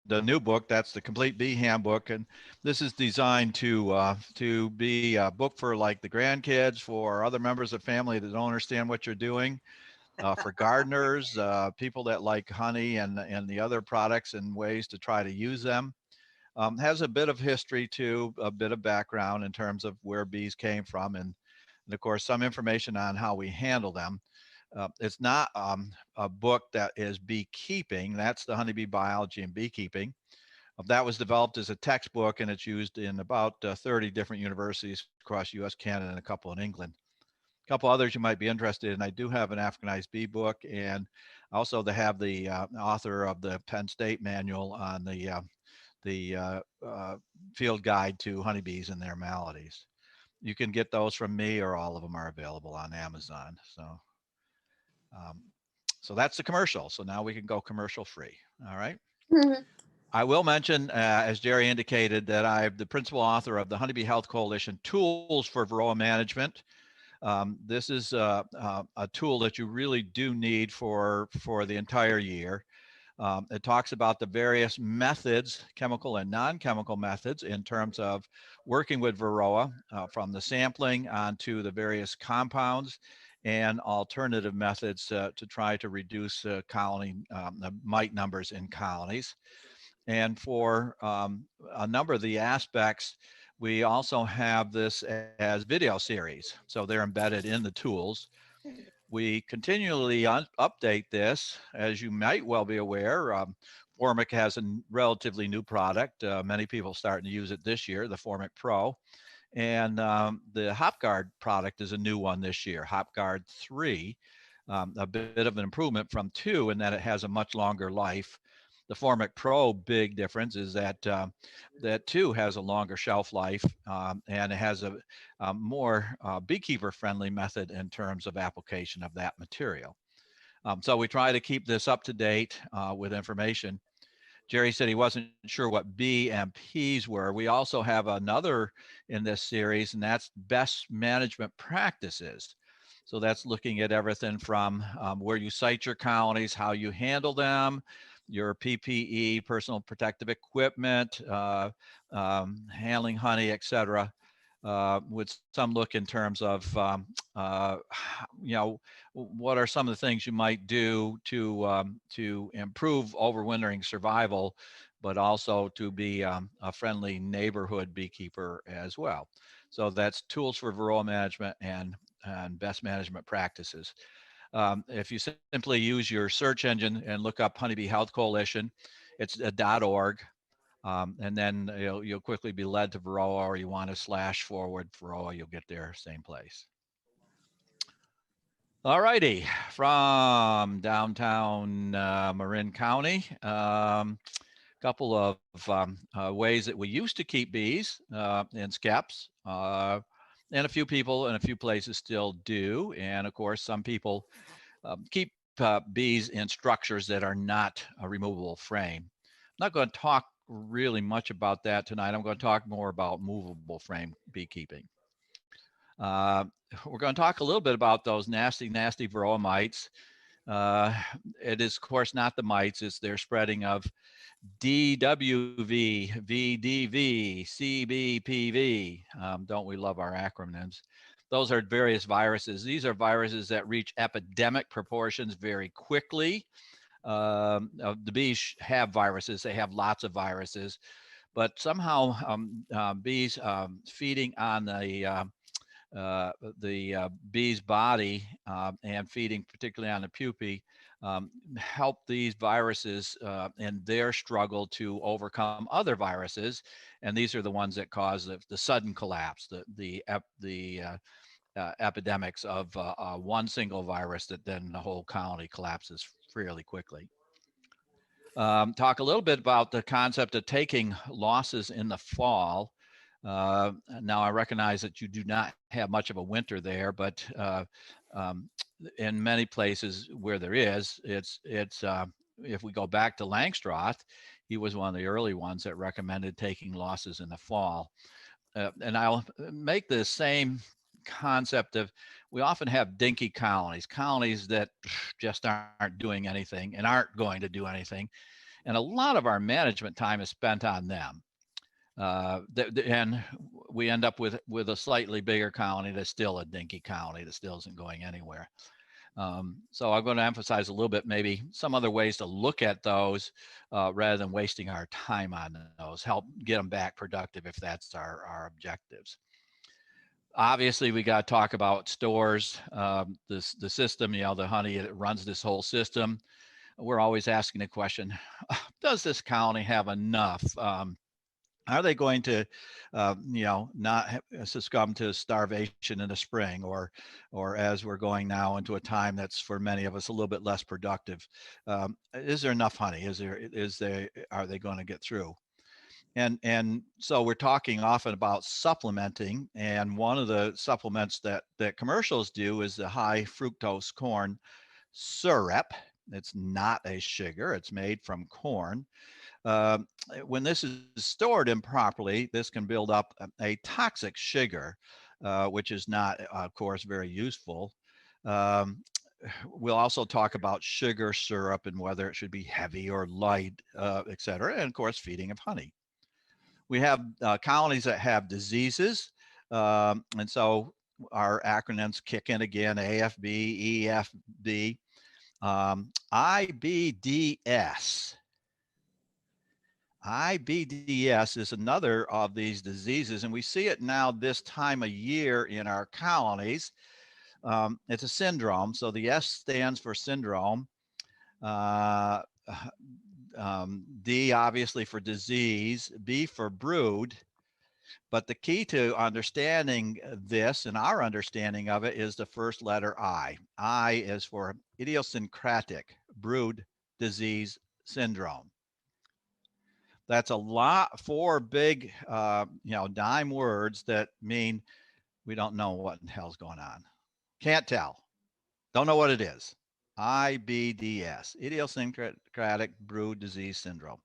the new book. That's the Complete Bee Handbook, and this is designed to be a book for like the grandkids, for other members of family that don't understand what you're doing, for gardeners, people that like honey and the other products and ways to try to use them. Has a bit of history too, a bit of background in terms of where bees came from, and of course some information on how we handle them. It's not a book that is beekeeping. That's the honeybee biology and beekeeping. That was developed as a textbook, and it's used in about 30 different universities across U.S., Canada, and a couple in England. A couple others you might be interested in. I do have an Africanized bee book, and also they have the author of the Penn State manual on the field guide to honeybees and their maladies. You can get those from me, or all of them are available on Amazon. Um, so that's the commercial. So now we can go commercial free. All right. Mhm. I will mention, as Jerry indicated, that I'm the principal author of the Honeybee Health Coalition Tools for Varroa Management. This is a tool that you really do need for the entire year. It talks about the various methods, chemical and non-chemical methods, in terms of working with Varroa, from the sampling onto the various compounds and alternative methods to try to reduce the mite numbers in colonies. And for a number of the aspects, we also have this as video series. So they're embedded in the tools. We continually update this. As you might well be aware, Formic has a relatively new product. Many people starting to use it this year, the Formic Pro. And the HopGuard product is a new one this year, HopGuard 3, a bit of an improvement from 2 in that it has a much longer life. The Formic Pro big difference is that that 2 has a longer shelf life, and it has a more beekeeper friendly method in terms of application of that material. So we try to keep this up to date with information. Jerry said he wasn't sure what BMPs were. We also have another in this series, and that's best management practices. So that's looking at everything from where you site your colonies, how you handle them, your PPE, personal protective equipment, handling honey, etc. With some look in terms of, you know, what are some of the things you might do to improve overwintering survival, but also to be a friendly neighborhood beekeeper as well. So that's tools for Varroa management and best management practices. If you simply use your search engine and look up Honeybee Health Coalition, it's a .org. And then you'll quickly be led to Varroa, or you want to slash forward Varroa, you'll get there, same place. All righty, from downtown Marin County, couple of ways that we used to keep bees in skeps, and a few people in a few places still do. And of course, some people keep bees in structures that are not a removable frame. I'm not going to talk really much about that tonight. I'm going to talk more about movable frame beekeeping. Uh, we're going to talk a little bit about those nasty, nasty varroa mites. Uh, it is, of course, not the mites, it's their spreading of DWV, VDV, CBPV. Don't we love our acronyms? Those are various viruses. These are viruses that reach epidemic proportions very quickly. The bees have viruses, they have lots of viruses, but somehow bees feeding on the bee's body and feeding particularly on the pupae help these viruses in their struggle to overcome other viruses, and these are the ones that cause the sudden collapse, the epidemics of one single virus that then the whole colony collapses fairly quickly. Talk a little bit about the concept of taking losses in the fall. Now, I recognize that you do not have much of a winter there, but um, in many places where there is, it's if we go back to Langstroth, he was one of the early ones that recommended taking losses in the fall. And I'll make the same concept of, we often have dinky colonies, colonies that just aren't doing anything and aren't going to do anything. And a lot of our management time is spent on them. And we end up with a slightly bigger colony that's still a dinky colony that still isn't going anywhere. So I'm going to emphasize a little bit, maybe some other ways to look at those rather than wasting our time on those, help get them back productive if that's our objectives. Obviously, we got to talk about stores, the system, the honey, it runs this whole system. We're always asking the question, does this colony have enough? Are they going to, not succumb to starvation in the spring, or as we're going now into a time that's for many of us a little bit less productive? Is there enough honey? Are they going to get through? And so we're talking often about supplementing, and one of the supplements that commercials do is the high fructose corn syrup. It's not a sugar; it's made from corn. Uh, when this is stored improperly, this can build up a toxic sugar, which is not, of course, very useful. Um, we'll also talk about sugar syrup and whether it should be heavy or light, et cetera, and of course, feeding of honey. We have colonies that have diseases, and so our acronyms kick in again: AFB, EFB, IBDS. IBDS is another of these diseases, and we see it now this time of year in our colonies. It's a syndrome, so the S stands for syndrome. D obviously for disease, B for brood. But the key to understanding this and our understanding of it is the first letter I. I is for idiosyncratic brood disease syndrome. That's a lot, four big, dime words that mean we don't know what in the hell's going on. Can't tell. Don't know what it is. IBDS, idiosyncratic brood disease syndrome.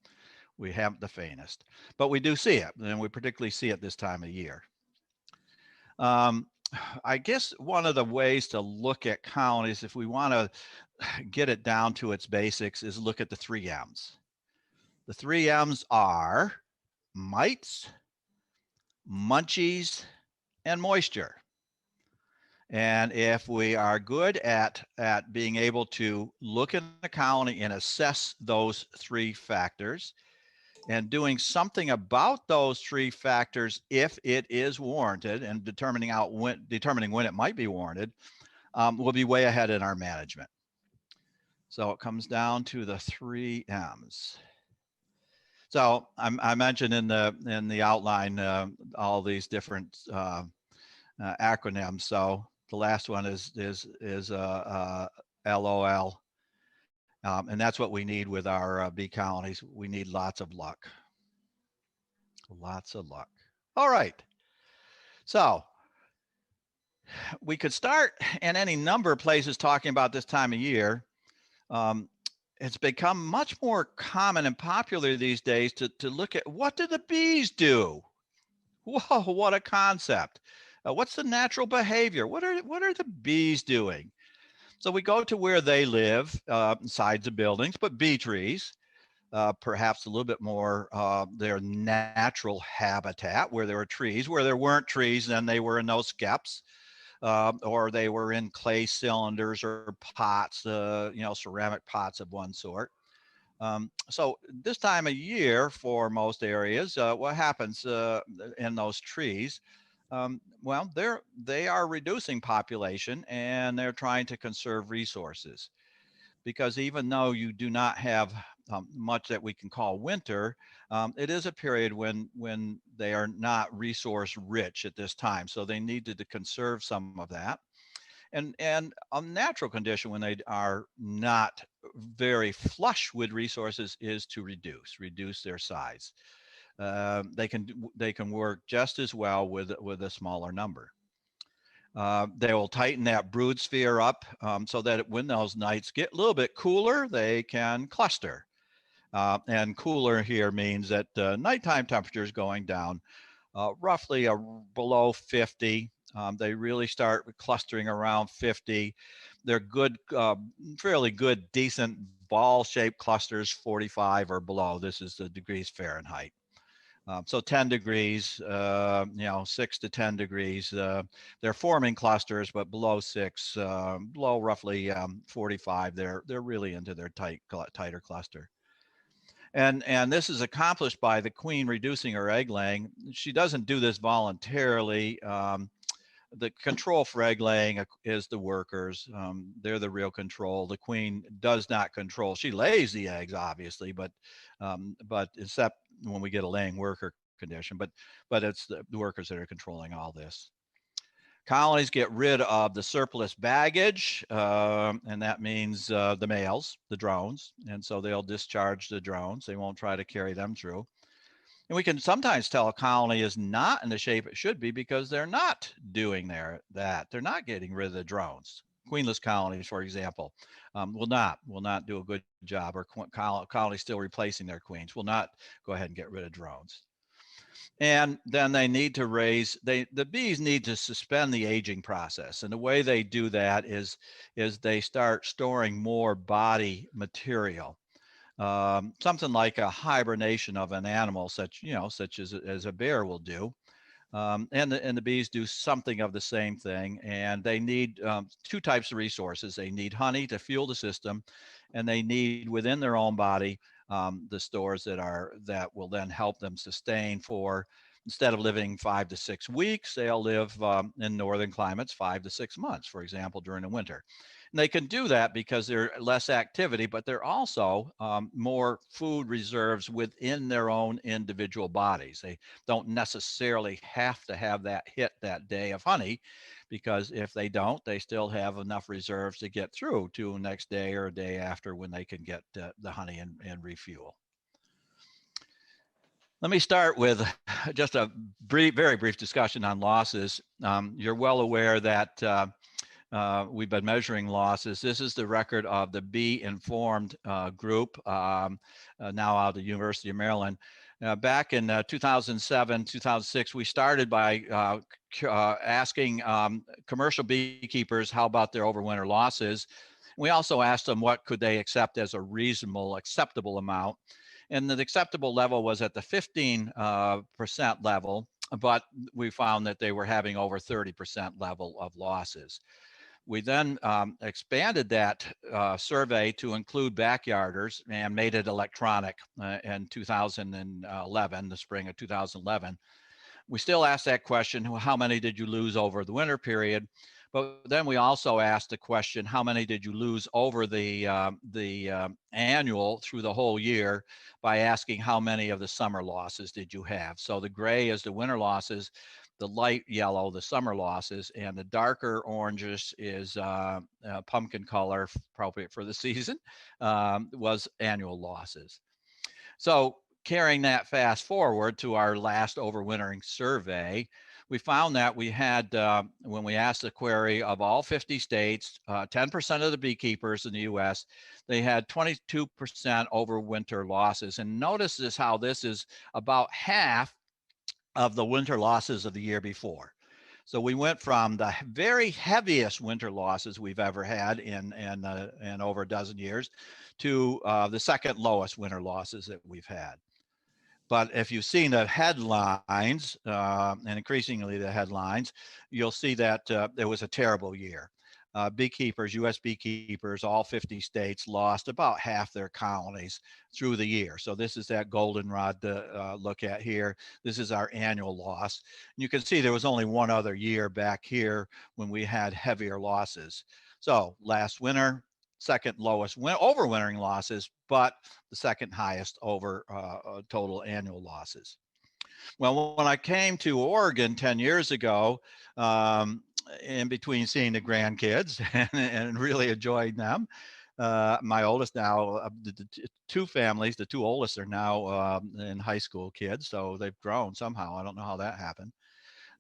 We haven't the faintest, but we do see it, and we particularly see it this time of year. I guess one of the ways to look at colonies, if we want to get it down to its basics, is look at the 3 M's. The 3 M's are mites, munchies, and moisture. And if we are good at being able to look at the colony and assess those 3 factors, and doing something about those 3 factors if it is warranted, and determining when it might be warranted, we'll be way ahead in our management. So it comes down to the 3 M's. So I mentioned in the outline all these different acronyms. So the last one is LOL, and that's what we need with our bee colonies. We need lots of luck. Lots of luck. All right. So we could start in any number of places talking about this time of year. It's become much more common and popular these days to look at what do the bees do? Whoa, what a concept. What's the natural behavior? What are the bees doing? So we go to where they live, sides of buildings, but bee trees, perhaps a little bit more their natural habitat where there were trees. Where there weren't trees, then they were in those skeps, or they were in clay cylinders or pots, ceramic pots of one sort. So this time of year for most areas, what happens in those trees? Well, they are reducing population, and they're trying to conserve resources, because even though you do not have much that we can call winter, it is a period when they are not resource rich at this time. So they needed to conserve some of that. And a natural condition when they are not very flush with resources is to reduce their size. They can work just as well with a smaller number. They will tighten that brood sphere up so that when those nights get a little bit cooler, they can cluster. And cooler here means that nighttime temperature is going down roughly below 50. They really start clustering around 50. They're good, fairly good, decent ball-shaped clusters 45 or below. This is the degrees Fahrenheit. So 10 degrees, 6 to 10 degrees, they're forming clusters, but below 6, below roughly 45, they're really into their tighter cluster. And this is accomplished by the queen reducing her egg laying. She doesn't do this voluntarily. The control for egg laying is the workers. They're the real control. The queen does not control. She lays the eggs, obviously, but except when we get a laying worker condition, but it's the workers that are controlling all this. Colonies get rid of the surplus baggage, and that means the males, the drones, and so they'll discharge the drones. They won't try to carry them through. And we can sometimes tell a colony is not in the shape it should be because they're not doing that. They're not getting rid of the drones. Queenless colonies, for example, will not do a good job, or colonies still replacing their queens will not go ahead and get rid of drones. And then they need to the bees need to suspend the aging process. And the way they do that is they start storing more body material. Something like a hibernation of an animal, such as a bear will do, and the bees do something of the same thing. And they need two types of resources. They need honey to fuel the system, and they need within their own body the stores that will then help them sustain for. Instead of living 5 to 6 weeks, they'll live in northern climates 5 to 6 months, for example, during the winter. And they can do that because there's less activity, but there are also more food reserves within their own individual bodies. They don't necessarily have to have that hit that day of honey, because if they don't, they still have enough reserves to get through to the next day or a day after, when they can get the honey and refuel. Let me start with just a very brief discussion on losses. You're well aware that we've been measuring losses. This is the record of the Bee Informed group, now out of the University of Maryland. Back in 2007, 2006, we started by asking commercial beekeepers how about their overwinter losses. We also asked them what could they accept as a reasonable, acceptable amount. And the acceptable level was at the 15% level, but we found that they were having over 30% level of losses. We then expanded that survey to include backyarders and made it electronic in 2011, the spring of 2011. We still asked that question, how many did you lose over the winter period? But then we also asked the question, how many did you lose over the annual through the whole year, by asking how many of the summer losses did you have? So the gray is the winter losses, the light yellow, the summer losses, and the darker oranges is pumpkin color, appropriate for the season, was annual losses. So carrying that fast forward to our last overwintering survey, we found that we had, when we asked the query of all 50 states, 10% of the beekeepers in the US, they had 22% overwinter losses. And notice how this is about half of the winter losses of the year before. So we went from the very heaviest winter losses we've ever had in over a dozen years to the second lowest winter losses that we've had. But if you've seen the headlines, and increasingly the headlines, you'll see that it was a terrible year. Beekeepers, US beekeepers, all 50 states lost about half their colonies through the year. So this is that goldenrod to look at here. This is our annual loss. And you can see there was only one other year back here when we had heavier losses. So last winter, second lowest overwintering losses, but the second highest over total annual losses. Well, when I came to Oregon 10 years ago, in between seeing the grandkids and really enjoying them, my oldest now, the two families, the two oldest are now in high school kids, so they've grown somehow. I don't know how that happened.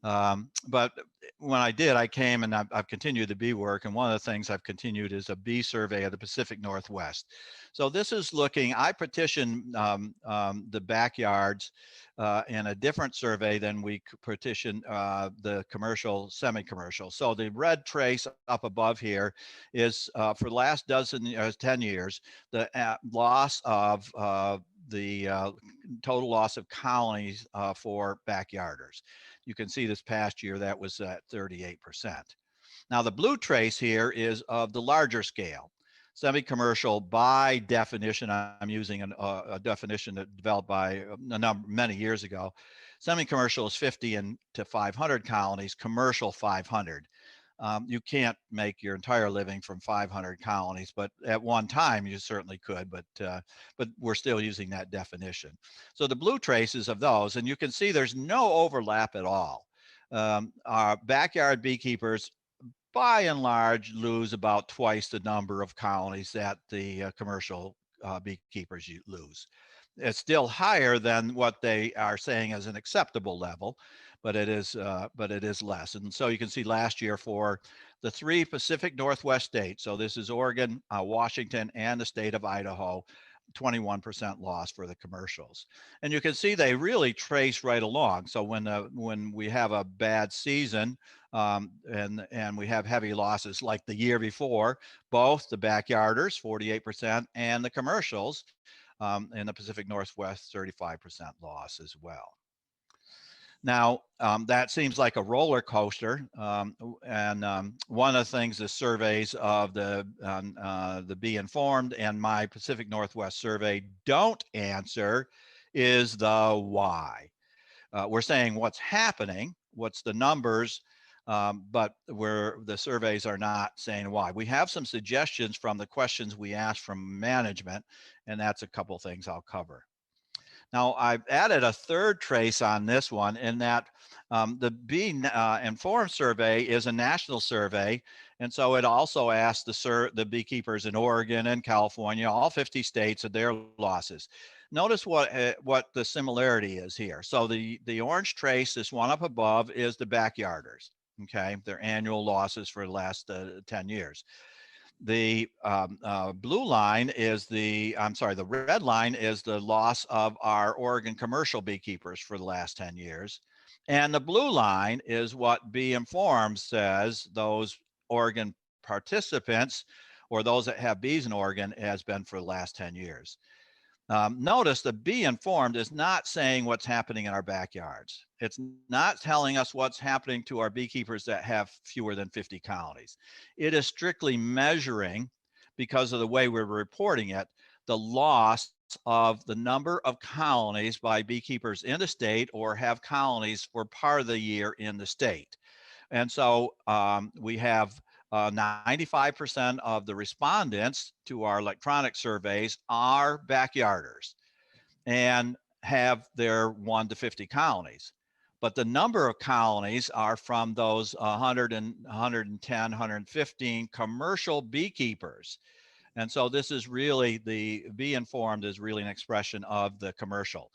But when I did, I came and I've continued the bee work. And one of the things I've continued is a bee survey of the Pacific Northwest. So this is looking, I petitioned the backyards in a different survey than we petitioned the commercial, semi-commercial. So the red trace up above here is for the last 10 years, the loss of the total loss of colonies for backyarders. You can see this past year that was at 38%. Now the blue trace here is of the larger scale. Semi-commercial, by definition, I'm using a definition that developed by many years ago. Semi-commercial is 50 to 500 colonies, commercial 500. You can't make your entire living from 500 colonies, but at one time you certainly could, but we're still using that definition. So the blue traces of those, and you can see there's no overlap at all. Our backyard beekeepers, by and large, lose about twice the number of colonies that the commercial beekeepers lose. It's still higher than what they are saying as an acceptable level, but it is less. And so you can see last year for the 3 Pacific Northwest states, so this is Oregon, Washington, and the state of Idaho, 21% loss for the commercials. And you can see they really trace right along. So when we have a bad season and we have heavy losses like the year before, both the backyarders, 48%, and the commercials in the Pacific Northwest, 35% loss as well. Now, that seems like a roller coaster. One of the things the surveys of the Bee Informed and my Pacific Northwest survey don't answer is the why. We're saying what's happening, what's the numbers, but the surveys are not saying why. We have some suggestions from the questions we asked from management, and that's a couple things I'll cover. Now, I've added a third trace on this one in that the Bee Informed survey is a national survey, and so it also asked the beekeepers in Oregon and California, all 50 states, of their losses. Notice what the similarity is here. So the orange trace, this one up above, is the backyarders, okay? Their annual losses for the last 10 years. The blue line is the red line is the loss of our Oregon commercial beekeepers for the last 10 years. And the blue line is what Bee Informed says those Oregon participants or those that have bees in Oregon has been for the last 10 years. Notice the Bee Informed is not saying what's happening in our backyards. It's not telling us what's happening to our beekeepers that have fewer than 50 colonies. It is strictly measuring, because of the way we're reporting it, the loss of the number of colonies by beekeepers in the state or have colonies for part of the year in the state. And so we have 95% of the respondents to our electronic surveys are backyarders and have their 1 to 50 colonies. But the number of colonies are from those 100 and 110, 115 commercial beekeepers. And so this is really, the Bee Informed is really an expression of the commercial.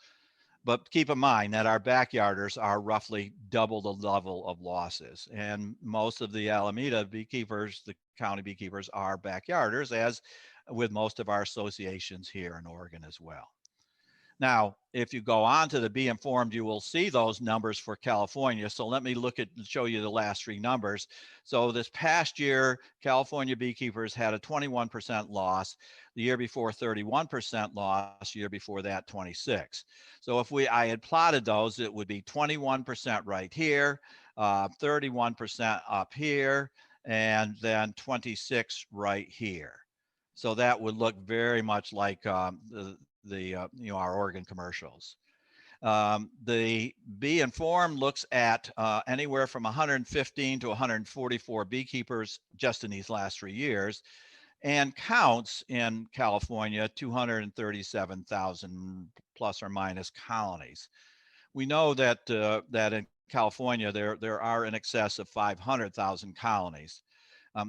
But keep in mind that our backyarders are roughly double the level of losses. And most of the Alameda beekeepers, the county beekeepers, are backyarders, as with most of our associations here in Oregon as well. Now, if you go on to the Bee Informed, you will see those numbers for California. So let me show you the last 3 numbers. So this past year, California beekeepers had a 21% loss. The year before, 31% loss. Year before that, 26. So if I had plotted those, it would be 21% right here, 31% up here, and then 26 right here. So that would look very much like our Oregon commercials. The Bee Informed looks at anywhere from 115 to 144 beekeepers just in these last 3 years, and counts in California 237,000 plus or minus colonies. We know that that in California there are in excess of 500,000 colonies.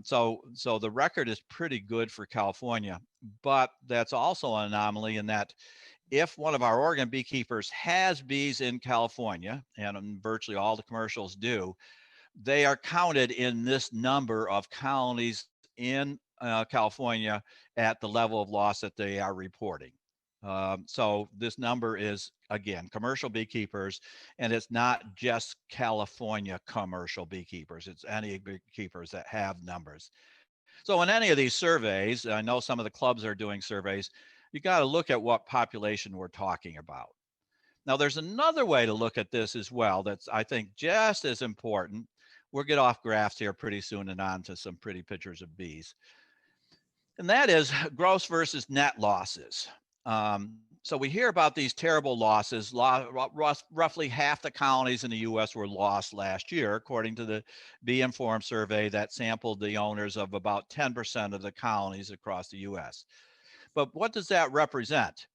So the record is pretty good for California, but that's also an anomaly in that if one of our Oregon beekeepers has bees in California, and virtually all the commercials do, they are counted in this number of colonies in California at the level of loss that they are reporting. So this number is, again, commercial beekeepers, and it's not just California commercial beekeepers. It's any beekeepers that have numbers. So in any of these surveys, I know some of the clubs are doing surveys, you got to look at what population we're talking about. Now, there's another way to look at this as well that's, I think, just as important. We'll get off graphs here pretty soon and on to some pretty pictures of bees. And that is gross versus net losses. So we hear about these terrible losses. Roughly half the colonies in the US were lost last year, according to the Bee Informed survey that sampled the owners of about 10% of the colonies across the US. But what does that represent?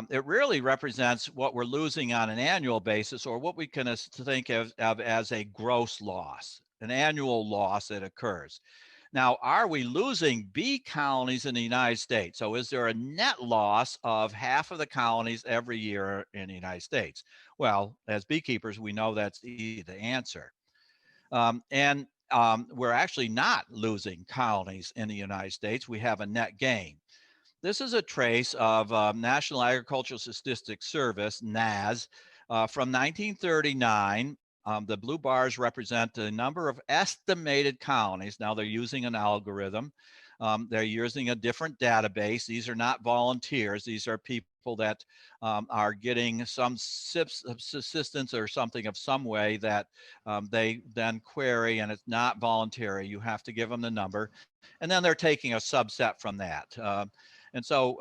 It really represents what we're losing on an annual basis, or what we can think of as a gross loss, an annual loss that occurs. Now, are we losing bee colonies in the United States? So is there a net loss of half of the colonies every year in the United States? Well, as beekeepers, we know that's the answer. And we're actually not losing colonies in the United States. We have a net gain. This is a trace of National Agricultural Statistics Service, NAS, from 1939. The blue bars represent the number of estimated colonies. Now they're using an algorithm. They're using a different database. These are not volunteers. These are people that are getting some assistance or something of some way that they then query, and it's not voluntary. You have to give them the number. And then they're taking a subset from that. And so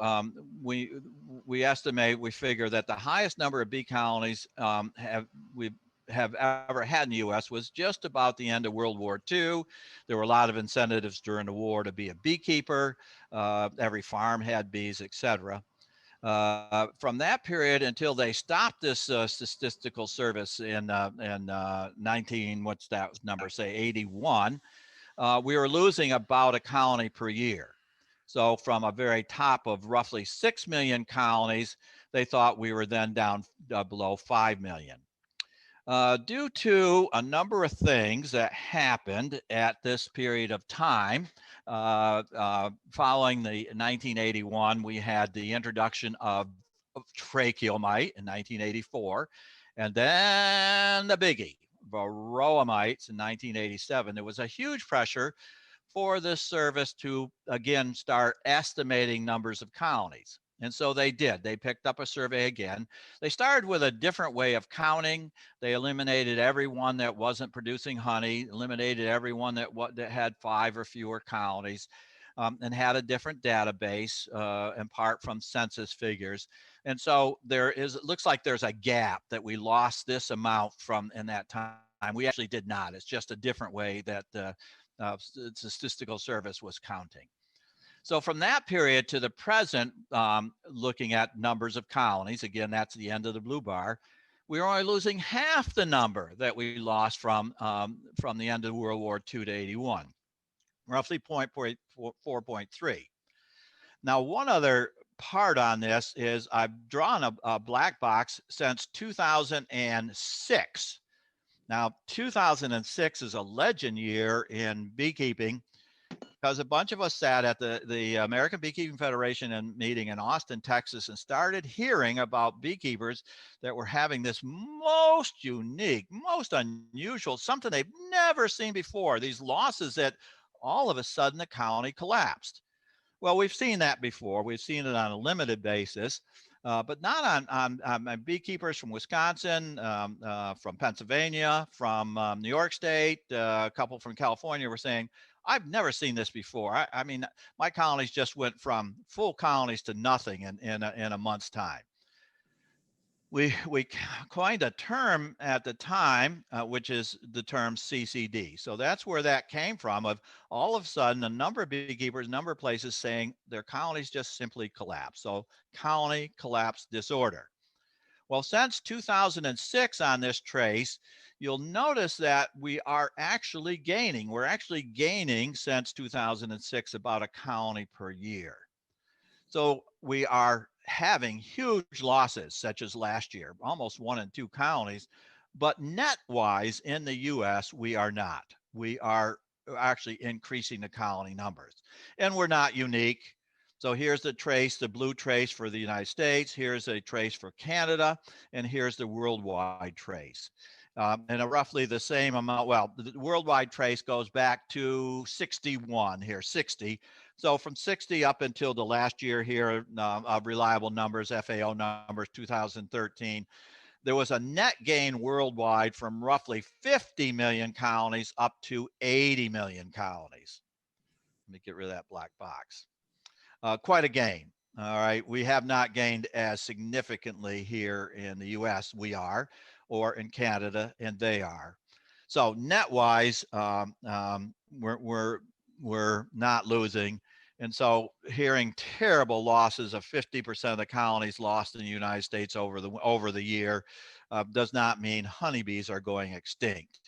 we estimate, we figure that the highest number of bee colonies we have ever had in the U.S. was just about the end of World War II. There were a lot of incentives during the war to be a beekeeper. Every farm had bees, etc. From that period until they stopped this statistical service in 81, we were losing about a colony per year. So from a very top of roughly 6 million colonies, they thought we were then down below 5 million. Due to a number of things that happened at this period of time, following the 1981, we had the introduction of tracheal mite in 1984, and then the biggie, Varroa mites in 1987. There was a huge pressure for this service to, again, start estimating numbers of colonies. And so they did. They picked up a survey again. They started with a different way of counting. They eliminated everyone that wasn't producing honey, eliminated everyone that had 5 or fewer colonies, and had a different database, in part from census figures. And so it looks like there's a gap that we lost this amount from in that time. We actually did not. It's just a different way that the statistical service was counting. So from that period to the present, looking at numbers of colonies, again, that's the end of the blue bar, we are only losing half the number that we lost from the end of World War II to 81, roughly 4.3. Now, one other part on this is I've drawn a black box since 2006. Now, 2006 is a legend year in beekeeping, because a bunch of us sat at the American Beekeeping Federation meeting in Austin, Texas, and started hearing about beekeepers that were having this most unique, most unusual, something they've never seen before, these losses that all of a sudden the colony collapsed. Well, we've seen that before. We've seen it on a limited basis, but not on beekeepers from Wisconsin, from Pennsylvania, from New York State, a couple from California were saying, I've never seen this before. I mean, my colonies just went from full colonies to nothing in a month's time. We coined a term at the time, which is the term CCD. So that's where that came from, of all of a sudden a number of beekeepers, a number of places saying their colonies just simply collapse. So colony collapse disorder. Well, since 2006 on this trace, you'll notice that we are actually gaining. We're actually gaining since 2006 about a colony per year. So we are having huge losses, such as last year, almost 1 in 2 colonies. But net wise in the US, we are not. We are actually increasing the colony numbers. And we're not unique. So here's the trace, the blue trace for the United States. Here's a trace for Canada. And here's the worldwide trace. And roughly the same amount. Well, the worldwide trace goes back to 61 here, 60. So from 60 up until the last year here of reliable numbers, FAO numbers, 2013, there was a net gain worldwide from roughly 50 million colonies up to 80 million colonies. Let me get rid of that black box. Quite a gain. All right. We have not gained as significantly here in the US, we are, or in Canada, and they are. So net wise, we're not losing. And so hearing terrible losses of 50% of the colonies lost in the United States over the year does not mean honeybees are going extinct.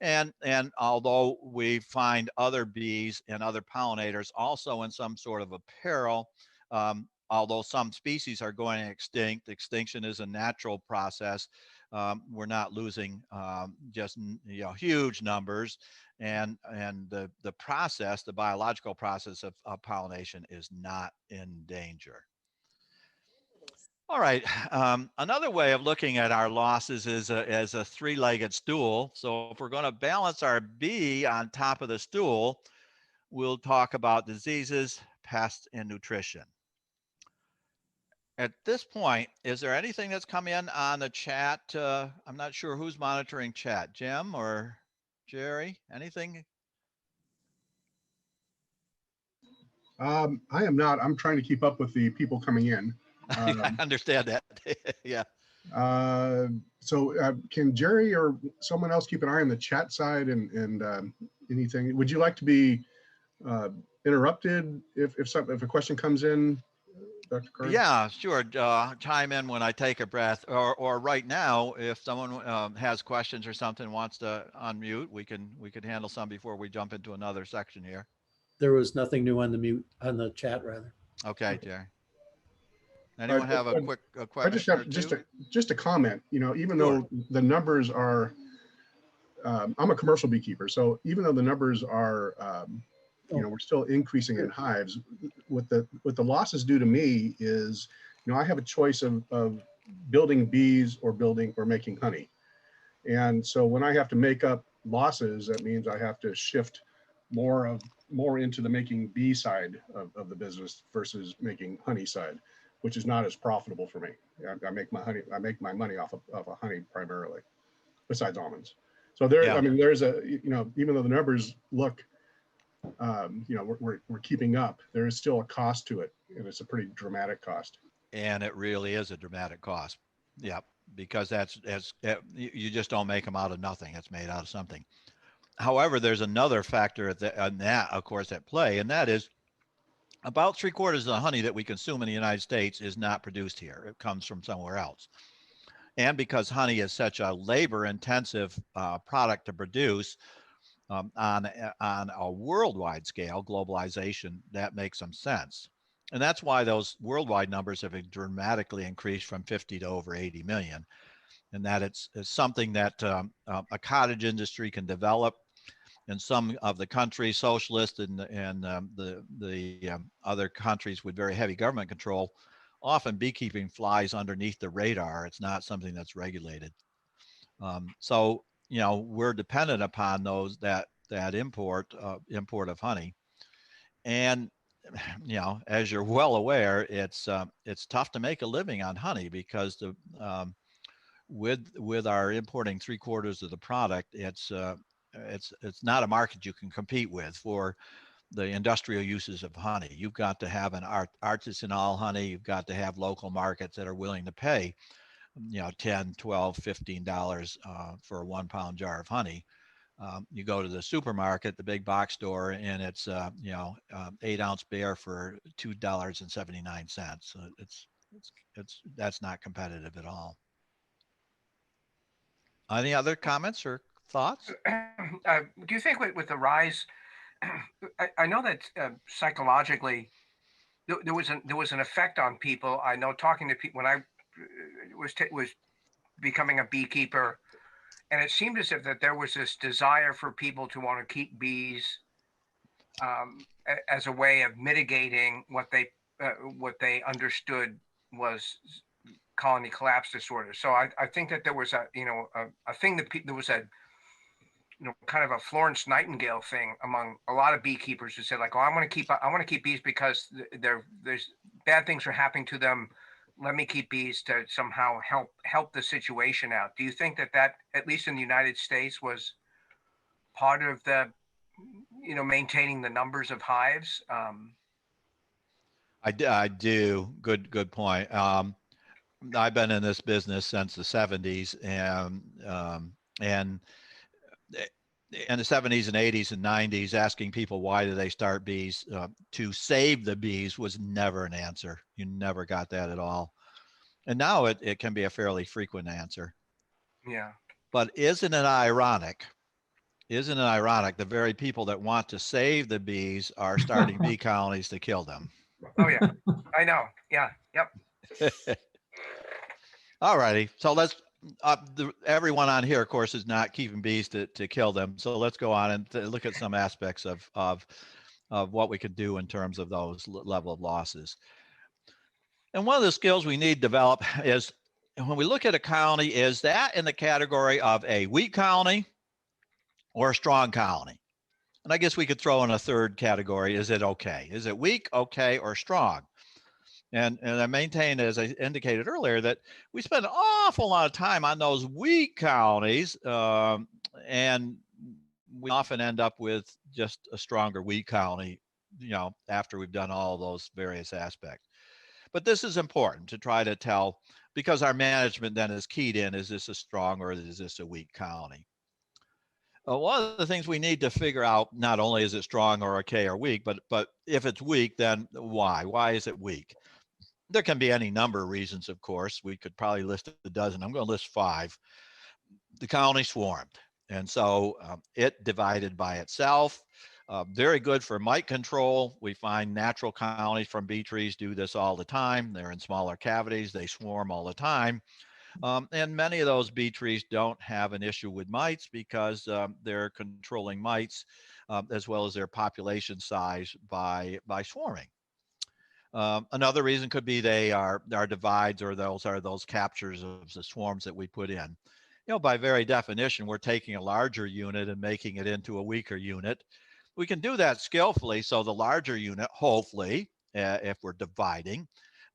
And although we find other bees and other pollinators also in some sort of a peril, although some species are going extinct, extinction is a natural process. We're not losing just huge numbers, and the process, the biological process of pollination, is not in danger. All right. Another way of looking at our losses is as a three-legged stool. So if we're going to balance our bee on top of the stool, we'll talk about diseases, pests, and nutrition. At this point, is there anything that's come in on the chat? I'm not sure who's monitoring chat, Jim or Jerry, anything? I am not. I'm trying to keep up with the people coming in. I understand that. Yeah. So can Jerry or someone else keep an eye on the chat side and anything? Would you like to be interrupted if a question comes in, Dr. Caron? Yeah, sure. Chime in when I take a breath, or right now, if someone has questions or something, wants to unmute, we can handle some before we jump into another section here. There was nothing new on the chat rather. Okay, Jerry. Anyone have a quick question? I just have just a comment. Even though the numbers are, I'm a commercial beekeeper, so even though the numbers are, we're still increasing in hives. What the losses do to me is, I have a choice of building bees or making honey, and so when I have to make up losses, that means I have to shift more into the making bee side of the business versus making honey side, which is not as profitable for me. I make my money off of honey primarily, besides almonds. So there's even though the numbers look, we're keeping up, there is still a cost to it, and it's a pretty dramatic cost. And it really is a dramatic cost. Yeah, because you just don't make them out of nothing. It's made out of something. However, there's another factor of course, at play, and that is about 3/4 of the honey that we consume in the United States is not produced here. It comes from somewhere else. And because honey is such a labor-intensive product to produce on a worldwide scale, globalization, that makes some sense. And that's why those worldwide numbers have dramatically increased from 50 to over 80 million. And that it's something that a cottage industry can develop. In some of the countries, socialist and the other countries with very heavy government control, often beekeeping flies underneath the radar. It's not something that's regulated. So we're dependent upon that import of honey, and as you're well aware, it's tough to make a living on honey because with our importing 3/4 of the product, it's not a market you can compete with for the industrial uses of honey. You've got to have an artisanal honey. You've got to have local markets that are willing to pay, $10, $12, $15 for a 1 pound jar of honey. You go to the supermarket, the big box store, and it's 8-ounce bear for $2.79. So that's not competitive at all. Any other comments or thoughts? Do you think with the rise, I know that psychologically there was an effect on people. I know, talking to people when I was becoming a beekeeper, and it seemed as if that there was this desire for people to want to keep bees as a way of mitigating what they understood was colony collapse disorder. So I think that there was a thing that there was a kind of a Florence Nightingale thing among a lot of beekeepers who said, like, oh, I want to keep bees because there's bad things are happening to them. Let me keep bees to somehow help the situation out. Do you think that at least in the United States was part of the maintaining the numbers of hives? I do. Good point. I've been in this business since the 70s, and in the 70s and 80s and 90s, asking people why do they start bees to save the bees was never an answer. You never got that at all. And now it can be a fairly frequent answer. Yeah. But isn't it ironic? Isn't it ironic? The very people that want to save the bees are starting bee colonies to kill them. Oh yeah, I know. Yeah. Yep. All righty. So let's. Everyone on here, of course, is not keeping bees to kill them. So let's go on and look at some aspects of what we could do in terms of those level of losses. And one of the skills we need to develop is, when we look at a colony, is that in the category of a weak colony or a strong colony? And I guess we could throw in a third category. Is it okay? Is it weak, okay, or strong? And I maintain, as I indicated earlier, that we spend an awful lot of time on those weak colonies, and we often end up with just a stronger weak colony, after we've done all those various aspects. But this is important to try to tell, because our management then is keyed in, is this a strong or is this a weak colony? One of the things we need to figure out, not only is it strong or okay or weak, but if it's weak, then why? Why is it weak? There can be any number of reasons, of course. We could probably list a dozen. I'm going to list 5. The colony swarmed, and so it divided by itself. Very good for mite control. We find natural colonies from bee trees do this all the time. They're in smaller cavities. They swarm all the time. And many of those bee trees don't have an issue with mites because they're controlling mites as well as their population size by swarming. Another reason could be they are divides, or those captures of the swarms that we put in. By very definition, we're taking a larger unit and making it into a weaker unit. We can do that skillfully. So the larger unit, hopefully, if we're dividing,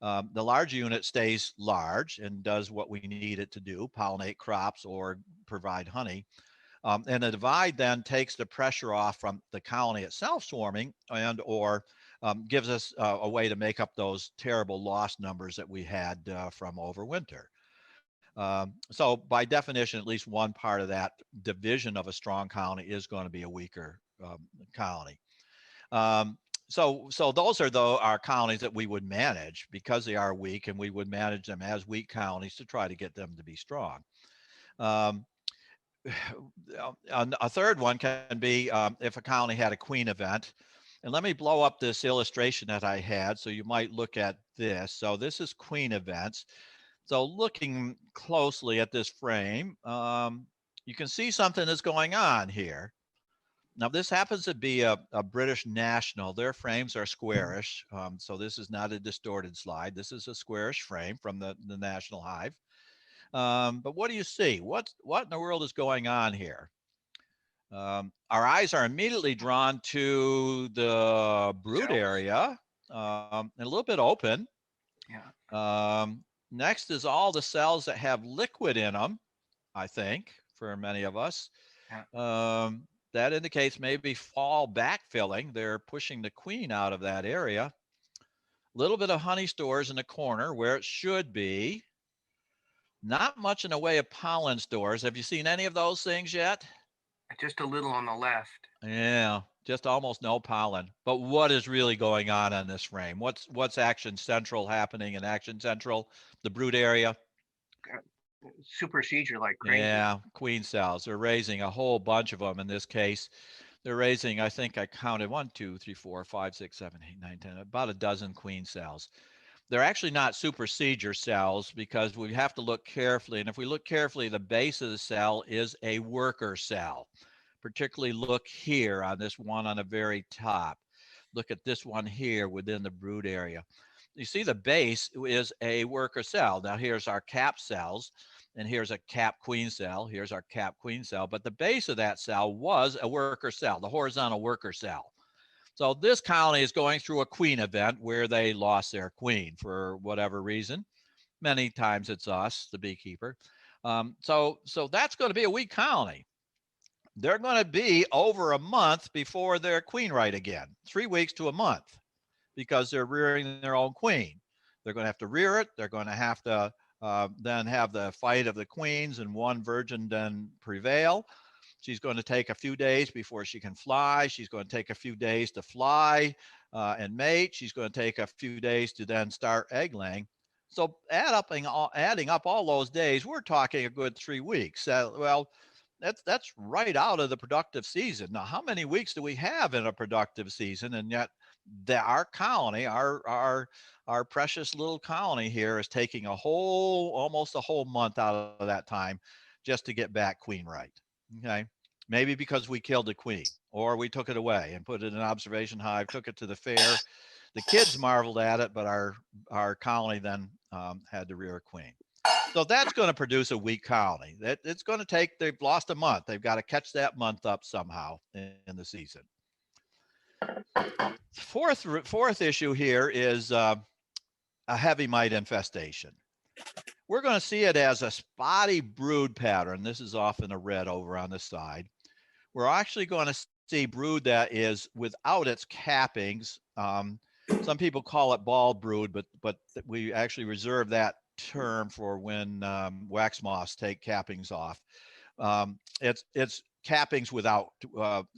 the larger unit stays large and does what we need it to do, pollinate crops or provide honey. And the divide then takes the pressure off from the colony itself swarming, and or gives us a way to make up those terrible loss numbers that we had from overwinter. So by definition, at least one part of that division of a strong colony is going to be a weaker colony. So those are our colonies that we would manage because they are weak, and we would manage them as weak colonies to try to get them to be strong. A third one can be if a colony had a queen event. And let me blow up this illustration that I had, so you might look at this. So this is queen events. So looking closely at this frame, you can see something that's going on here. Now, this happens to be a British national. Their frames are squarish. So this is not a distorted slide. This is a squarish frame from the national hive. But what do you see? What in the world is going on here? Our eyes are immediately drawn to the brood area, and a little bit open. Yeah. Next is all the cells that have liquid in them, I think, for many of us. Yeah. That indicates maybe fall backfilling. They're pushing the queen out of that area. A little bit of honey stores in the corner where it should be. Not much in the way of pollen stores. Have you seen any of those things yet? Just a little on the left. Yeah, just almost no pollen. But what is really going on this frame? What's action central happening in action central? The brood area? Supersedure like crazy. Yeah, queen cells. They're raising a whole bunch of them in this case. They're raising, I think I counted 1, 2, 3, 4, 5, 6, 7, 8, 9, 10, about a dozen queen cells. They're actually not supersedure cells because we have to look carefully. And if we look carefully, the base of the cell is a worker cell. Particularly look here on this one on the very top. Look at this one here within the brood area. You see the base is a worker cell. Now here's our cap cells, and here's a cap queen cell. Here's our cap queen cell, but the base of that cell was a worker cell, the horizontal worker cell. So this colony is going through a queen event where they lost their queen for whatever reason. Many times it's us, the beekeeper. So that's going to be a weak colony. They're going to be over a month before they're queen right again, 3 weeks to a month, because they're rearing their own queen. They're going to have to rear it. They're going to have to then have the fight of the queens and one virgin then prevail. She's going to take a few days before she can fly. She's going to take a few days to fly and mate. She's going to take a few days to then start egg laying. So adding up all those days, we're talking a good 3 weeks. Well, that's right out of the productive season. Now, how many weeks do we have in a productive season? And yet our colony, our precious little colony here is taking almost a whole month out of that time just to get back queen right. Okay. Maybe because we killed the queen or we took it away and put it in an observation hive, took it to the fair. The kids marveled at it, but our colony then had to rear a queen. So that's going to produce a weak colony. It's going to take, they've lost a month. They've got to catch that month up somehow in the season. Fourth issue here is a heavy mite infestation. We're going to see it as a spotty brood pattern. This is often a red over on the side. We're actually going to see brood that is without its cappings. Some people call it bald brood, but we actually reserve that term for when wax moths take cappings off. It's cappings without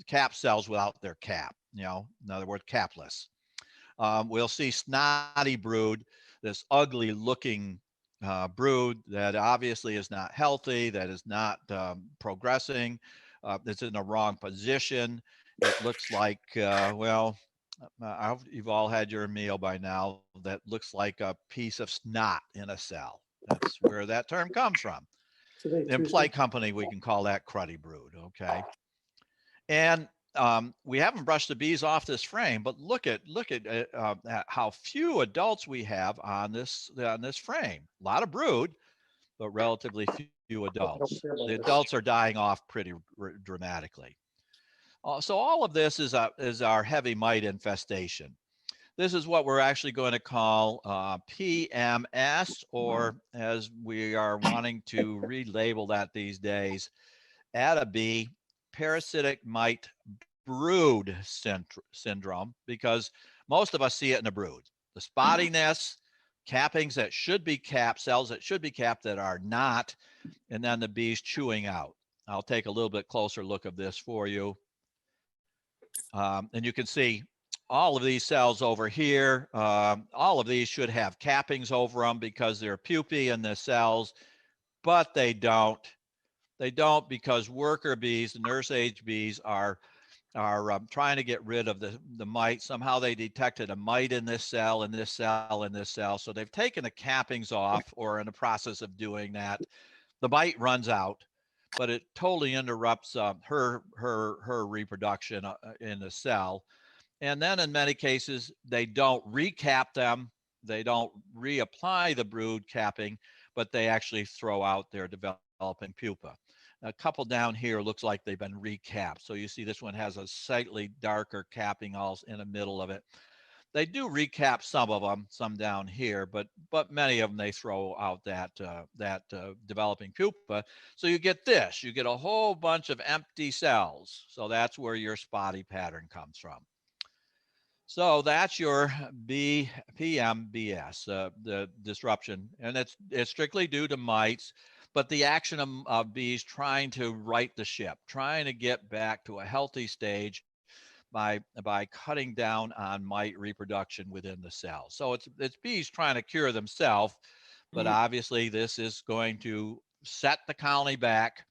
cap cells without their cap. In other words, capless. We'll see snotty brood, this ugly looking brood that obviously is not healthy, that is not progressing. It's in the wrong position. It looks like, I hope you've all had your meal by now. That looks like a piece of snot in a cell. That's where that term comes from. In polite company, we can call that cruddy brood, okay? And we haven't brushed the bees off this frame, but look at how few adults we have on this frame. A lot of brood, but relatively few adults. The adults are dying off pretty dramatically. So all of this is our heavy mite infestation. This is what we're actually going to call PMS, or as we are wanting to relabel that these days, bee parasitic mite brood syndrome, because most of us see it in a brood. The spottiness, cappings that should be capped, cells that should be capped that are not, and then the bees chewing out. I'll take a little bit closer look of this for you. And you can see all of these cells over here. All of these should have cappings over them because they're pupae in the cells, but they don't. They don't, because worker bees, the nurse age bees, are trying to get rid of the mite. Somehow they detected a mite in this cell, in this cell, in this cell. So they've taken the cappings off, or in the process of doing that, the mite runs out, but it totally interrupts her reproduction in the cell. And then in many cases, they don't recap them. They don't reapply the brood capping, but they actually throw out their developing pupa. A couple down here looks like they've been recapped. So you see this one has a slightly darker capping all in the middle of it. They do recap some of them, some down here, but many of them, they throw out that developing pupa. So you get this, you get a whole bunch of empty cells. So that's where your spotty pattern comes from. So that's your PMBS, the disruption, and it's strictly due to mites, but the action of bees trying to right the ship, trying to get back to a healthy stage by cutting down on mite reproduction within the cell. So it's bees trying to cure themselves, but obviously this is going to set the colony back.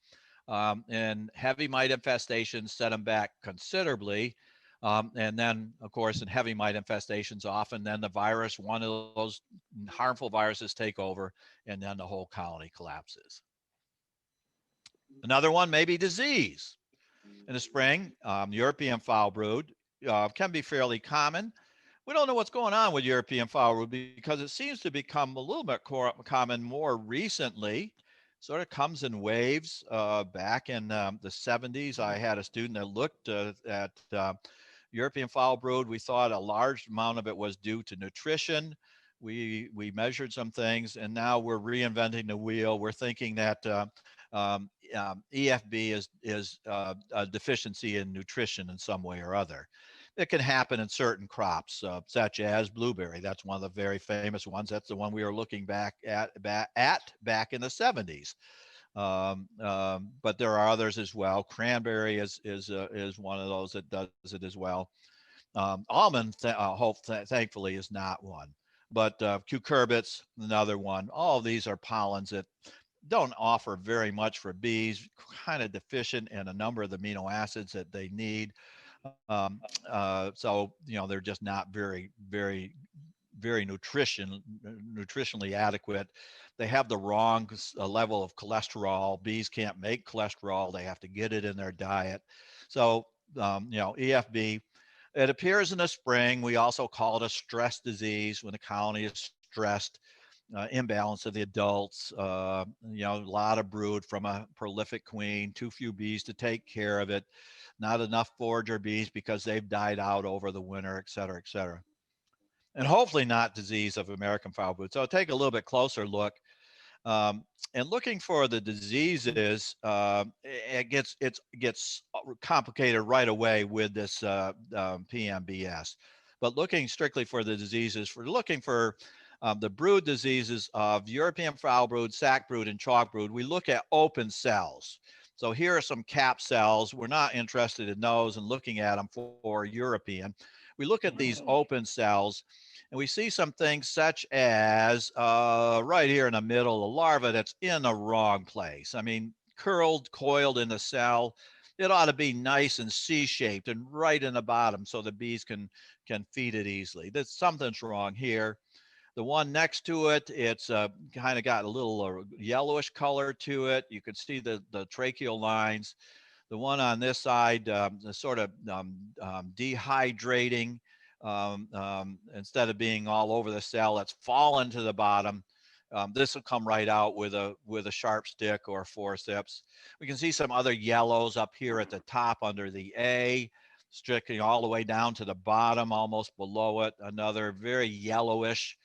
And heavy mite infestations set them back considerably. And then, of course, in heavy mite infestations, often then the virus, one of those harmful viruses take over, and then the whole colony collapses. Another one may be disease. In the spring, European foul brood can be fairly common. We don't know what's going on with European foul brood because it seems to become a little bit common more recently. Sort of comes in waves. Back in the 70s, I had a student that looked at European foul brood. We thought a large amount of it was due to nutrition. We measured some things, and now we're reinventing the wheel. We're thinking that EFB is a deficiency in nutrition in some way or other. It can happen in certain crops, such as blueberry. That's one of the very famous ones. That's the one we were looking back back in the 70s. But there are others as well. Cranberry is one of those that does it as well. Almond, thankfully, is not one. But cucurbits, another one. All of these are pollens that don't offer very much for bees, kind of deficient in a number of the amino acids that they need. So, they're just not very nutritionally adequate. They have the wrong level of cholesterol. Bees can't make cholesterol. They have to get it in their diet. So, EFB, it appears in the spring. We also call it a stress disease when the colony is stressed. Imbalance of the adults, a lot of brood from a prolific queen, too few bees to take care of it, not enough forager bees because they've died out over the winter, et cetera, et cetera. And hopefully not disease of American foul brood. So I'll take a little bit closer look. And looking for the diseases, it gets complicated right away with this PMBS. But looking strictly for the diseases, we're looking for the brood diseases of European foul brood, sac brood, and chalk brood. We look at open cells. So here are some cap cells. We're not interested in those and looking at them for European. We look at these open cells and we see some things such as right here in the middle, a larva that's in the wrong place. I mean, curled, coiled in the cell. It ought to be nice and C-shaped and right in the bottom so the bees can feed it easily. Something's wrong here. The one next to it, it's kind of got a little yellowish color to it. You can see the tracheal lines. The one on this side, sort of dehydrating. Instead of being all over the cell, it's fallen to the bottom. This will come right out with a sharp stick or forceps. We can see some other yellows up here at the top under the A, stretching all the way down to the bottom, almost below it. Another very yellowish.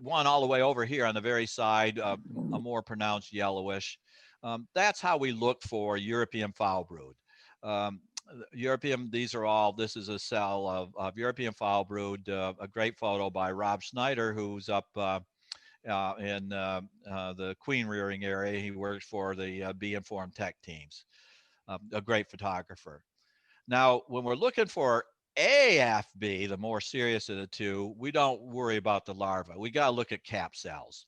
One all the way over here on the very side, a more pronounced yellowish. That's how we look for European foul brood. This is a cell of European foul brood, a great photo by Rob Schneider, who's up in the queen rearing area. He works for the Bee Informed Tech teams, a great photographer. Now, when we're looking for AFB, the more serious of the two, we don't worry about the larva. We got to look at cap cells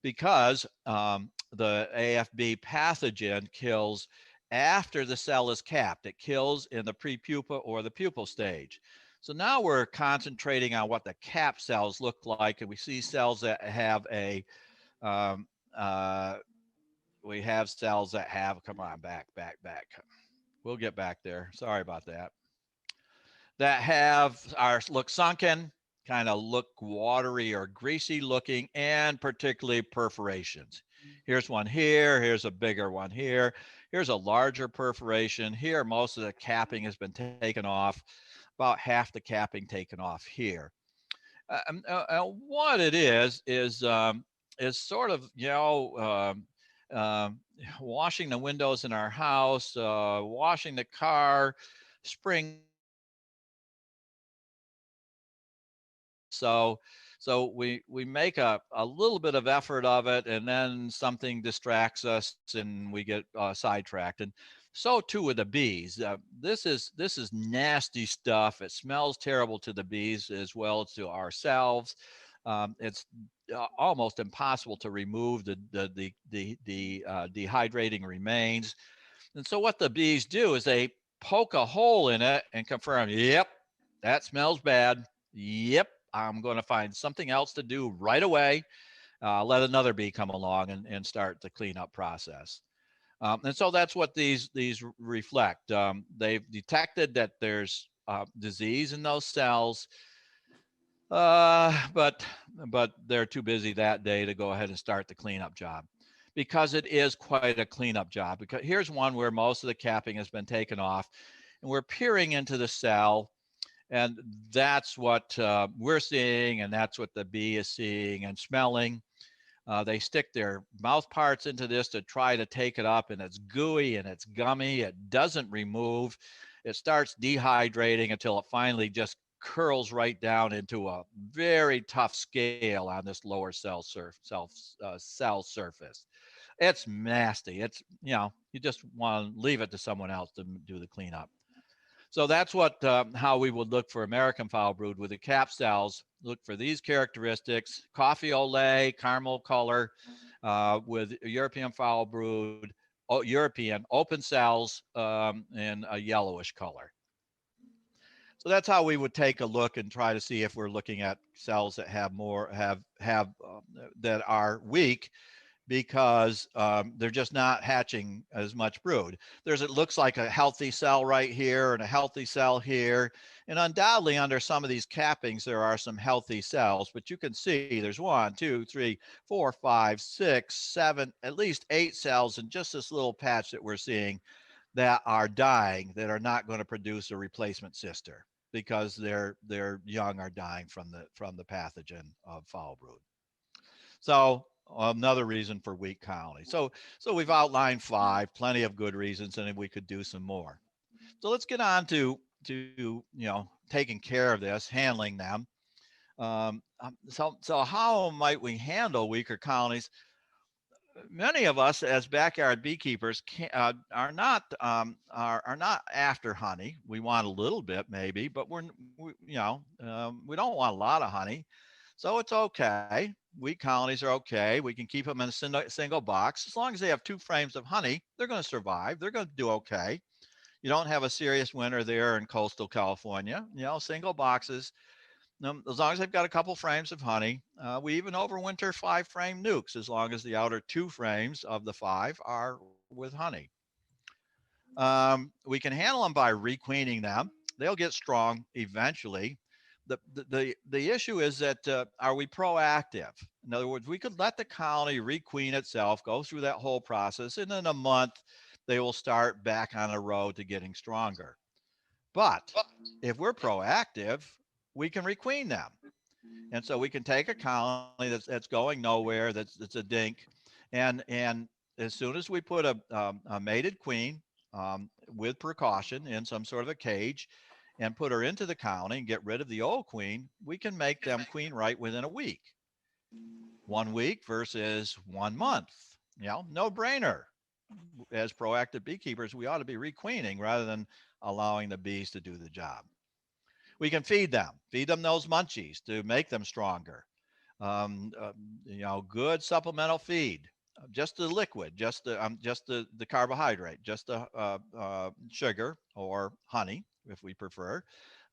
because the AFB pathogen kills after the cell is capped. It kills in the prepupa or the pupal stage. So now we're concentrating on what the cap cells look like, and we see cells that have we have cells that have, come on, back. We'll get back there. Sorry about that. That look sunken, kind of look watery or greasy looking, and particularly perforations. Here's one here. Here's a bigger one here. Here's a larger perforation. Here, most of the capping has been taken off. About half the capping taken off here. What it is sort of, washing the windows in our house, washing the car, spring. So we make a little bit of effort of it, and then something distracts us and we get sidetracked. And so too with the bees. This is nasty stuff. It smells terrible to the bees as well as to ourselves. It's almost impossible to remove the dehydrating remains. And so what the bees do is they poke a hole in it and confirm, yep, that smells bad. Yep, I'm going to find something else to do right away. Let another bee come along and start the cleanup process. And so that's what these reflect. They've detected that there's disease in those cells, but they're too busy that day to go ahead and start the cleanup job, because it is quite a cleanup job. Because here's one where most of the capping has been taken off, and we're peering into the cell, and that's what we're seeing, and that's what the bee is seeing and smelling. They stick their mouth parts into this to try to take it up, and it's gooey and it's gummy. It doesn't remove. It starts dehydrating until it finally just curls right down into a very tough scale on this lower cell surface. It's nasty. It's, you just want to leave it to someone else to do the cleanup. So that's what how we would look for American foul brood with the cap cells. Look for these characteristics: coffee au lait, caramel color, with European foul brood, European open cells, in a yellowish color. So that's how we would take a look and try to see if we're looking at cells that have more that are weak, because they're just not hatching as much brood. It looks like a healthy cell right here and a healthy cell here. And undoubtedly under some of these cappings, there are some healthy cells, but you can see there's 1, 2, 3, 4, 5, 6, 7, at least 8 cells in just this little patch that we're seeing that are dying, that are not going to produce a replacement sister, because their young are dying from the pathogen of foul brood. So another reason for weak colonies. So we've outlined 5, plenty of good reasons, and we could do some more. So let's get on to taking care of this, handling them. So how might we handle weaker colonies? Many of us as backyard beekeepers are not after honey. We want a little bit maybe, but we don't want a lot of honey. So it's okay. Weak colonies are okay. We can keep them in a single box. As long as they have 2 frames of honey, they're going to survive. They're going to do okay. You don't have a serious winter there in coastal California. Single boxes. As long as they've got a couple frames of honey. We even overwinter 5-frame nukes, as long as the outer 2 frames of the 5 are with honey. We can handle them by requeening them. They'll get strong eventually. The issue is that are we proactive? In other words, we could let the colony requeen itself, go through that whole process, and in a month they will start back on a road to getting stronger. But if we're proactive, we can requeen them. And so we can take a colony that's going nowhere, that's a dink, and as soon as we put a mated queen with precaution in some sort of a cage, and put her into the colony and get rid of the old queen, we can make them queen right within a week. 1 week versus 1 month. No brainer. As proactive beekeepers, we ought to be requeening rather than allowing the bees to do the job. We can feed them those munchies to make them stronger. Good supplemental feed, just the liquid, just the carbohydrate, just the sugar or honey, if we prefer.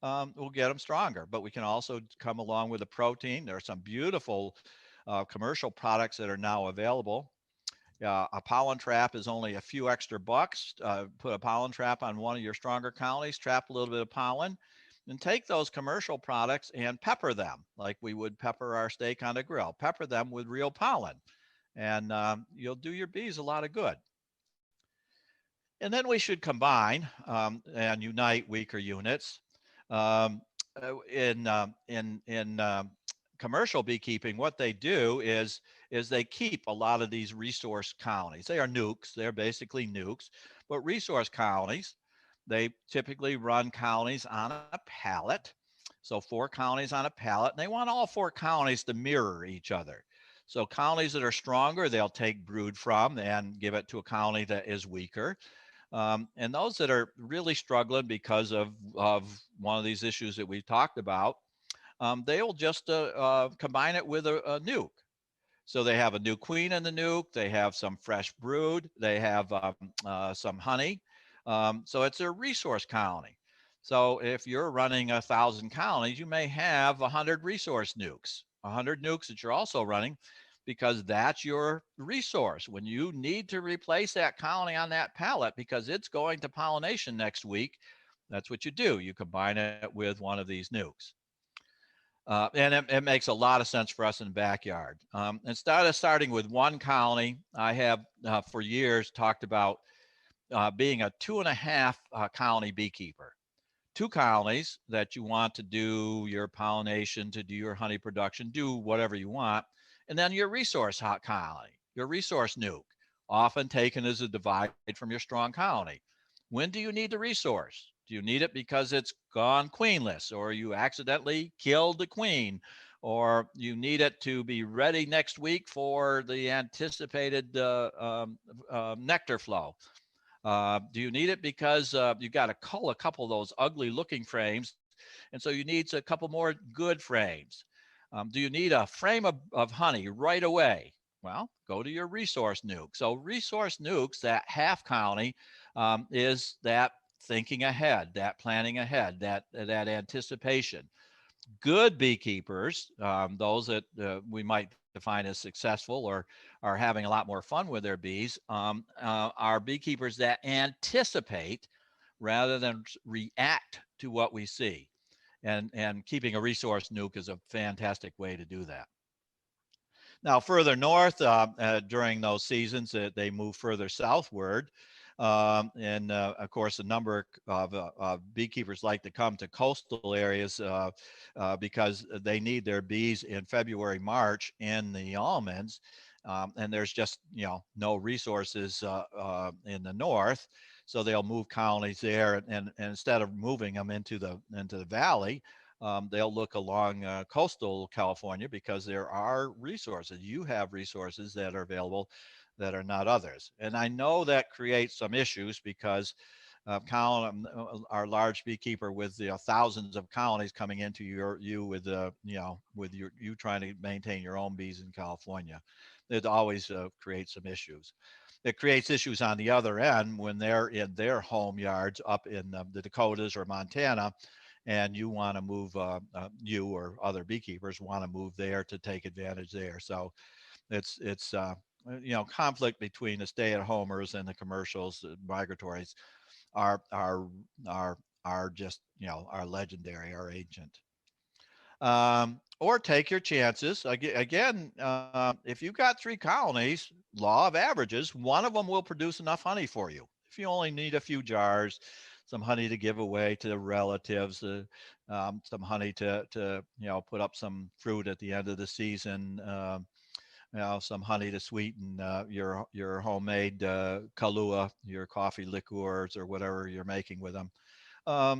We'll get them stronger, but we can also come along with a protein. There are some beautiful commercial products that are now available. A pollen trap is only a few extra bucks. Put a pollen trap on one of your stronger colonies, trap a little bit of pollen, and take those commercial products and pepper them like we would pepper our steak on a grill. Pepper them with real pollen, and you'll do your bees a lot of good. And then we should combine and unite weaker units. In commercial beekeeping, what they do is they keep a lot of these resource colonies. They are nukes. They're basically nukes, but resource colonies, they typically run colonies on a pallet. So 4 colonies on a pallet, and they want all 4 colonies to mirror each other. So colonies that are stronger, they'll take brood from and give it to a colony that is weaker. And those that are really struggling because of one of these issues that we've talked about, they'll just combine it with a nuke. So they have a new queen in the nuke. They have some fresh brood. They have some honey. So it's a resource colony. So if you're running 1,000 colonies, you may have 100 resource nukes, 100 nukes that you're also running, because that's your resource. When you need to replace that colony on that pallet because it's going to pollination next week, that's what you do. You combine it with one of these nukes. And it makes a lot of sense for us in the backyard. Instead of starting with one colony, I have for years talked about being a 2.5 colony beekeeper. 2 colonies that you want to do your pollination, to do your honey production, do whatever you want. And then your resource hot colony, your resource nuke, often taken as a divide from your strong colony. When do you need the resource? Do you need it because it's gone queenless, or you accidentally killed the queen, or you need it to be ready next week for the anticipated nectar flow? Do you need it because you got to cull a couple of those ugly looking frames, and so you need a couple more good frames? Do you need a frame of honey right away? Well, go to your resource nuke. So resource nukes, that half colony, is that thinking ahead, that planning ahead, that anticipation. Good beekeepers, those that we might define as successful or are having a lot more fun with their bees, are beekeepers that anticipate rather than react to what we see. And keeping a resource nuke is a fantastic way to do that. Now, further north, during those seasons, they move further southward. And of course, a number of beekeepers like to come to coastal areas because they need their bees in February, March in the almonds. And there's just, no resources in the north. So they'll move colonies there, and instead of moving them into the valley, they'll look along coastal California because there are resources. You have resources that are available that are not others. And I know that creates some issues because Colin, our large beekeeper, with thousands of colonies coming into you with you trying to maintain your own bees in California, it always creates some issues. It creates issues on the other end when they're in their home yards up in the Dakotas or Montana, and you want to move, you or other beekeepers want to move there to take advantage there. So it's conflict between the stay-at-homers and the commercials, the migratories are just are legendary, are ancient. Or take your chances. Again, if you've got 3 colonies, law of averages, one of them will produce enough honey for you. If you only need a few jars, some honey to give away to relatives, some honey to put up some fruit at the end of the season, some honey to sweeten your homemade Kahlua, your coffee liqueurs, or whatever you're making with them. A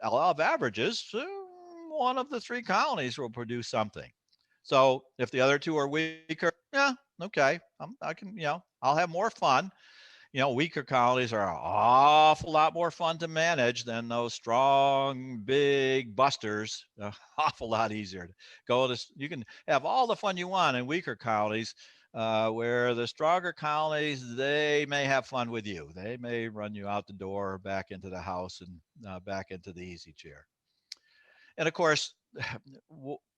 law of averages, one of the 3 colonies will produce something. So if the other 2 are weaker, yeah, okay, I can, I'll have more fun. Weaker colonies are an awful lot more fun to manage than those strong, big busters. An awful lot easier to go to. You can have all the fun you want in weaker colonies, where the stronger colonies, they may have fun with you. They may run you out the door, back into the house, and back into the easy chair. And of course,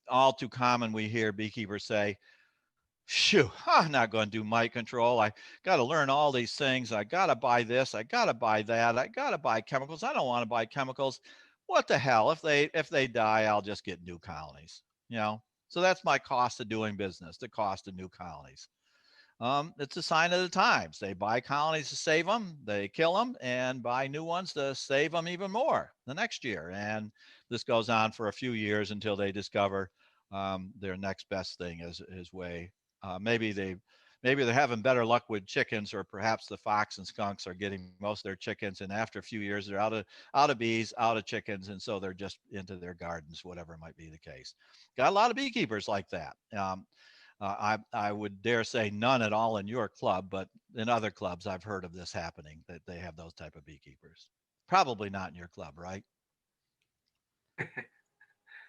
all too common, we hear beekeepers say, "Shoo, I'm not going to do mite control. I got to learn all these things. I got to buy this. I got to buy that. I got to buy chemicals. I don't want to buy chemicals. What the hell? If they die, I'll just get new colonies." So that's my cost of doing business, the cost of new colonies. It's a sign of the times. They buy colonies to save them, they kill them, and buy new ones to save them even more the next year. And this goes on for a few years until they discover their next best thing is way. Maybe they're having better luck with chickens, or perhaps the fox and skunks are getting most of their chickens, and after a few years they're out of bees, out of chickens, and so they're just into their gardens, whatever might be the case. Got a lot of beekeepers like that. I would dare say none at all in your club, but in other clubs I've heard of this happening, that they have those type of beekeepers. Probably not in your club, right?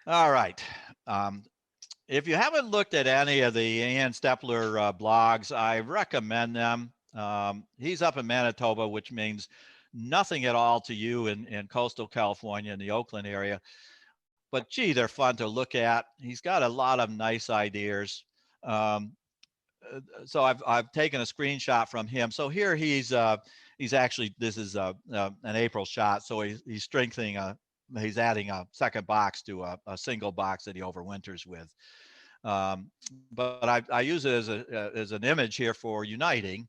All right. Um, if you haven't looked at any of the Ian Stepler blogs, I recommend them. He's up in Manitoba, which means nothing at all to you in coastal California in the Oakland area. But gee, they're fun to look at. He's got a lot of nice ideas. Um, so I've taken a screenshot from him. So here he's actually, this is an April shot. So he's strengthening he's adding a second box to a single box that he overwinters with. But I use it as an image here for uniting.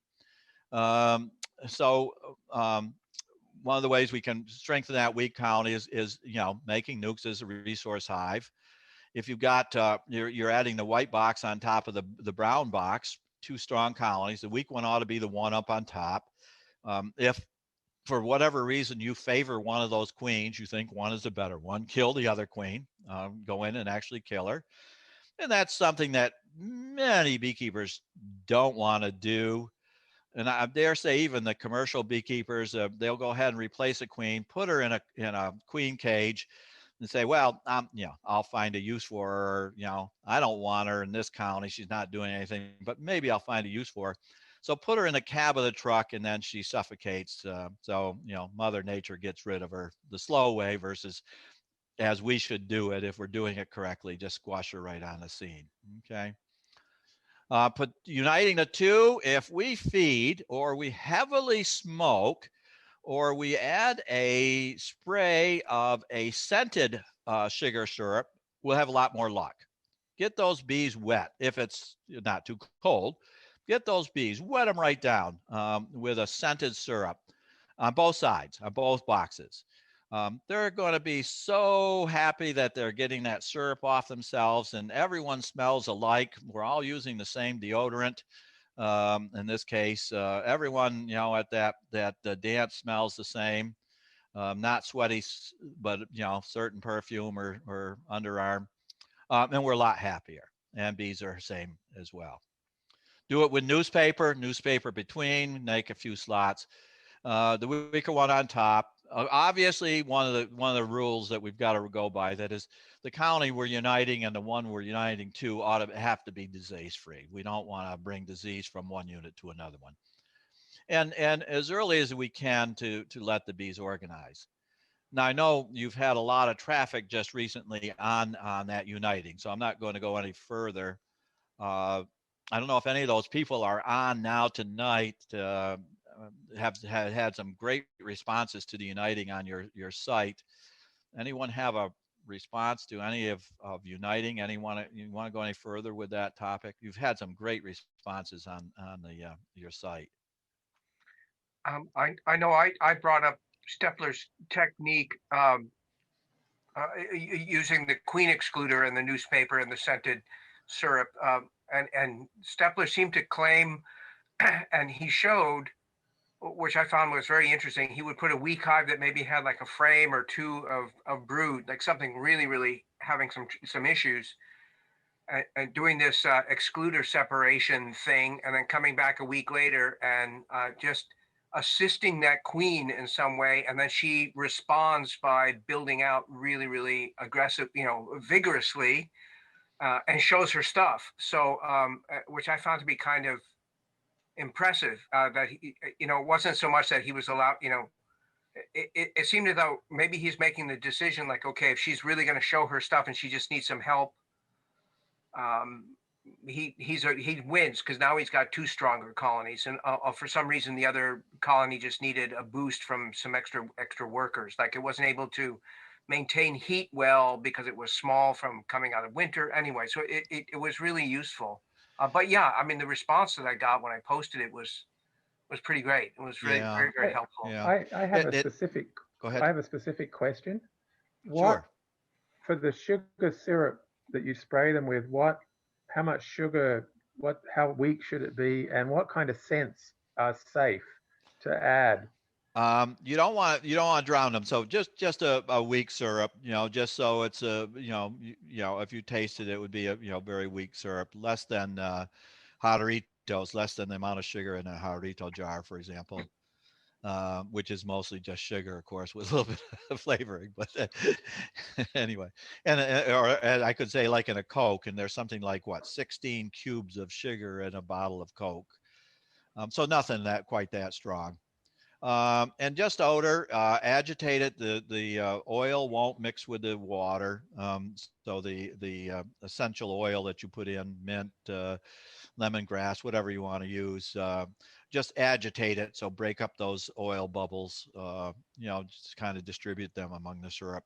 Um, so one of the ways we can strengthen that weak colony is making nukes as a resource hive. If you've got you're adding the white box on top of the brown box, two strong colonies. The weak one ought to be the one up on top. If for whatever reason you favor one of those queens, you think one is the better one, kill the other queen. Go in and actually kill her. And that's something that many beekeepers don't want to do. And I dare say even the commercial beekeepers, they'll go ahead and replace a queen, put her in a queen cage, and say, well, I'll find a use for her. I don't want her in this colony. She's not doing anything, but maybe I'll find a use for her. So put her in the cab of the truck and then she suffocates. So Mother Nature gets rid of her the slow way versus as we should do it if we're doing it correctly, just squash her right on the scene. Okay. But uniting the two, if we feed or we heavily smoke, or we add a spray of a scented sugar syrup, we'll have a lot more luck. Get those bees wet. If it's not too cold, get those bees, wet them right down with a scented syrup on both sides, on both boxes. They're going to be so happy that they're getting that syrup off themselves, and everyone smells alike. We're all using the same deodorant. In this case, everyone, at that dance smells the same, not sweaty, but, certain perfume or underarm. And we're a lot happier, and bees are the same as well. Do it with newspaper between, make a few slots. The weaker one on top. Obviously, one of the rules that we've got to go by, that is the colony we're uniting and the one we're uniting to ought to have to be disease free. We don't want to bring disease from one unit to another one. And as early as we can to let the bees organize. Now I know you've had a lot of traffic just recently on that uniting, so I'm not going to go any further. I don't know if any of those people are on now tonight. Have had some great responses to the uniting on your site. Anyone have a response to any of uniting? Anyone you want to go any further with that topic? You've had some great responses on your site. I know I brought up Stepler's technique using the queen excluder and the newspaper and the scented syrup. And Stepler seemed to claim, and he showed, which I found was very interesting, he would put a weak hive that maybe had like a frame or two of brood, like something really, really having some issues, and doing this excluder separation thing, and then coming back a week later and just assisting that queen in some way, and then she responds by building out really, really aggressive, vigorously, and shows her stuff. So, which I found to be kind of impressive. That he, it wasn't so much that he was allowed. It seemed as though maybe he's making the decision, like, okay, if she's really going to show her stuff and she just needs some help, he wins because now he's got two stronger colonies, and for some reason the other colony just needed a boost from some extra workers. Like it wasn't able to maintain heat well because it was small from coming out of winter anyway. So it was really useful. But yeah, I mean the response that I got when I posted it was pretty great. It was really very, very helpful. Yeah. I have a specific. Go ahead. I have a specific question. Sure. For the sugar syrup that you spray them with? How much sugar? How weak should it be? And what kind of scents are safe to add? You don't want to drown them. So just a weak syrup, just so it's if you tasted it, would be a very weak syrup, less than Jarritos, less than the amount of sugar in a Jarrito jar, for example. which is mostly just sugar, of course, with a little bit of flavoring. But anyway, and I could say like in a Coke, and there's something like what 16 cubes of sugar in a bottle of Coke. So nothing that quite that strong. And just odor, agitate it. The oil won't mix with the water. So the essential oil that you put in, mint, lemongrass, whatever you want to use, just agitate it. So break up those oil bubbles. Just kind of distribute them among the syrup,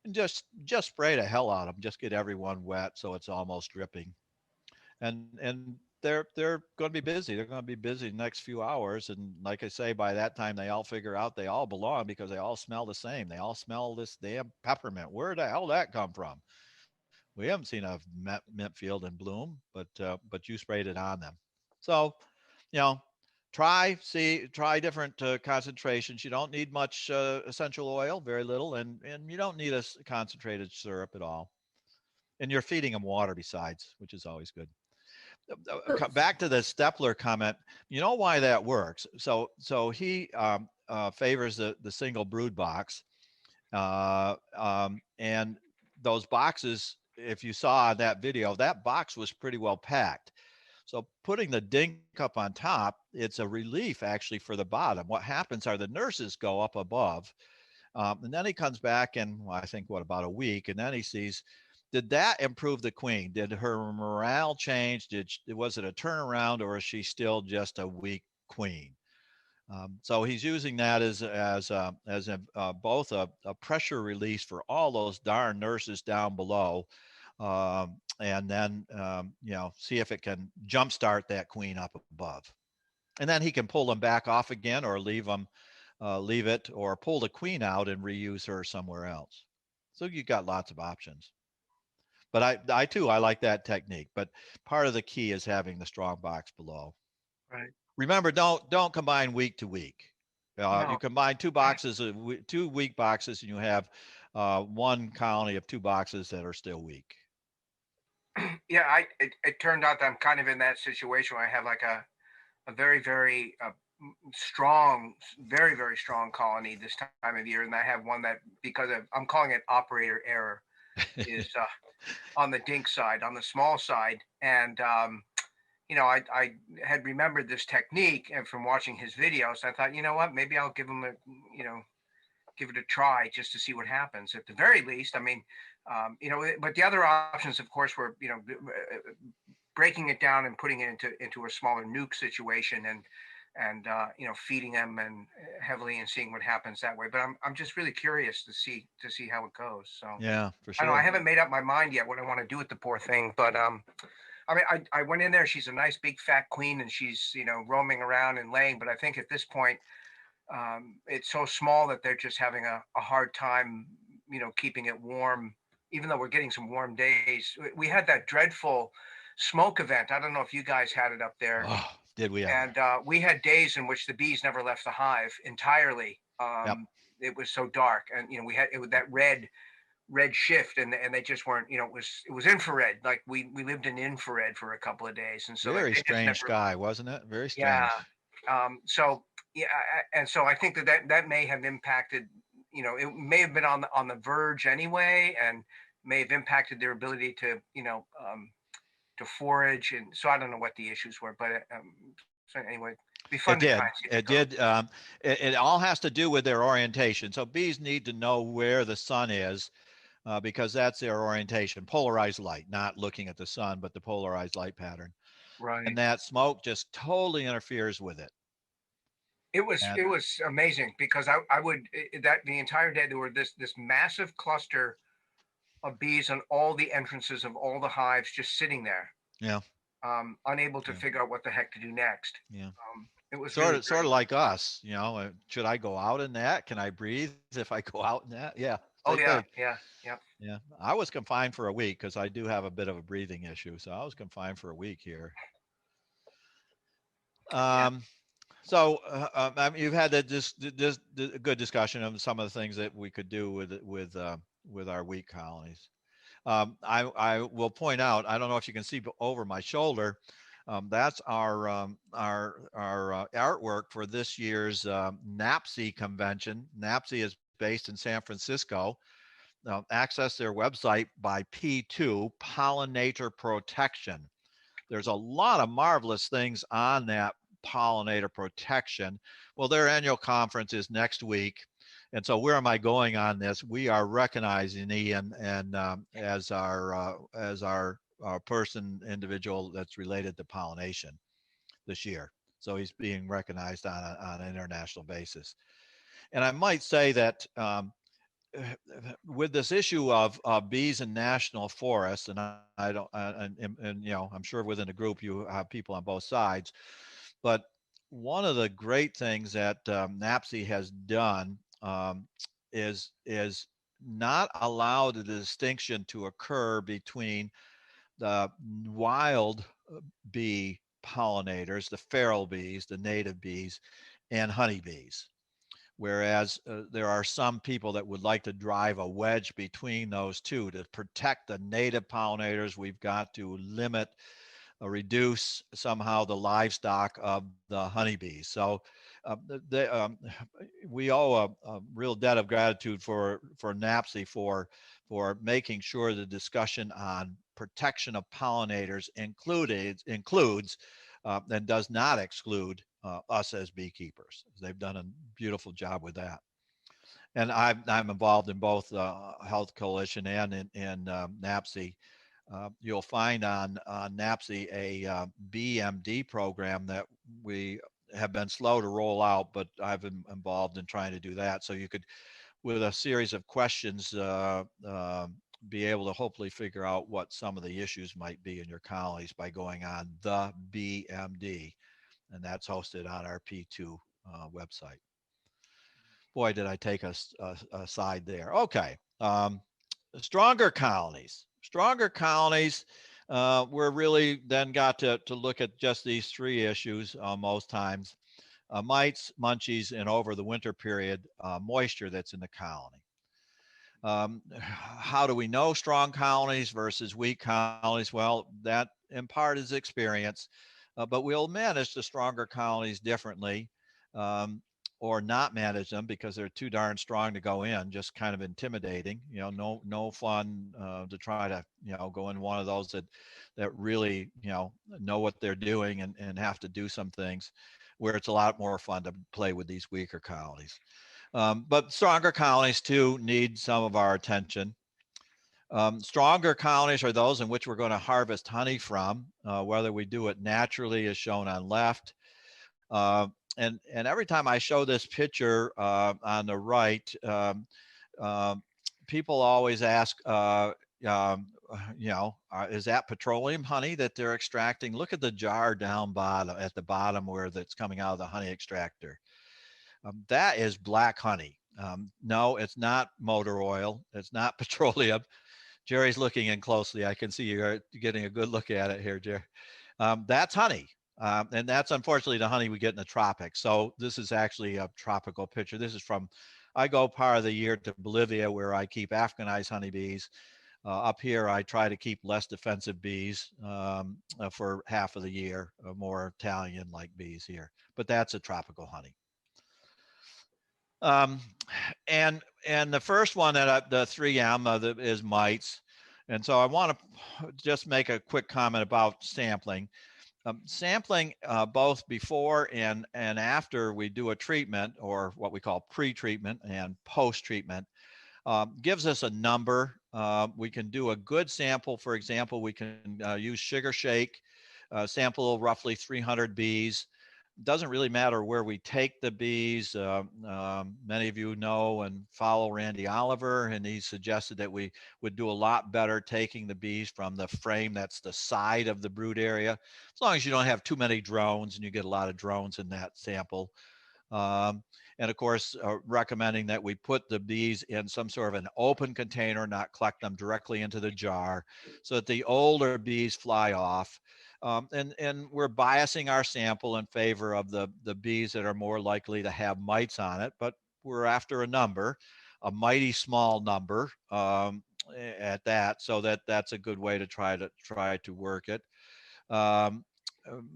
and just spray the hell out of them. Just get everyone wet so it's almost dripping. And they're going to be busy. They're going to be busy the next few hours. And like I say, by that time they all figure out they all belong because they all smell the same. They all smell this damn peppermint. Where the hell did that come from? We haven't seen a mint field in bloom, but you sprayed it on them. So, you know, try different concentrations. You don't need much essential oil, very little, and you don't need a concentrated syrup at all. And you're feeding them water besides, which is always good. Back to the Stepler comment. You know why that works? So he favors the single brood box, and those boxes. If you saw that video, that box was pretty well packed. So putting the dink up on top, it's a relief actually for the bottom. What happens are the nurses go up above, and then he comes back in, well, I think, about a week, and then he sees, did that improve the queen? Did her morale change? Was it a turnaround, or is she still just a weak queen? So he's using that as both a pressure release for all those darn nurses down below, and then see if it can jumpstart that queen up above, and then he can pull them back off again, or leave it, or pull the queen out and reuse her somewhere else. So you've got lots of options. But I like that technique. But part of the key is having the strong box below. Right. Remember, don't combine week to week. No. You combine two weak boxes, and you have one colony of 2 boxes that are still weak. Yeah, it turned out that I'm kind of in that situation where I have like a very, very strong, very, very strong colony this time of year, and I have one that, because I'm calling it operator error, is on the dink side, on the small side, and I had remembered this technique, and from watching his videos, I thought, you know what, maybe I'll give it a try just to see what happens. At the very least, I mean, but the other options, of course, were breaking it down and putting it into a smaller nuke situation, and feeding them and heavily, and seeing what happens that way. But I'm just really curious to see how it goes. So yeah, for sure. I know I haven't made up my mind yet what I want to do with the poor thing, but I mean, I went in there. She's a nice big fat queen, and she's roaming around and laying. But I think at this point, it's so small that they're just having a hard time, keeping it warm. Even though we're getting some warm days, we had that dreadful smoke event. I don't know if you guys had it up there. Oh, did we ever? And we had days in which the bees never left the hive entirely. Yep. It was so dark, and we had that red shift, and they just weren't. It was infrared. Like we lived in infrared for a couple of days, and so very strange sky, wasn't it? Very strange. Yeah. So yeah, and so I think that may have impacted. It may have been on the verge anyway, and may have impacted their ability to to forage. And so I don't know what the issues were, but so anyway, it'd be fun. It did. It all has to do with their orientation. So bees need to know where the sun is, because that's their orientation. Polarized light, not looking at the sun, but the polarized light pattern. Right. And that smoke just totally interferes with it. It was amazing, because I would that the entire day there were this massive cluster of bees on all the entrances of all the hives, just sitting there. Yeah. Unable to figure out what the heck to do next. Yeah. It was sort of like us, should I go out in that? Can I breathe if I go out in that? Yeah. Oh yeah, thing. yeah. Yeah. I was confined for a week because I do have a bit of a breathing issue. So I was confined for a week here. So you've had this good discussion of some of the things that we could do with our weak colonies. I will point out, I don't know if you can see over my shoulder, That's our artwork for this year's NAPSI convention. NAPSI is based in San Francisco. Access their website by P2, Pollinator Protection. There's a lot of marvelous things on that pollinator protection. Well, their annual conference is next week. And so where am I going on this? We are recognizing Ian and as our individual that's related to pollination this year. So he's being recognized on an international basis. And I might say that with this issue of bees in national forests, and I don't, and you know, I'm sure within the group you have people on both sides, but one of the great things that NAPSI has done is not allow the distinction to occur between the wild bee pollinators, the feral bees, the native bees, and honeybees. Whereas there are some people that would like to drive a wedge between those two to protect the native pollinators. We've got to limit or reduce somehow the livestock of the honeybees. So we owe a real debt of gratitude for NAPSI for making sure the discussion on protection of pollinators includes and does not exclude us as beekeepers. They've done a beautiful job with that. And I'm involved in both Health Coalition and in NAPSI. You'll find on NAPSI a BMD program that we have been slow to roll out, but I've been involved in trying to do that. So you could, with a series of questions, be able to hopefully figure out what some of the issues might be in your colonies by going on the BMD. And that's hosted on our P2 website. Boy, did I take a side there. Okay. Stronger colonies. Stronger colonies, we're really then got to look at just these three issues most times. Mites, munchies, and over the winter period, moisture that's in the colony. How do we know strong colonies versus weak colonies? Well, that in part is experience, but we'll manage the stronger colonies differently. Or not manage them because they're too darn strong to go in, just kind of intimidating. You know, no fun to try to, you know, go in one of those that really, you know what they're doing and have to do some things, where it's a lot more fun to play with these weaker colonies. But stronger colonies too need some of our attention. Stronger colonies are those in which we're going to harvest honey from, whether we do it naturally as shown on left. And every time I show this picture on the right, people always ask, you know, is that petroleum honey that they're extracting? Look at the jar down bottom, at the bottom where that's coming out of the honey extractor. That is black honey. No, it's not motor oil. It's not petroleum. Jerry's looking in closely. I can see you're getting a good look at it here, Jerry. That's honey. And that's unfortunately the honey we get in the tropics. So this is actually a tropical picture. This is from, I go part of the year to Bolivia where I keep Africanized honeybees. Up here, I try to keep less defensive bees for half of the year, more Italian-like bees here. But that's a tropical honey. And the first one that the 3M is mites. And so I want to just make a quick comment about sampling. Sampling both before and after we do a treatment, or what we call pre-treatment and post-treatment, gives us a number. We can do a good sample. For example, we can use sugar shake, sample roughly 300 bees. Doesn't really matter where we take the bees. Many of you know and follow Randy Oliver, and he suggested that we would do a lot better taking the bees from the frame that's the side of the brood area, as long as you don't have too many drones, and you get a lot of drones in that sample. And of course, recommending that we put the bees in some sort of an open container, not collect them directly into the jar, so that the older bees fly off. And we're biasing our sample in favor of the bees that are more likely to have mites on it, but we're after a mighty small number at that, so that's a good way to try to work it.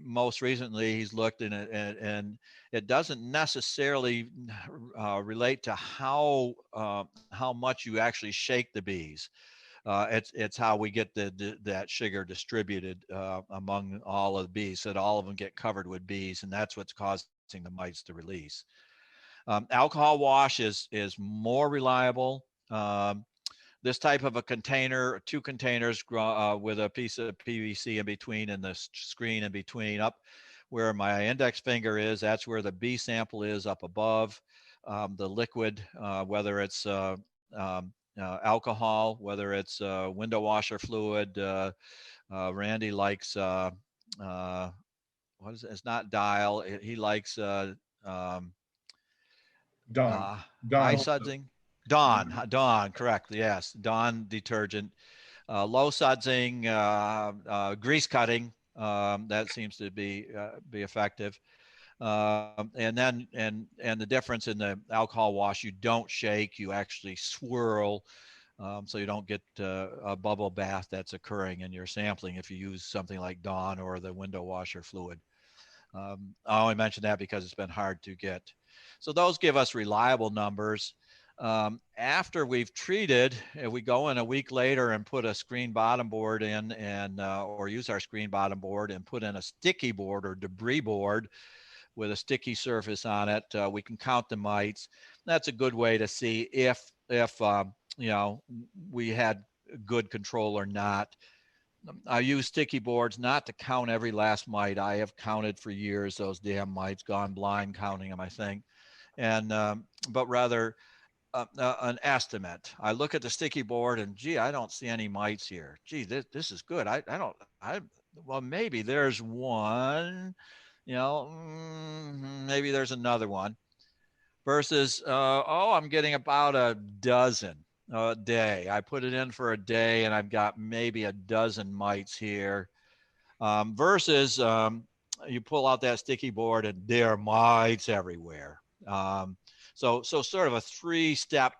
most recently he's looked in it, and it doesn't necessarily relate to how much you actually shake the bees. It's how we get that sugar distributed among all of the bees, so that all of them get covered with bees, and that's what's causing the mites to release. Alcohol wash is more reliable. This type of a container, two containers with a piece of PVC in between and the screen in between, up where my index finger is, that's where the bee sample is up above. The liquid, whether it's alcohol, whether it's window washer fluid. Randy likes, what is it? It's not dial. He likes um, Dawn. high Dawn. sudsing. Dawn, correct. Yes, Dawn detergent. Low sudsing, grease cutting. That seems to be effective. And the difference in the alcohol wash, you don't shake, you actually swirl, so you don't get a bubble bath that's occurring in your sampling if you use something like Dawn or the window washer fluid. I only mention that because it's been hard to get. So those give us reliable numbers. After we've treated, if we go in a week later and put a screen bottom board in, and or use our screen bottom board and put in a sticky board or debris board with a sticky surface on it, we can count the mites. That's a good way to see if you know, we had good control or not. I use sticky boards not to count every last mite. I have counted for years those damn mites, gone blind counting them, I think, and but rather an estimate. I look at the sticky board and, gee, I don't see any mites here. Gee, this is good. Well, maybe there's one, you know, maybe there's another one, versus, oh, I'm getting about a dozen a day. I put it in for a day and I've got maybe a dozen mites here, versus you pull out that sticky board and there are mites everywhere. So sort of a three-step,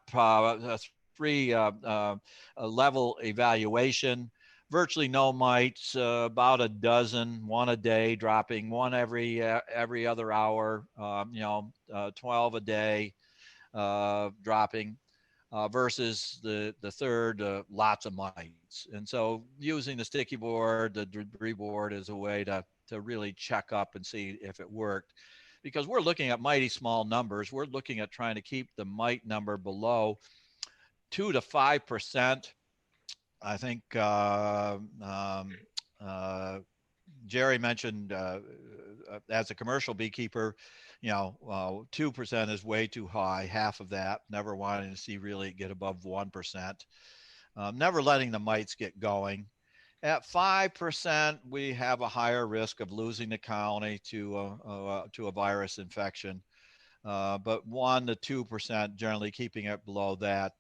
level evaluation. Virtually no mites, about a dozen, one a day, dropping one every other hour. 12 a day, dropping. Versus the third, lots of mites. And so using the sticky board, the debris board, is a way to really check up and see if it worked. Because we're looking at mighty small numbers. We're looking at trying to keep the mite number below 2 to 5%. I think Jerry mentioned, as a commercial beekeeper, 2% is way too high, half of that, never wanting to see really get above 1%, never letting the mites get going. At 5%, we have a higher risk of losing the colony to a virus infection. But 1 to 2%, generally keeping it below that,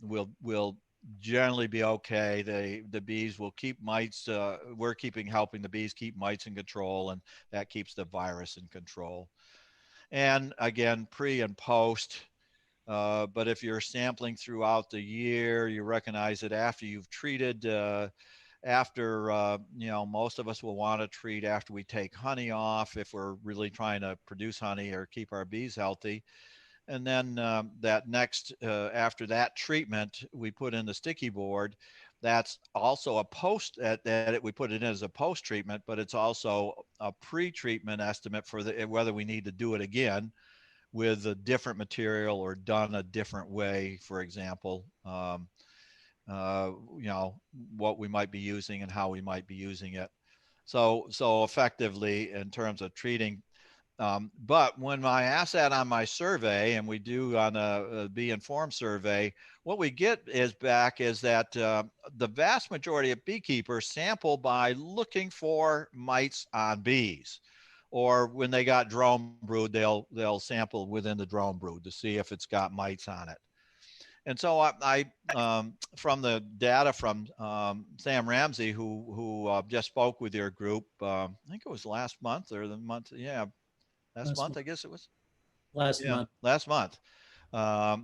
will generally be okay. The bees will keep mites. We're helping the bees keep mites in control, and that keeps the virus in control. And again, pre and post. But if you're sampling throughout the year, you recognize that after you've treated, most of us will want to treat after we take honey off if we're really trying to produce honey or keep our bees healthy. And then that next, after that treatment, we put in the sticky board. That's also a post we put it in as a post treatment, but it's also a pre-treatment estimate for whether we need to do it again with a different material or done a different way, for example, what we might be using and how we might be using it. So effectively in terms of treating. But when I ask that on my survey, and we do on a Bee Informed survey, what we get back is that the vast majority of beekeepers sample by looking for mites on bees. Or when they got drone brood, they'll sample within the drone brood to see if it's got mites on it. And so I from the data from Sam Ramsey, who just spoke with your group, I think it was last month or the month, last month, I guess it was. Last month. Last month.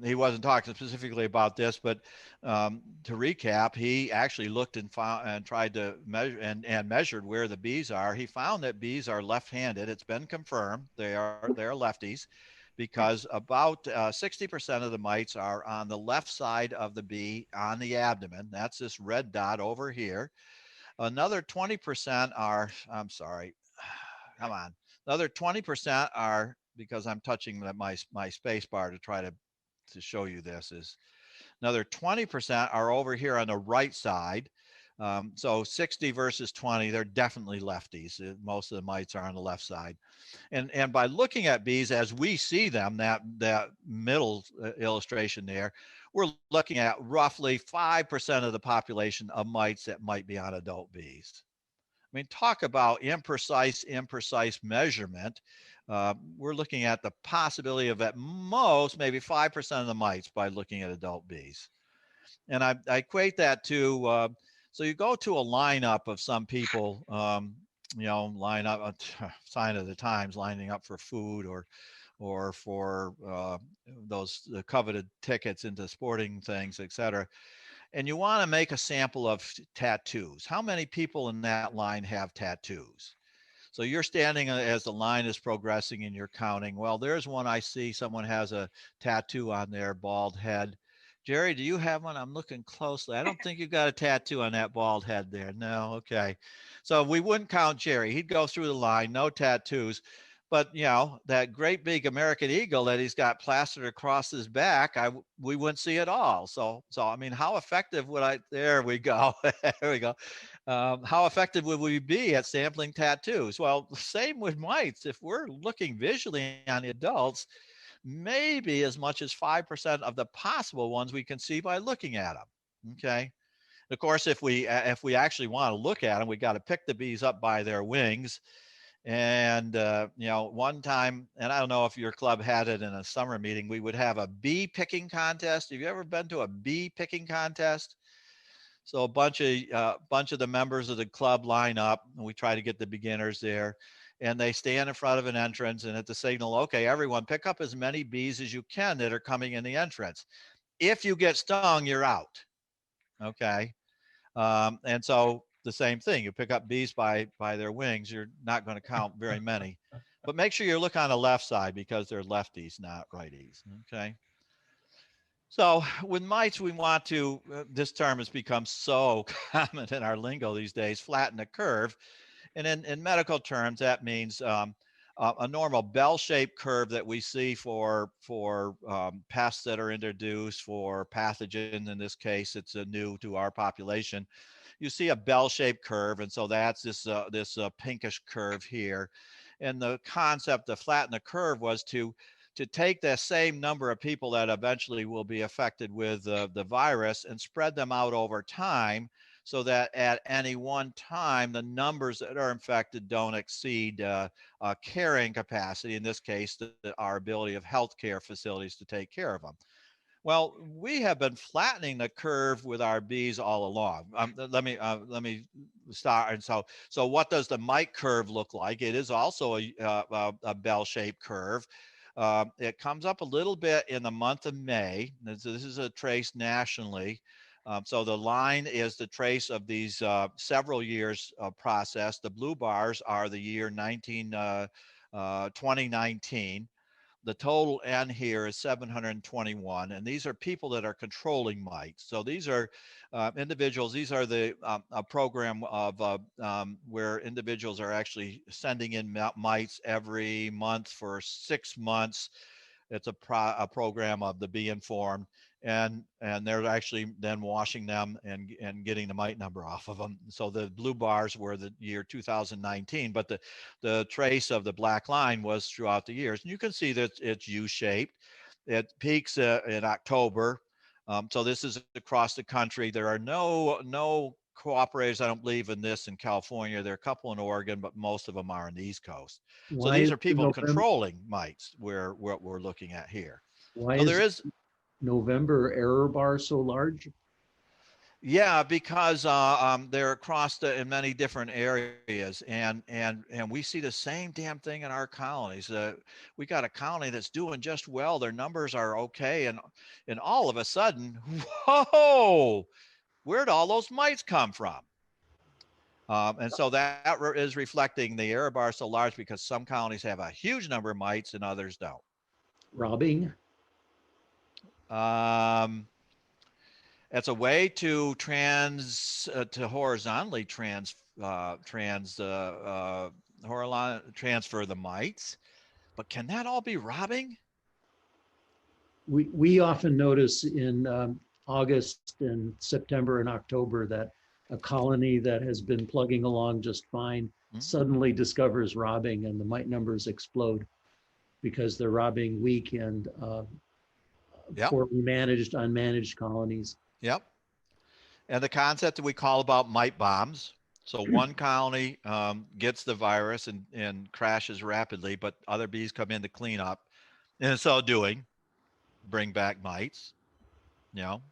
He wasn't talking specifically about this, but to recap, he actually looked and found and tried to measure and measured where the bees are. He found that bees are left-handed. It's been confirmed they're lefties, because about 60% of the mites are on the left side of the bee on the abdomen. That's this red dot over here. Another 20% are, I'm sorry, come on. Another 20% are, because I'm touching my space bar to try to show you this, is another 20% are over here on the right side. So 60 versus 20, they're definitely lefties. Most of the mites are on the left side. And by looking at bees as we see them, that middle illustration there, we're looking at roughly 5% of the population of mites that might be on adult bees. I mean, talk about imprecise measurement. We're looking at the possibility of at most maybe 5% of the mites by looking at adult bees. And I equate that to, so you go to a lineup of some people, line up, sign of the times, lining up for food or for those the coveted tickets into sporting things, etc. And you want to make a sample of tattoos. How many people in that line have tattoos? So you're standing as the line is progressing and you're counting. Well, there's one I see. Someone has a tattoo on their bald head. Jerry, do you have one? I'm looking closely. I don't think you've got a tattoo on that bald head there. No, okay. So we wouldn't count Jerry. He'd go through the line, no tattoos. But that great big American eagle that he's got plastered across his back, we wouldn't see it all. So I mean, how effective would I? There we go. There we go. How effective would we be at sampling tattoos? Well, same with mites. If we're looking visually on the adults, maybe as much as 5% of the possible ones we can see by looking at them. Okay. Of course, if we actually want to look at them, we got to pick the bees up by their wings. And, one time, and I don't know if your club had it in a summer meeting, we would have a bee picking contest. Have you ever been to a bee picking contest? So a bunch of the members of the club line up, and we try to get the beginners there, and they stand in front of an entrance, and at the signal, okay, everyone pick up as many bees as you can that are coming in the entrance. If you get stung, you're out. Okay. And so the same thing, you pick up bees by their wings, you're not going to count very many, but make sure you look on the left side because they're lefties, not righties. Okay. So with mites, we want to, this term has become so common in our lingo these days, flatten the curve. And in medical terms, that means a normal bell-shaped curve that we see for pests that are introduced, for pathogens. In this case, it's new to our population. You see a bell-shaped curve, and so that's this pinkish curve here. And the concept to flatten the curve was to take the same number of people that eventually will be affected with the virus and spread them out over time, so that at any one time, the numbers that are infected don't exceed carrying capacity, in this case, our ability of healthcare facilities to take care of them. Well, we have been flattening the curve with our bees all along. Let me start. And so what does the mite curve look like? It is also a bell-shaped curve. It comes up a little bit in the month of May. This is a trace nationally. So the line is the trace of these several years process. The blue bars are the year 2019. The total N here is 721, and these are people that are controlling mites. So these are individuals. These are the a program of where individuals are actually sending in mites every month for 6 months. It's a program of the Bee Informed, and they're actually then washing them and getting the mite number off of them. So the blue bars were the year 2019, but the trace of the black line was throughout the years. And you can see that it's U-shaped. It peaks in October. So this is across the country. There are no cooperators, I don't believe, in this in California. There are a couple in Oregon, but most of them are on the East Coast. So these are people controlling mites, what we're looking at here. Why so is there is November error bar so large? Yeah, because they're across in many different areas, and we see the same damn thing in our colonies. We got a colony that's doing just well; their numbers are okay, and all of a sudden, whoa, where'd all those mites come from? And so that is reflecting the error bar so large because some colonies have a huge number of mites and others don't. Robbing. It's a way to horizontally transfer the mites, but can that all be robbing? We often notice in August and September and October that a colony that has been plugging along just fine suddenly discovers robbing, and the mite numbers explode because they're robbing weak and poorly managed, unmanaged colonies. Yep. And the concept that we call about mite bombs. So one colony gets the virus and crashes rapidly, but other bees come in to clean up. And in so doing, bring back mites,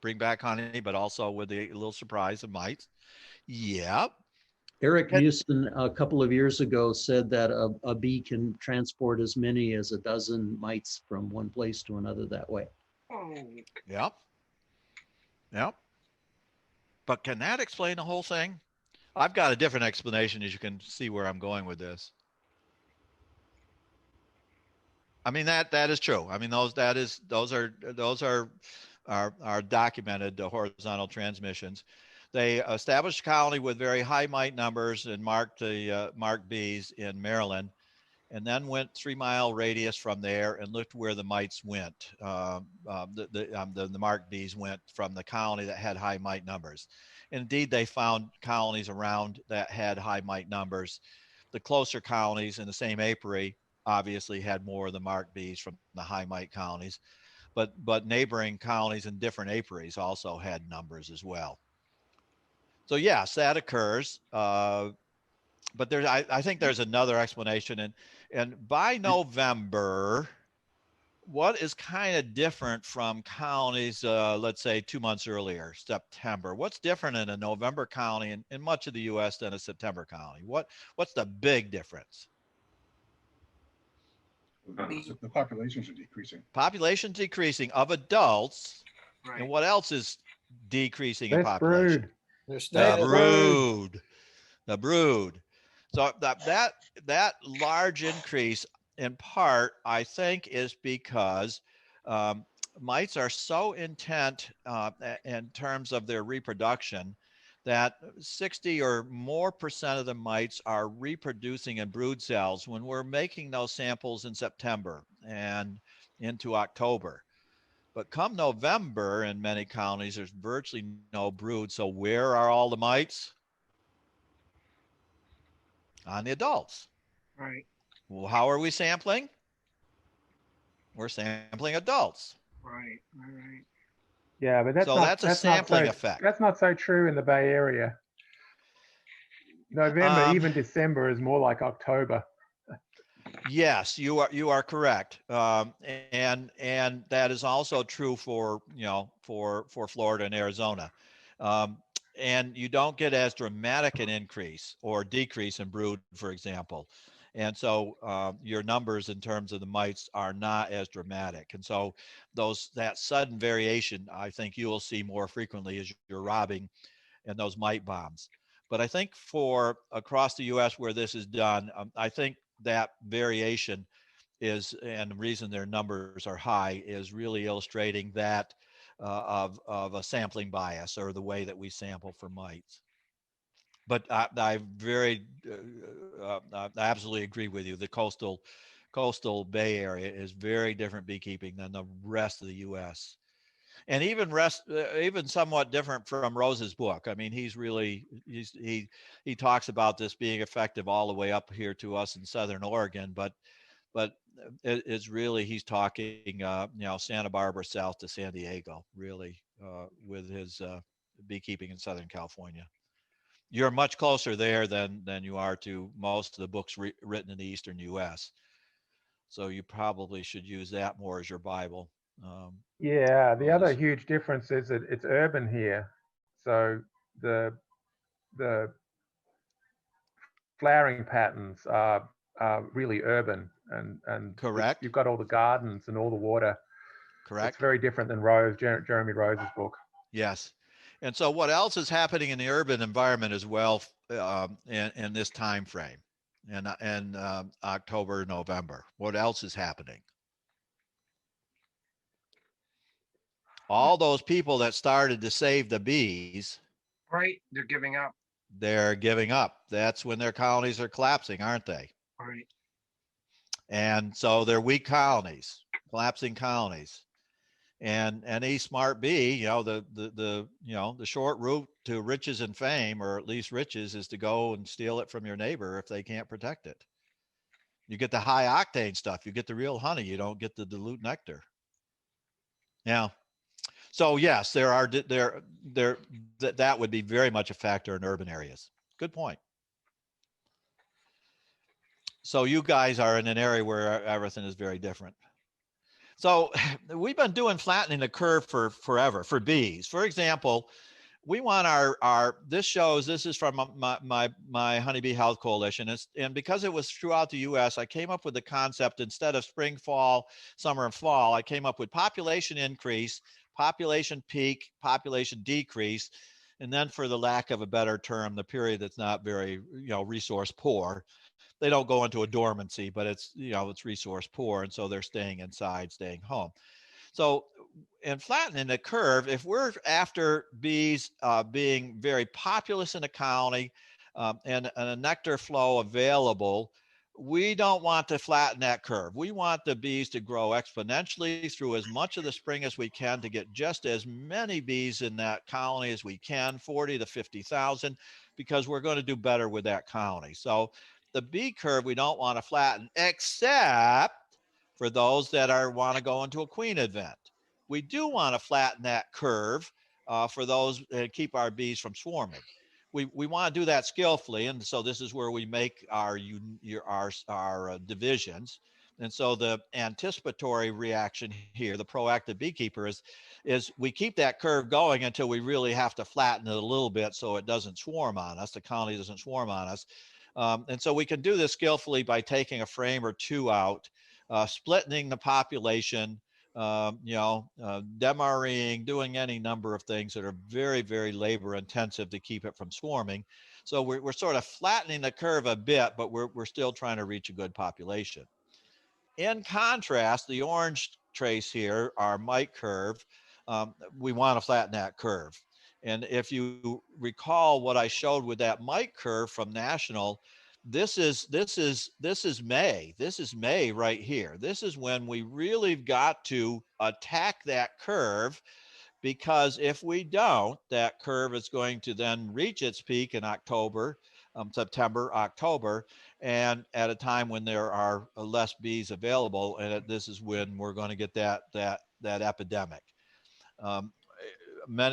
bring back honey, but also with a little surprise of mites. Yep. Eric Musin a couple of years ago said that a bee can transport as many as a dozen mites from one place to another that way. Yep. Yep. But can that explain the whole thing? I've got a different explanation, as you can see where I'm going with this. I mean, that is true. I mean, those are documented horizontal transmissions. They established a colony with very high mite numbers and marked bees in Maryland, and then went 3-mile radius from there and looked where the mites went. The marked bees went from the colony that had high mite numbers. Indeed, they found colonies around that had high mite numbers. The closer colonies in the same apiary obviously had more of the marked bees from the high mite colonies, but neighboring colonies in different apiaries also had numbers as well. So yes, that occurs. But I think there's another explanation, and by November, what is kind of different from colonies, let's say 2 months earlier, September? What's different in a November colony in much of the U.S. than a September colony? What's the big difference? The populations are decreasing. Population decreasing of adults, Right. and what else is decreasing in Less population? brood. The brood. So that large increase, in part, I think, is because mites are so intent in terms of their reproduction that 60 or more percent of the mites are reproducing in brood cells when we're making those samples in September and into October. But come November, in many colonies, there's virtually no brood. So where are all the mites? On the adults. Right. Well, how are we sampling? We're sampling adults. Right. Right. Yeah, but that's a sampling effect. That's not so true in the Bay Area. November, even December is more like October. Yes, you are correct, and that is also true for Florida and Arizona, and you don't get as dramatic an increase or decrease in brood, for example, and so your numbers in terms of the mites are not as dramatic, and so that sudden variation, I think you will see more frequently as you're robbing and those mite bombs. But I think for across the U.S. where this is done, I think that variation is, and the reason their numbers are high is really illustrating that of a sampling bias or the way that we sample for mites. But I absolutely agree with you. The coastal Bay Area is very different beekeeping than the rest of the U.S. And even somewhat different from Rose's book. I mean, he talks about this being effective all the way up here to us in Southern Oregon, but it's really, he's talking, Santa Barbara south to San Diego, really, with his beekeeping in Southern California. You're much closer there than you are to most of the books written in the Eastern U.S. So you probably should use that more as your Bible. Yeah, the other Roses. huge difference is that it's urban here. So the flowering patterns are really urban, and Correct. you've got all the gardens and all the water. It's Correct. very different than Jeremy Rose's book. Yes. And so what else is happening in the urban environment as well in this time frame in October, November? What else is happening? All those people that started to save the bees, Right. They're giving up. they're giving up. That's when their colonies are collapsing, aren't they? Right. And so they're weak colonies, collapsing colonies. And any smart bee, you know, the short route to riches and fame, or at least riches, is to go and steal it from your neighbor if they can't protect it. You get the high octane stuff, you get the real honey, you don't get the dilute nectar. Yeah. So yes, that would be very much a factor in urban areas. Good point. So you guys are in an area where everything is very different. So we've been doing flattening the curve for forever for bees. For example, we want this is from my Honeybee Health Coalition. And because it was throughout the US, I came up with the concept, instead of spring, fall, summer, and fall, I came up with population increase, population peak, population decrease, and then, for the lack of a better term, the period that's not very, resource poor. They don't go into a dormancy, but it's resource poor. And so they're staying inside, staying home. So in flattening the curve, if we're after bees being very populous in a colony and a nectar flow available, we don't want to flatten that curve. We want the bees to grow exponentially through as much of the spring as we can to get just as many bees in that colony as we can, 40 to 50,000, because we're going to do better with that colony. So the bee curve we don't want to flatten, except for those that want to go into a queen event. We do want to flatten that curve for those that keep our bees from swarming. We want to do that skillfully, and so this is where we make our divisions. And so the anticipatory reaction here, the proactive beekeeper, is we keep that curve going until we really have to flatten it a little bit so it doesn't swarm on us, the colony doesn't swarm on us. And so we can do this skillfully by taking a frame or two out, splitting the population, demarrying, doing any number of things that are very, very labor intensive to keep it from swarming. So we're sort of flattening the curve a bit, but we're still trying to reach a good population. In contrast, the orange trace here, our mite curve, we want to flatten that curve. And if you recall what I showed with that mite curve from National, this is May. This is May right here. This is when we really got to attack that curve, because if we don't, that curve is going to then reach its peak in October, September, October, and at a time when there are less bees available, and this is when we're going to get that epidemic.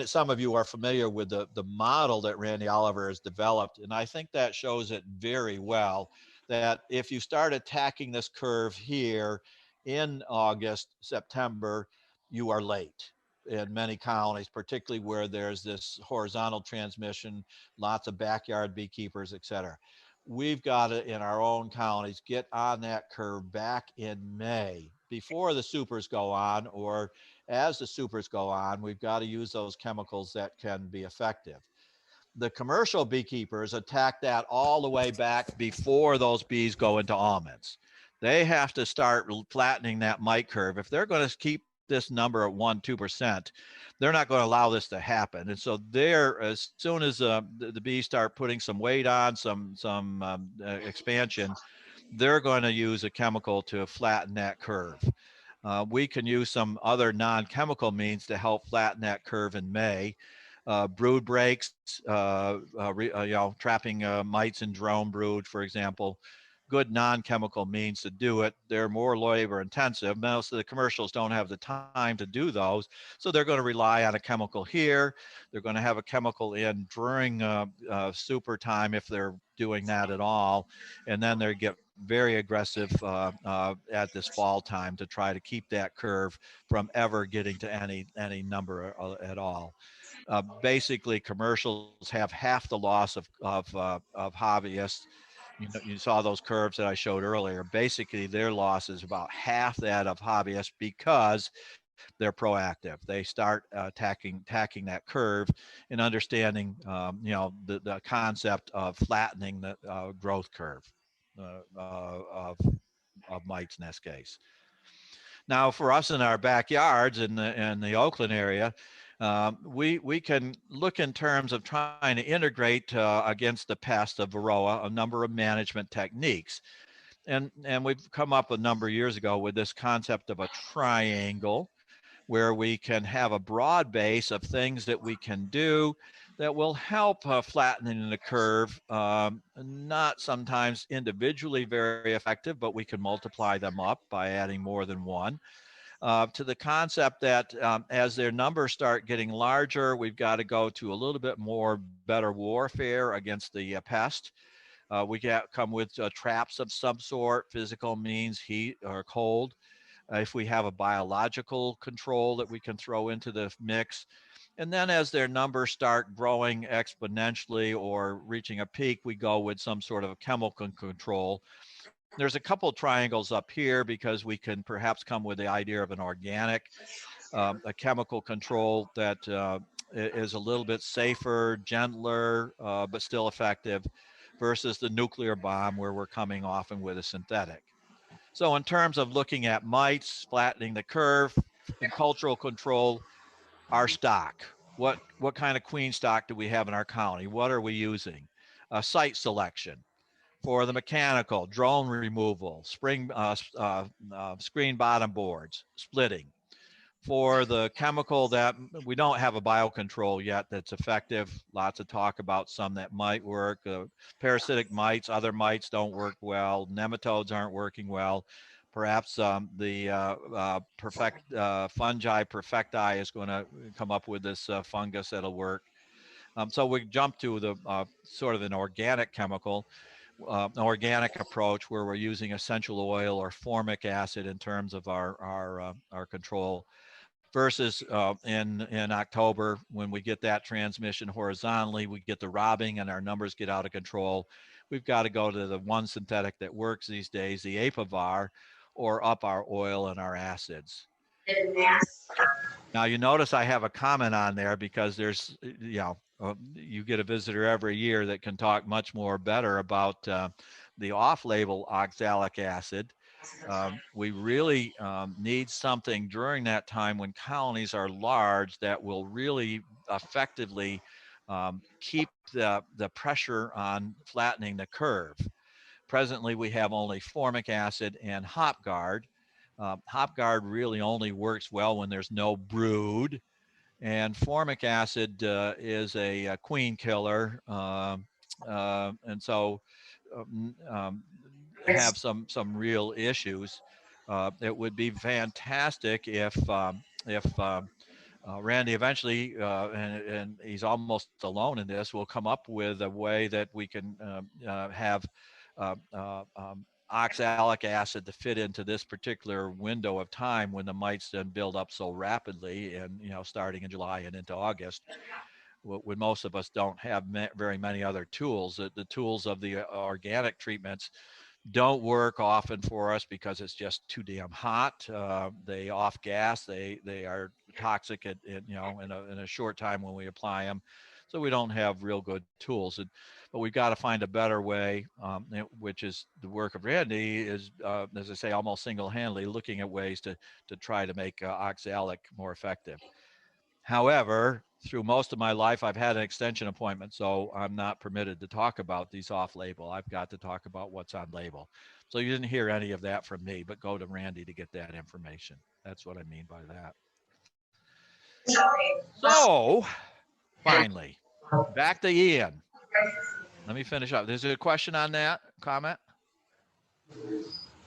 Some of you are familiar with the model that Randy Oliver has developed, and I think that shows it very well, that if you start attacking this curve here in August, September, you are late in many colonies, particularly where there's this horizontal transmission, lots of backyard beekeepers, et cetera. We've got to, in our own colonies, get on that curve back in May, before the supers go on, or as the supers go on. We've got to use those chemicals that can be effective. The commercial beekeepers attack that all the way back before those bees go into almonds. They have to start flattening that mite curve. If they're going to keep this number at 1-2%, they're not going to allow this to happen. And so as soon as the bees start putting some weight on, some expansion, they're going to use a chemical to flatten that curve. We can use some other non-chemical means to help flatten that curve in May. Brood breaks, trapping mites in drone brood, for example. Good non-chemical means to do it. They're more labor intensive. Most of the commercials don't have the time to do those, so they're going to rely on a chemical here. They're going to have a chemical in during super time, if they're doing that at all, and then they get very aggressive at this fall time to try to keep that curve from ever getting to any number at all. Basically, commercials have half the loss of hobbyists. You know, you saw those curves that I showed earlier. Basically, their loss is about half that of hobbyists because they're proactive. They start tacking that curve and understanding, you know, the concept of flattening the growth curve of mites in this case. Now, for us in our backyards in the Oakland area, we can look in terms of trying to integrate against the pest of Varroa a number of management techniques. And we've come up a number of years ago with this concept of a triangle, where we can have a broad base of things that we can do that will help flattening the curve. Not sometimes individually very effective, but we can multiply them up by adding more than one. To the concept that as their numbers start getting larger, we've got to go to a little bit more better warfare against the pest. We come with traps of some sort, physical means, heat or cold. If we have a biological control that we can throw into the mix. And then as their numbers start growing exponentially or reaching a peak, we go with some sort of a chemical control. There's a couple of triangles up here because we can perhaps come with the idea of an organic, a chemical control that is a little bit safer, gentler, but still effective, versus the nuclear bomb where we're coming often with a synthetic. So in terms of looking at mites, flattening the curve, and cultural control, our stock. What kind of queen stock do we have in our colony? What are we using? Site selection. For the mechanical, drone removal, screen bottom boards, splitting. For the chemical, that we don't have a biocontrol yet that's effective. Lots of talk about some that might work. Parasitic mites, other mites don't work well. Nematodes aren't working well. Perhaps the fungi perfecti is going to come up with this fungus that'll work. So we jump to the sort of an organic chemical, an organic approach where we're using essential oil or formic acid in terms of our control. Versus in October, when we get that transmission horizontally, we get the robbing and our numbers get out of control. We've got to go to the one synthetic that works these days, the Apivar, or up our oil and our acids. Now you notice I have a comment on there because there's, you know, you get a visitor every year that can talk much more better about the off-label oxalic acid. We really need something during that time when colonies are large that will really effectively keep the pressure on flattening the curve. Presently, we have only formic acid and HopGuard. HopGuard really only works well when there's no brood, and formic acid is a queen killer, and so have some real issues. It would be fantastic if Randy eventually, and he's almost alone in this, will come up with a way that we can have oxalic acid to fit into this particular window of time when the mites then build up so rapidly, and you know, starting in July and into August, when most of us don't have very many other tools. The tools of the organic treatments don't work often for us because it's just too damn hot. They off gas. They are toxic at you know, in a short time when we apply them. So we don't have real good tools. But we've got to find a better way, which is the work of Randy, is, as I say, almost single-handedly looking at ways to try to make oxalic more effective. However, through most of my life, I've had an extension appointment, so I'm not permitted to talk about these off-label. I've got to talk about what's on label. So you didn't hear any of that from me, but go to Randy to get that information. That's what I mean by that. So, finally, back to Ian. Let me finish up. There's a question on that, comment?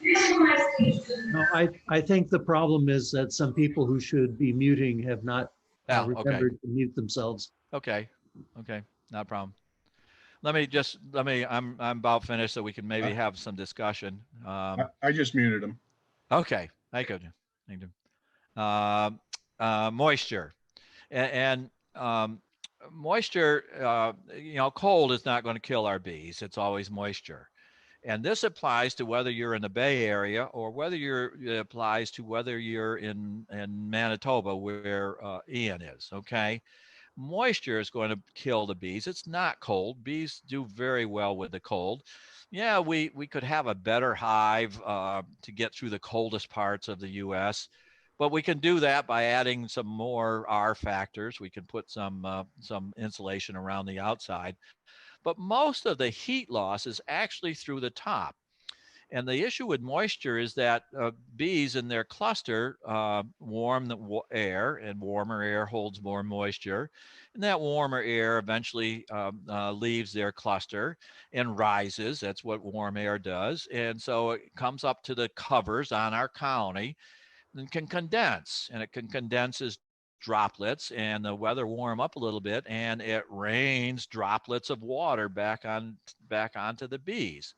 No, I think the problem is that some people who should be muting have not remembered to mute themselves. Okay, not a problem. I'm about finished, so we can maybe have some discussion. I just muted him. Okay, thank you. Moisture, and moisture, cold is not going to kill our bees. It's always moisture. And this applies to whether you're in the Bay Area or it applies to whether you're in Manitoba where Ian is, okay? Moisture is going to kill the bees. It's not cold. Bees do very well with the cold. Yeah, we could have a better hive to get through the coldest parts of the U.S., but we can do that by adding some more R factors. We can put some insulation around the outside. But most of the heat loss is actually through the top. And the issue with moisture is that bees in their cluster warm the air, and warmer air holds more moisture. And that warmer air eventually leaves their cluster and rises. That's what warm air does. And so it comes up to the covers on our colony and can condense. And it can condense as droplets, and the weather warm up a little bit, and it rains droplets of water back onto the bees.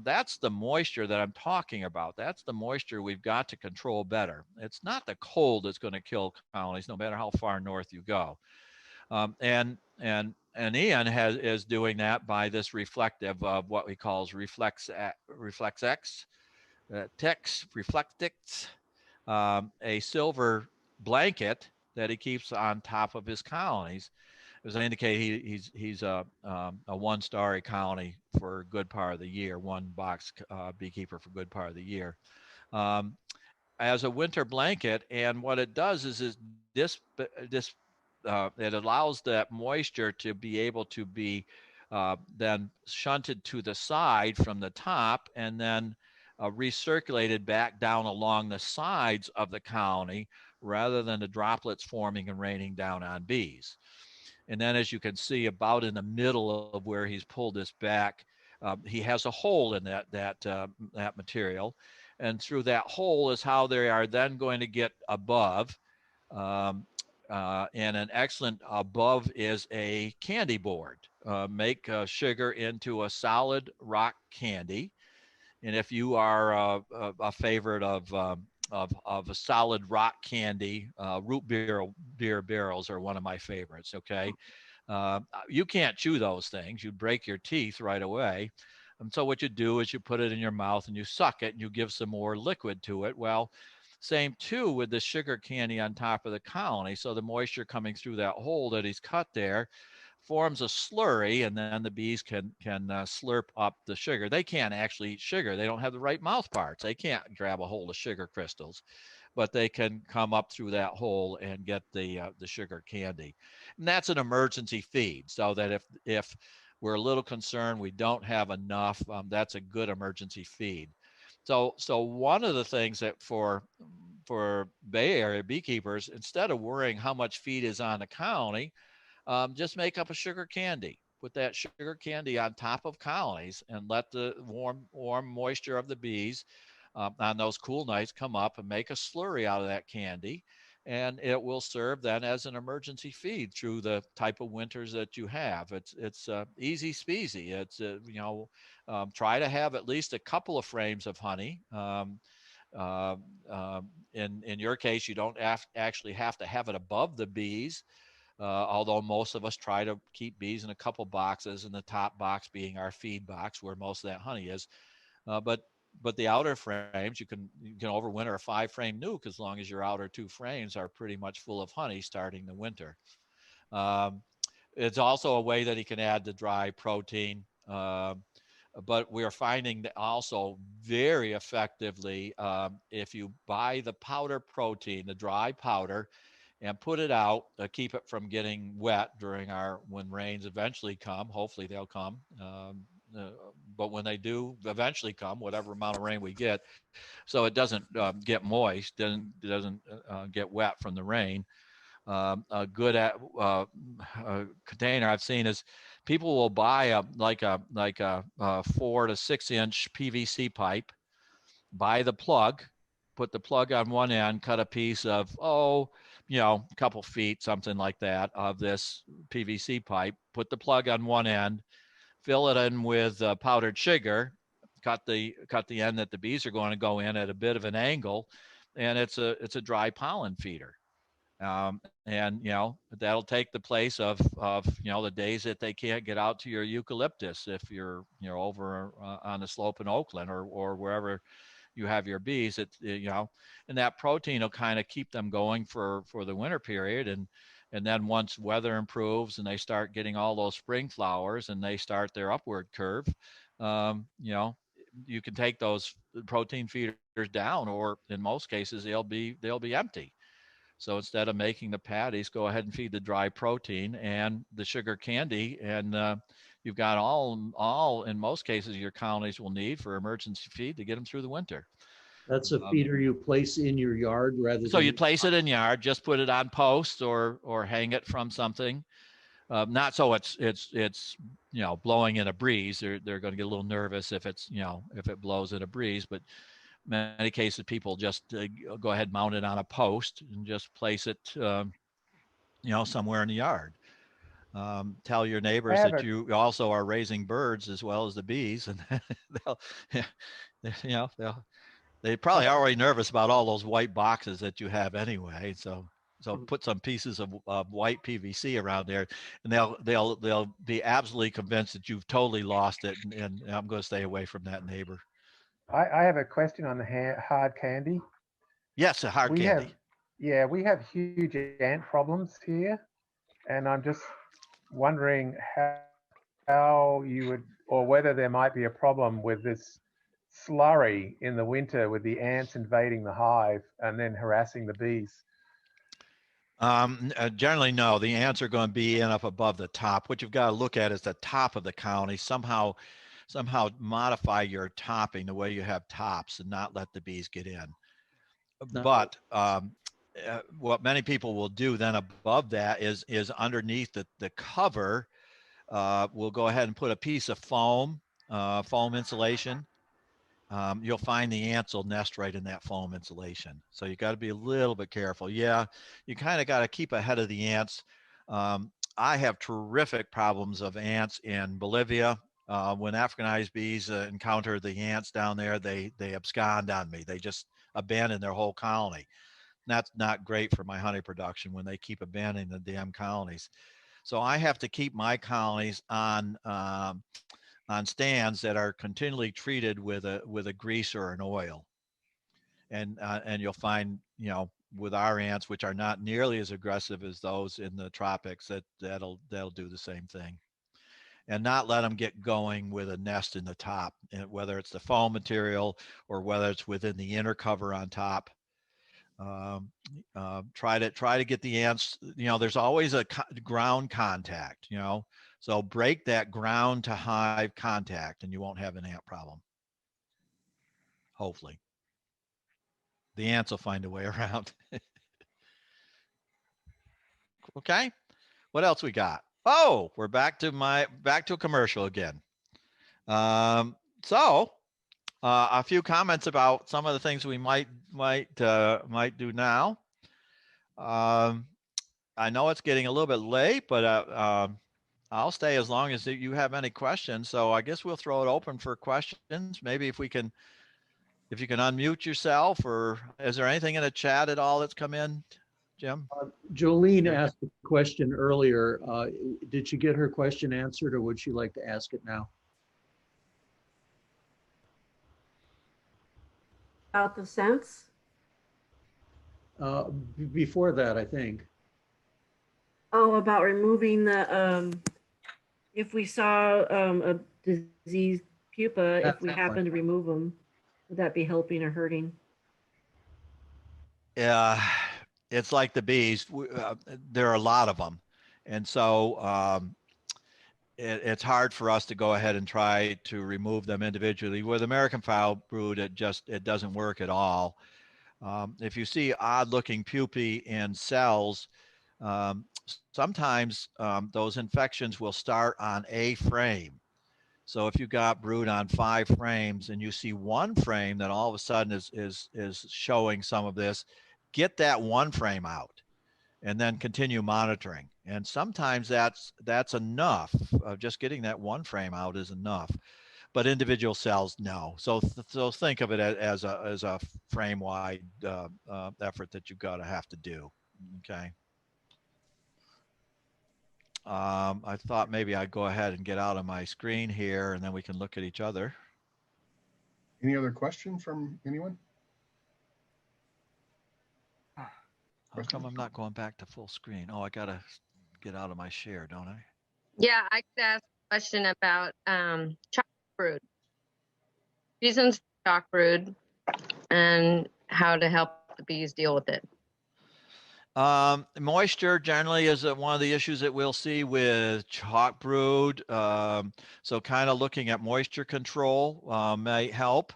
That's the moisture that I'm talking about. That's the moisture we've got to control better. It's not the cold that's going to kill colonies, no matter how far north you go. And Ian is doing that by this reflective of what he calls reflexx, reflectix, a silver blanket that he keeps on top of his colonies. As I indicate, he's a one-star colony for a good part of the year, one box beekeeper for a good part of the year, as a winter blanket. And what it does is it allows that moisture to be able to be then shunted to the side from the top, and then recirculated back down along the sides of the colony, rather than the droplets forming and raining down on bees. And then, as you can see, about in the middle of where he's pulled this back, he has a hole in that material, and through that hole is how they are then going to get above. And an excellent above is a candy board. Make sugar into a solid rock candy, and if you are a favorite of a solid rock candy, root beer barrels are one of my favorites. Okay, you can't chew those things; you'd break your teeth right away. And so what you do is you put it in your mouth and you suck it, and you give some more liquid to it. Well, same too with the sugar candy on top of the colony. So the moisture coming through that hole that he's cut there forms a slurry, and then the bees can slurp up the sugar. They can't actually eat sugar. They don't have the right mouth parts. They can't grab a hold of sugar crystals, but they can come up through that hole and get the sugar candy. And that's an emergency feed, so that if we're a little concerned we don't have enough, that's a good emergency feed. So one of the things that for Bay Area beekeepers, instead of worrying how much feed is on the colony, just make up a sugar candy. Put that sugar candy on top of colonies and let the warm moisture of the bees on those cool nights come up and make a slurry out of that candy. And it will serve then as an emergency feed through the type of winters that you have. It's easy speasy. It's try to have at least a couple of frames of honey. In your case, you don't actually have to have it above the bees. Although most of us try to keep bees in a couple boxes, and the top box being our feed box where most of that honey is. But the outer frames, you can overwinter a 5-frame nuke as long as your outer 2 frames are pretty much full of honey starting the winter. It's also a way that he can add the dry protein. But we are finding that also very effectively, if you buy the powder protein, the dry powder, and put it out, keep it from getting wet when rains eventually come. Hopefully they'll come. But when they do eventually come, whatever amount of rain we get, so it doesn't get moist, doesn't get wet from the rain. A good container I've seen is people will buy a 4 to 6 inch PVC pipe, buy the plug, put the plug on one end, cut a piece of a couple feet, something like that, of this PVC pipe, put the plug on one end, fill it in with powdered sugar, cut the end that the bees are going to go in at a bit of an angle, and it's a dry pollen feeder. And that'll take the place of the days that they can't get out to your eucalyptus if you're over on the slope in Oakland or wherever you have your bees. And that protein will kind of keep them going for the winter period. And then once weather improves and they start getting all those spring flowers and they start their upward curve, you can take those protein feeders down, or in most cases they'll be empty. So instead of making the patties, go ahead and feed the dry protein and the sugar candy, and you've got all in most cases your colonies will need for emergency feed to get them through the winter. That's a feeder you place in your yard rather So than. you'd place it in yard, just put it on posts or hang it from something. Not so it's blowing in a breeze. They're going to get a little nervous if if it blows in a breeze, but many cases people just go ahead and mount it on a post and just place it somewhere in the yard. Tell your neighbors that you also are raising birds as well as the bees, and they probably are already nervous about all those white boxes that you have anyway. So put some pieces of white PVC around there, and they'll be absolutely convinced that you've totally lost it, and I'm going to stay away from that neighbor. I have a question on the hard candy. Yes, a hard candy. We have huge ant problems here, and I'm just wondering how you would, or whether there might be a problem with this slurry in the winter with the ants invading the hive and then harassing the bees. Generally, no. The ants are going to be in up above the top. What you've got to look at is the top of the colony. Somehow modify your topping the way you have tops and not let the bees get in. No. But what many people will do then above that is underneath the cover, we'll go ahead and put a piece of foam insulation. You'll find the ants will nest right in that foam insulation. So you got to be a little bit careful. Yeah, you kind of got to keep ahead of the ants. I have terrific problems of ants in Bolivia. When Africanized bees encounter the ants down there, they abscond on me. They just abandon their whole colony. That's not great for my honey production when they keep abandoning the damn colonies. So I have to keep my colonies on stands that are continually treated with a grease or an oil. And you'll find, with our ants, which are not nearly as aggressive as those in the tropics, that'll do the same thing. And not let them get going with a nest in the top, whether it's the foam material or whether it's within the inner cover on top. Try to get the ants, there's always a ground contact, so break that ground to hive contact and you won't have an ant problem. Hopefully. The ants will find a way around. Okay. What else we got? Oh, we're back to a commercial again. So a few comments about some of the things we might do now. I know it's getting a little bit late, but I'll stay as long as you have any questions. So I guess we'll throw it open for questions. Maybe if you can unmute yourself, or is there anything in the chat at all that's come in, Jim? Jolene asked a question earlier. Did she get her question answered, or would she like to ask it now? About the scents? Before that, I think. Oh, about removing the, if we saw a diseased pupa, if we happen to remove them, would that be helping or hurting? Yeah, it's like the bees. There are a lot of them. And so it's hard for us to go ahead and try to remove them individually. With American foul brood, it doesn't work at all. If you see odd looking pupae in cells, sometimes those infections will start on a frame. So if you got brood on 5 frames and you see one frame that all of a sudden is showing some of this, get that one frame out and then continue monitoring. And sometimes that's enough. Just getting that one frame out is enough. But individual cells, no. So think of it as a frame-wide effort that you've got to have to do. Okay. I thought maybe I'd go ahead and get out of my screen here and then we can look at each other. Any other questions from anyone? How come I'm not going back to full screen? Oh, I gotta get out of my share, don't I? Yeah, I could ask a question about chalk brood, reasons for chalk brood, and how to help the bees deal with it. Moisture generally is one of the issues that we'll see with chalk brood. So kind of looking at moisture control may help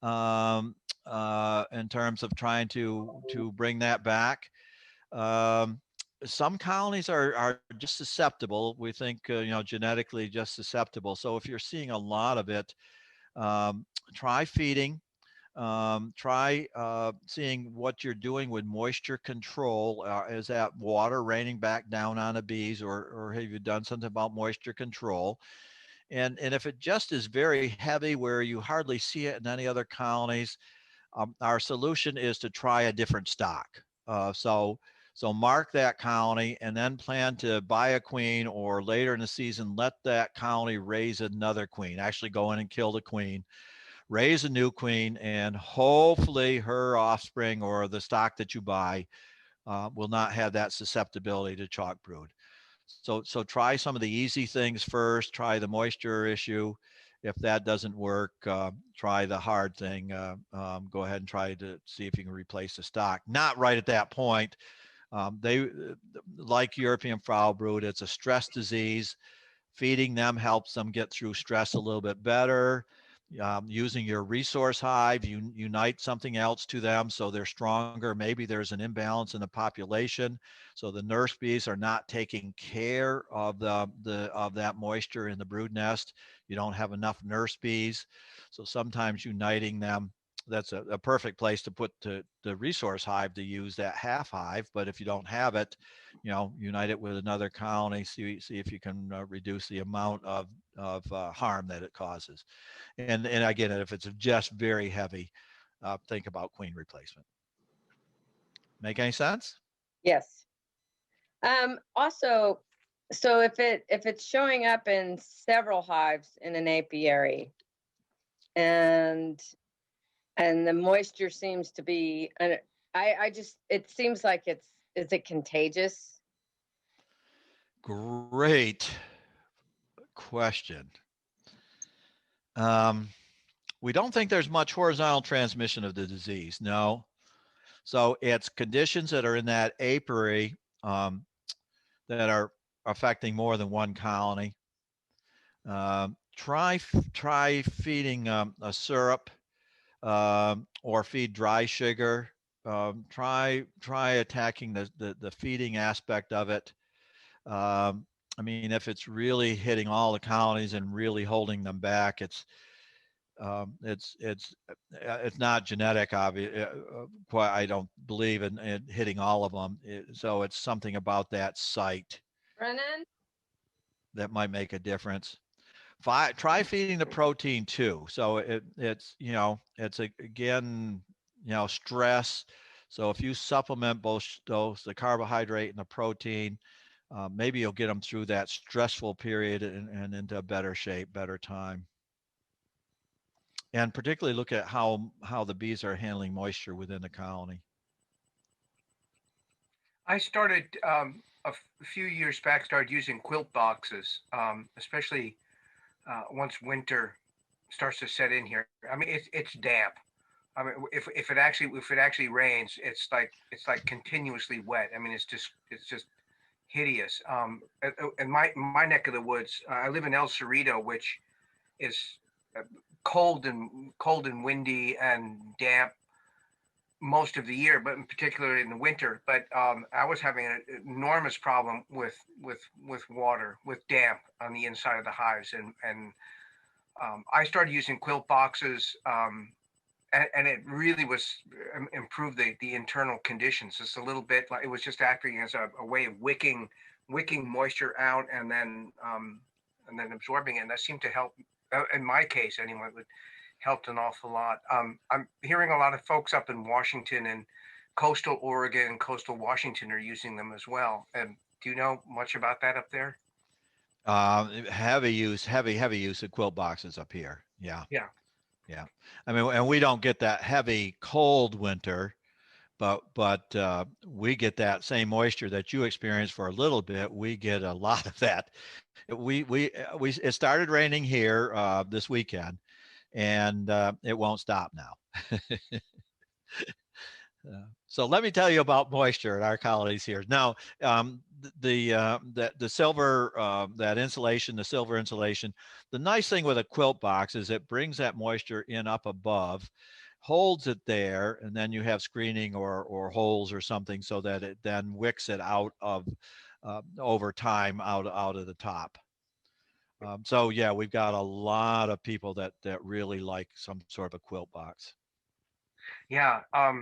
in terms of trying to bring that back. Some colonies are just susceptible. We think, genetically just susceptible. So if you're seeing a lot of it, try feeding. Try seeing what you're doing with moisture control. Is that water raining back down on the bees, or have you done something about moisture control? And if it just is very heavy where you hardly see it in any other colonies, our solution is to try a different stock. So mark that colony and then plan to buy a queen, or later in the season, let that colony raise another queen. Actually go in and kill the queen, raise a new queen, and hopefully her offspring or the stock that you buy will not have that susceptibility to chalk brood. So try some of the easy things first. Try the moisture issue. If that doesn't work, try the hard thing. Go ahead and try to see if you can replace the stock. Not right at that point. They, like European foul brood, it's a stress disease. Feeding them helps them get through stress a little bit better. Using your resource hive, you unite something else to them so they're stronger. Maybe there's an imbalance in the population, so the nurse bees are not taking care of that moisture in the brood nest. You don't have enough nurse bees, so sometimes uniting them, that's a perfect place to put the resource hive to use that half hive. But if you don't have it, unite it with another colony, see if you can reduce the amount of harm that it causes. And again, if it's just very heavy, think about queen replacement. Make any sense? Yes. Also, so if it's showing up in several hives in an apiary, and the moisture seems to be, it seems like is it contagious? Great question. We don't think there's much horizontal transmission of the disease. No. So it's conditions that are in that apiary that are affecting more than one colony. Try feeding a syrup or feed dry sugar. Try attacking the feeding aspect of it. I mean, if it's really hitting all the colonies and really holding them back, it's not genetic, I don't believe in hitting all of them. So it's something about that site Brennan? that might make a difference. Try feeding the protein too. So it's again, stress. So if you supplement both those, the carbohydrate and the protein, maybe you'll get them through that stressful period and into better shape, better time. And particularly look at how the bees are handling moisture within the colony. I started a few years back, started using quilt boxes, especially once winter starts to set in here. I mean, it's damp. I mean, if it actually rains, it's like continuously wet. I mean, it's just hideous. In my neck of the woods, I live in El Cerrito, which is cold and windy and damp most of the year, but in particular in the winter. But I was having an enormous problem with water, with damp on the inside of the hives, and I started using quilt boxes, and it really was improved the internal conditions. Just a little bit, like it was just acting as a way of wicking moisture out, and then absorbing it. And that seemed to help. In my case, anyway, it helped an awful lot. I'm hearing a lot of folks up in Washington and coastal Oregon and coastal Washington are using them as well. And do you know much about that up there? Heavy use of quilt boxes up here. Yeah. Yeah. Yeah. I mean, and we don't get that heavy cold winter, but we get that same moisture that you experience for a little bit. We get a lot of that. It started raining here this weekend, and it won't stop now. So let me tell you about moisture at our colonies here. Now, the silver that insulation, the silver insulation. The nice thing with a quilt box is it brings that moisture in up above, holds it there, and then you have screening or holes or something so that it then wicks it out of over time out of the top. So yeah, we've got a lot of people that really like some sort of a quilt box. Yeah. I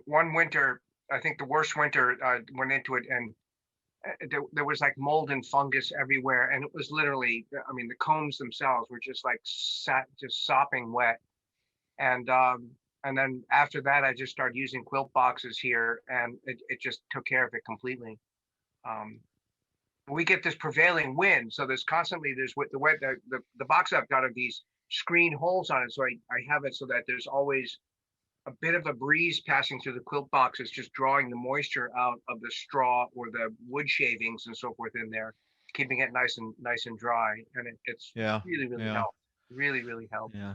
one winter, I think the worst winter, went into it, and there was like mold and fungus everywhere, and it was literally, I mean, the combs themselves were just like just sopping wet. And then after that, I just started using quilt boxes here, and it just took care of it completely. We get this prevailing wind, so there's the box I've got of these screen holes on it, so I have it so that there's always a bit of a breeze passing through the quilt boxes, just drawing the moisture out of the straw or the wood shavings and so forth in there, keeping it nice and dry. And it's really helped. Really helped. Yeah.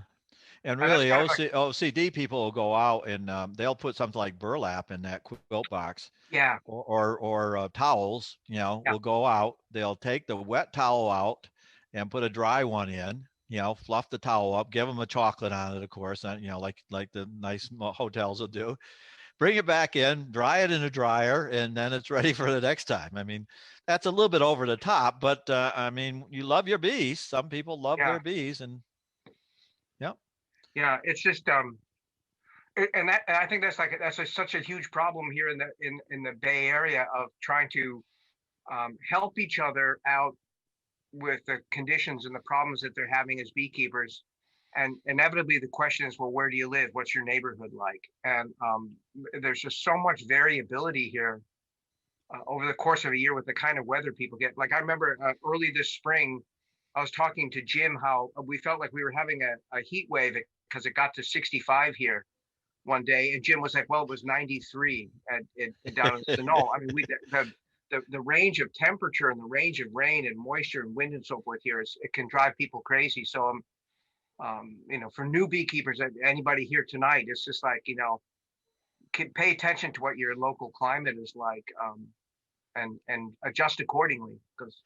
And really, OCD people will go out and they'll put something like burlap in that quilt box. Yeah. Or towels. Will go out. They'll take the wet towel out and put a dry one in. Fluff the towel up, give them a chocolate on it, of course, like the nice hotels will do. Bring it back in, dry it in a dryer, and then it's ready for the next time. I mean, that's a little bit over the top, but I mean, you love your bees. Some people love their bees, and yeah, it's just and I think that's such a huge problem here in the Bay Area of trying to help each other out with the conditions and the problems that they're having as beekeepers. And inevitably the question is, well, where do you live? What's your neighborhood like? And there's just so much variability here over the course of a year with the kind of weather people get. Like I remember early this spring, I was talking to Jim how we felt like we were having a heat wave because it got to 65 here one day. And Jim was like, well, it was 93 down in Sonoma. I mean, the range of temperature and the range of rain and moisture and wind and so forth here it can drive people crazy. So for new beekeepers, anybody here tonight, it's just like, pay attention to what your local climate is like, and adjust accordingly. Because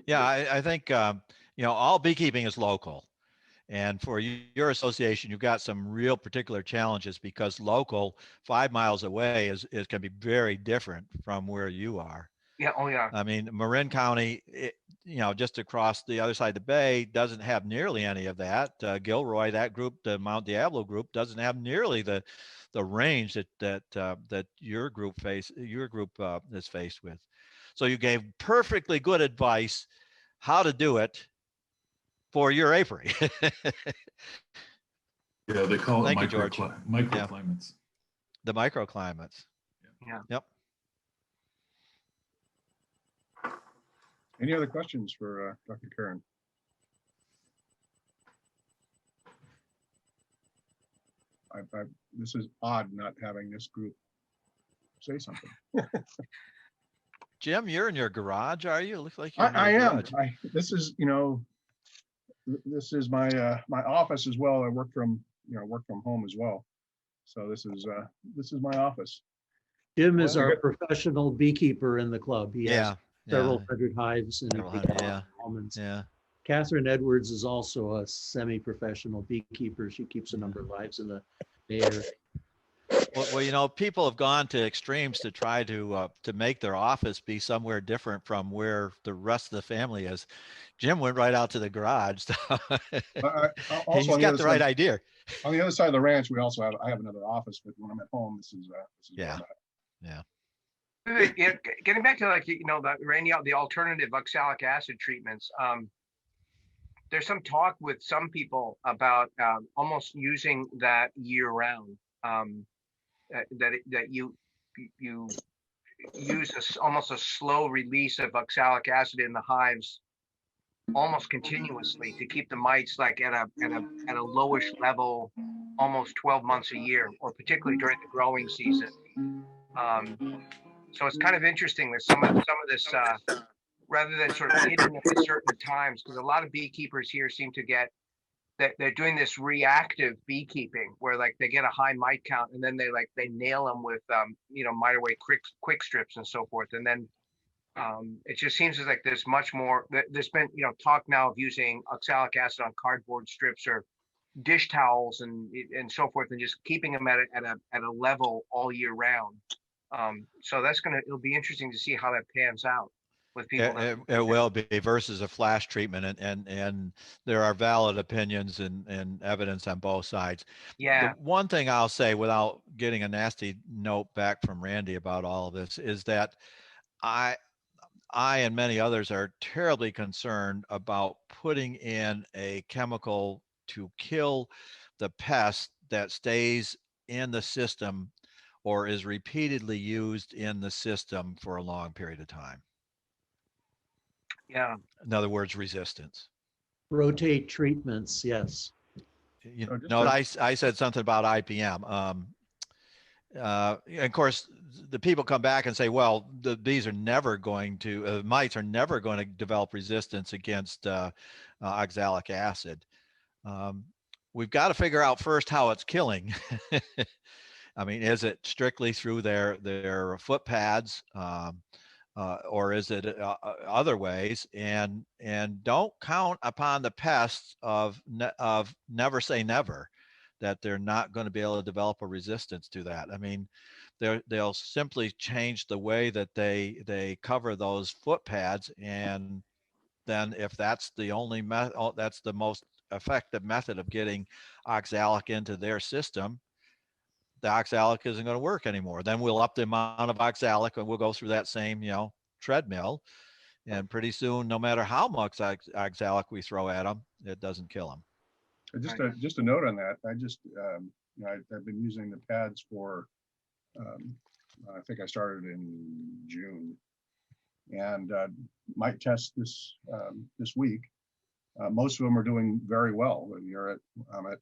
I think all beekeeping is local. And for your association, you've got some real particular challenges because local 5 miles away is can be very different from where you are. Yeah. Oh yeah. I mean, Marin County, just across the other side of the bay doesn't have nearly any of that. Gilroy, that group, the Mount Diablo group, doesn't have nearly the range that your group is faced with. So you gave perfectly good advice how to do it for your apiary. Yeah, they call it microclimates. Yeah. The microclimates. Yeah. Yep. Any other questions for Dr. Caron? This is odd not having this group say something. Jim, you're in your garage, are you? It looks like you're I am. This is my my office as well. I work from home as well. So this is my office. Jim is our professional beekeeper in the club. He has several hundred hives and almonds. Yeah. Catherine Edwards is also a semi-professional beekeeper. She keeps a number of hives in the Bay Area. Well, people have gone to extremes to try to make their office be somewhere different from where the rest of the family is. Jim went right out to the garage. So he's got the right idea. On the other side of the ranch, I have another office, but when I'm at home, this is yeah. Getting back to the alternative oxalic acid treatments. There's some talk with some people about almost using that year round. that you use almost a slow release of oxalic acid in the hives almost continuously to keep the mites like at a lowish level almost 12 months a year, or particularly during the growing season. So it's kind of interesting that some of this rather than sort of hitting it at certain times, because a lot of beekeepers here seem to get that they're doing this reactive beekeeping where like they get a high mite count and then they nail them with mite away quick strips and so forth, and then it just seems as like there's much more. There's been talk now of using oxalic acid on cardboard strips or dish towels and so forth, and just keeping them at a level all year round. So it'll be interesting to see how that pans out with people. It will be versus a flash treatment, and there are valid opinions and evidence on both sides. Yeah. The one thing I'll say without getting a nasty note back from Randy about all of this is that I and many others are terribly concerned about putting in a chemical to kill the pest that stays in the system or is repeatedly used in the system for a long period of time. Yeah. In other words, resistance. Rotate treatments, yes. I said something about IPM. Of course, the people come back and say, well, the bees are never going to, mites are never going to develop resistance against oxalic acid. We've got to figure out first how it's killing. I mean, is it strictly through their foot pads, or is it other ways? And don't count upon the pests of never say never, that they're not going to be able to develop a resistance to that. I mean, they'll simply change the way that they cover those foot pads, and then if that's the only that's the most effective method of getting oxalic into their system, the oxalic isn't going to work anymore. Then we'll up the amount of oxalic and we'll go through that same, treadmill. And pretty soon, no matter how much oxalic we throw at them, it doesn't kill them. Just a note on that. I've been using the pads for, I think I started in June, and might test this week. Most of them are doing very well. I'm at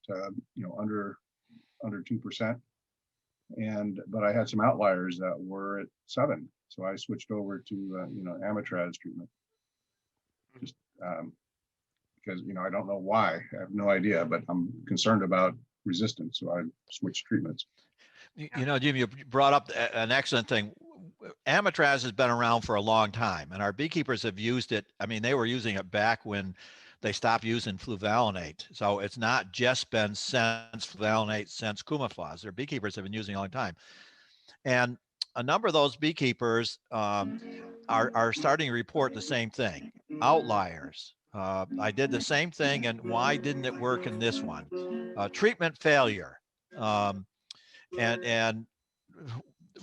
under 2%. But I had some outliers that were at 7, so I switched over to Amitraz treatment, just because I don't know why. I have no idea, but I'm concerned about resistance, so I switched treatments. Jim, you brought up an excellent thing. Amitraz has been around for a long time, and our beekeepers have used it. I mean, they were using it back when they stopped using fluvalinate. So it's not just been since fluvalinate, since camouflage. Their beekeepers have been using it a long time. And a number of those beekeepers are starting to report the same thing, outliers. I did the same thing, and why didn't it work in this one? Treatment failure. And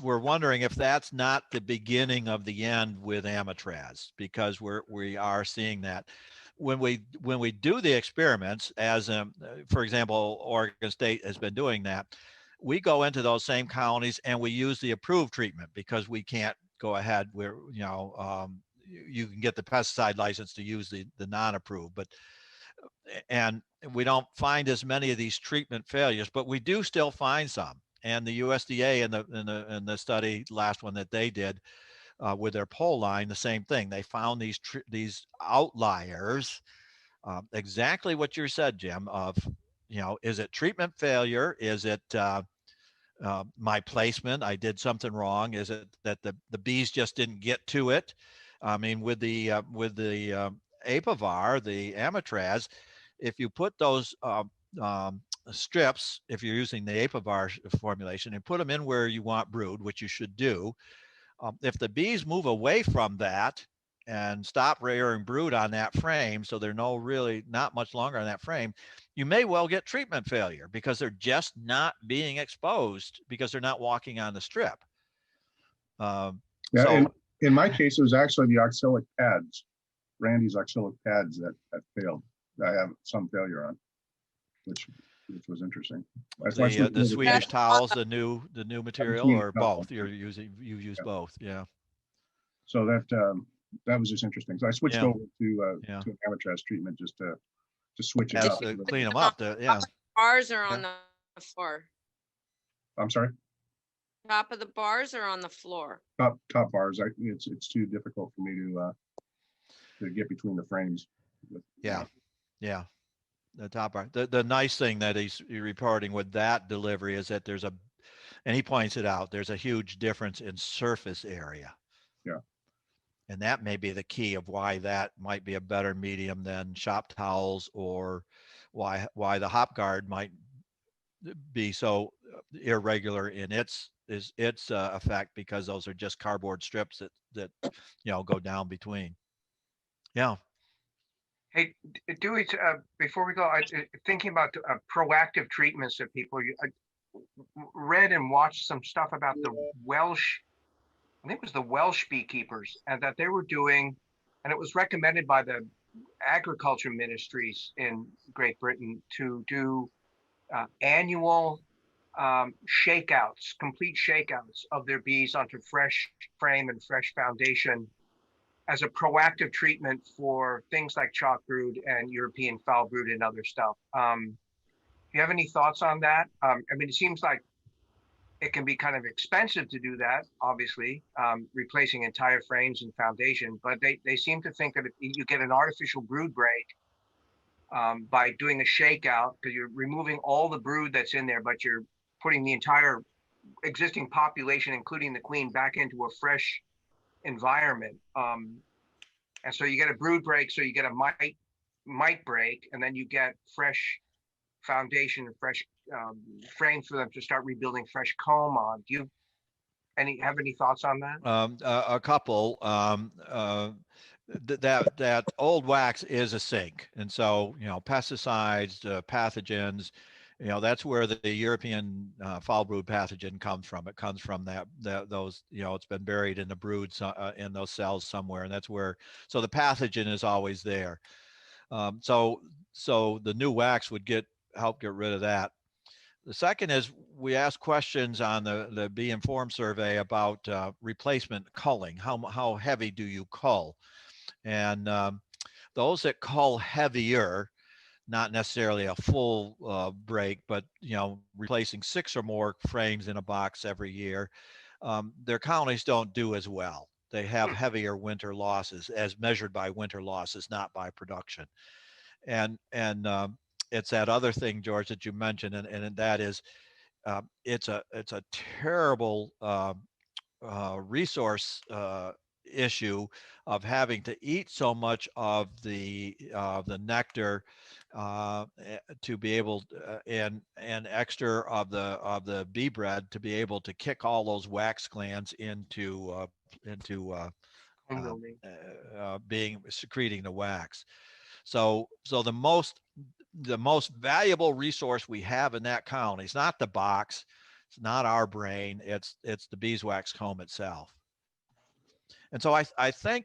we're wondering if that's not the beginning of the end with Amitraz, because we are seeing that. When we do the experiments, as for example, Oregon State has been doing that, we go into those same colonies and we use the approved treatment, because we can't go ahead where you can get the pesticide license to use the non-approved, and we don't find as many of these treatment failures, but we do still find some. And the USDA in the study, last one that they did, with their poll line, the same thing. They found these outliers, exactly what you said, Jim, of, is it treatment failure? Is it my placement? I did something wrong. Is it that the bees just didn't get to it? I mean, with the Apivar, the Amitraz, if you put those strips, if you're using the Apivar formulation, and put them in where you want brood, which you should do, if the bees move away from that and stop rearing brood on that frame, so they're not much longer on that frame, you may well get treatment failure, because they're just not being exposed, because they're not walking on the strip. In my case, it was actually the oxalic pads, Randy's oxalic pads that failed. I have some failure on, which which was interesting. That's why I switched The over to Swedish that. towels, the new material, Swedish or towel. both? You use Yeah. both, yeah. So that was just interesting. So I switched Yeah. over to Yeah. an amatraz treatment just to switch it Has up. to clean them up. Yeah. Bars are on Yeah. the floor. I'm sorry. Top of the bars are on the floor. Top bars. It's too difficult for me to get between the frames. Yeah. Yeah. The top bar. The nice thing that he's reporting with that delivery is that and he points it out, there's a huge difference in surface area. Yeah. And that may be the key of why that might be a better medium than shop towels, or why the hop guard might be so irregular in its effect, because those are just cardboard strips that go down between. Yeah. Hey, Dewey, before we go, thinking about proactive treatments that people, I read and watched some stuff about the Welsh, I think it was the Welsh beekeepers, and that they were doing, and it was recommended by the agriculture ministries in Great Britain to do annual shakeouts, complete shakeouts of their bees onto fresh frame and fresh foundation as a proactive treatment for things like chalk brood and European foul brood and other stuff. Do you have any thoughts on that? I mean, it seems like it can be kind of expensive to do that, obviously, replacing entire frames and foundation, but they seem to think that if you get an artificial brood break by doing a shakeout, because you're removing all the brood that's in there, but you're putting the entire existing population, including the queen, back into a fresh environment. And so you get a brood break, so you get a mite break, and then you get fresh foundation and fresh frames for them to start rebuilding fresh comb on. Do you have any thoughts on that? A couple. That old wax is a sink, and so pesticides, pathogens, that's where the European foul brood pathogen comes from. It comes from those, it's been buried in the broods in those cells somewhere, and that's where. So the pathogen is always there. So the new wax would help get rid of that. The second is we ask questions on the Bee Informed survey about replacement culling. How heavy do you cull? And those that cull heavier, not necessarily a full break, but replacing 6 or more frames in a box every year, their colonies don't do as well. They have heavier winter losses, as measured by winter losses, not by production. And it's that other thing, George, that you mentioned, and that is it's a terrible resource issue of having to eat so much of the nectar to be able and extra of the bee bread to be able to kick all those wax glands into being secreting the wax. So the most valuable resource we have in that colony is not the box, it's not our brain, it's the beeswax comb itself. And so I think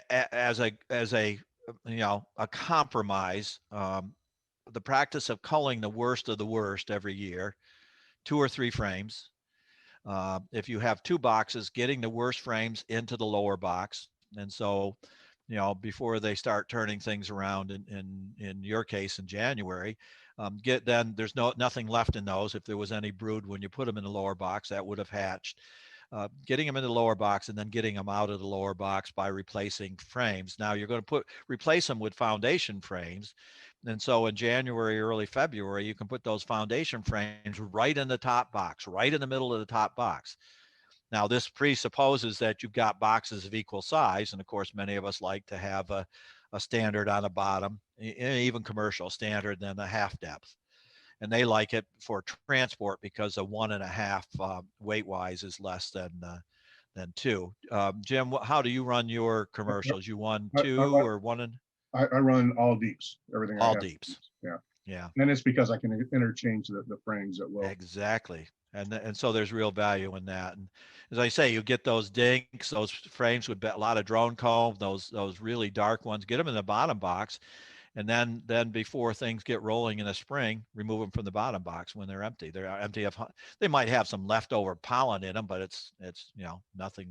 as a a compromise, the practice of culling the worst of the worst every year, 2 or 3 frames. If you have 2 boxes, getting the worst frames into the lower box. And so, before they start turning things around in your case in January, then there's nothing left in those. If there was any brood when you put them in the lower box, that would have hatched. Getting them in the lower box and then getting them out of the lower box by replacing frames. Now you're going to replace them with foundation frames. And so in January, early February, you can put those foundation frames right in the top box, right in the middle of the top box. Now this presupposes that you've got boxes of equal size. And of course, many of us like to have a standard on the bottom, even commercial standard, than a half depth. And they like it for transport because a 1.5 weight-wise is less than 2. Jim, how do you run your commercials? You 1, 2, or 1? I run all deeps. Everything. All I have deeps. Yeah. Yeah. And it's because I can interchange the frames at will. Exactly. And so there's real value in that. And as I say, you get those dinks, those frames with a lot of drone comb, those really dark ones, get them in the bottom box. And then before things get rolling in the spring, remove them from the bottom box when they're empty. They're empty of, they might have some leftover pollen in them, but it's nothing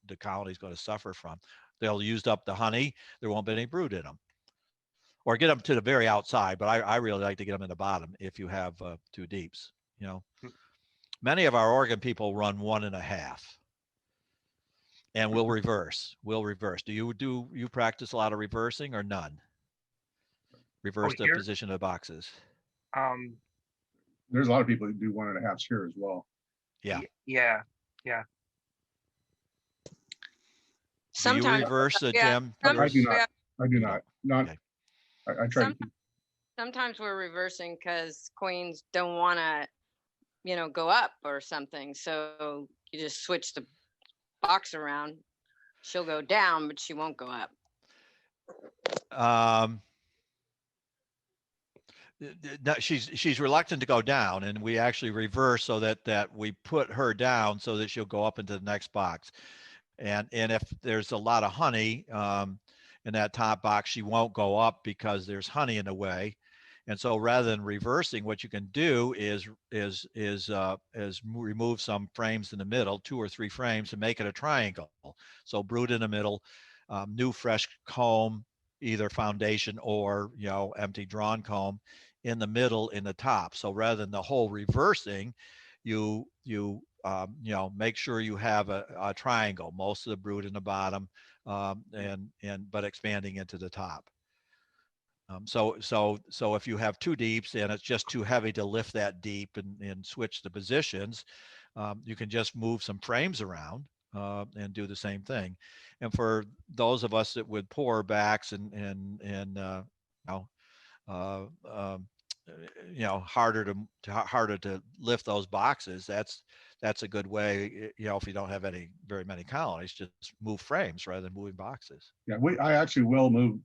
the colony's going to suffer from. They'll use up the honey. There won't be any brood in them. Or get them to the very outside, but I really like to get them in the bottom if you have 2 deeps. Many of our Oregon people run 1.5, and we'll reverse. Do you practice a lot of reversing or none? Reverse the position of the boxes. There's a lot of people that do 1.5s here as well. Yeah. Yeah. Sometimes. Do you reverse, Jim? I do not. I do not. Okay. I try to keep. Sometimes we're reversing because queens don't want to, go up or something. So you just switch the box around. She'll go down, but she won't go up. No, she's reluctant to go down, and we actually reverse so that we put her down so that she'll go up into the next box. And if there's a lot of honey in that top box, she won't go up because there's honey in the way. And so rather than reversing, what you can do is remove some frames in the middle, 2 or 3 frames, and make it a triangle. So brood in the middle, new fresh comb, either foundation or empty drawn comb in the middle, in the top. So rather than the whole reversing, you make sure you have a triangle, most of the brood in the bottom, but expanding into the top. So if you have 2 deeps and it's just too heavy to lift that deep and switch the positions, you can just move some frames around and do the same thing. And for those of us that with poor backs and harder to lift those boxes, that's a good way. If you don't have very many colonies, just move frames rather than moving boxes. Yeah, I actually will move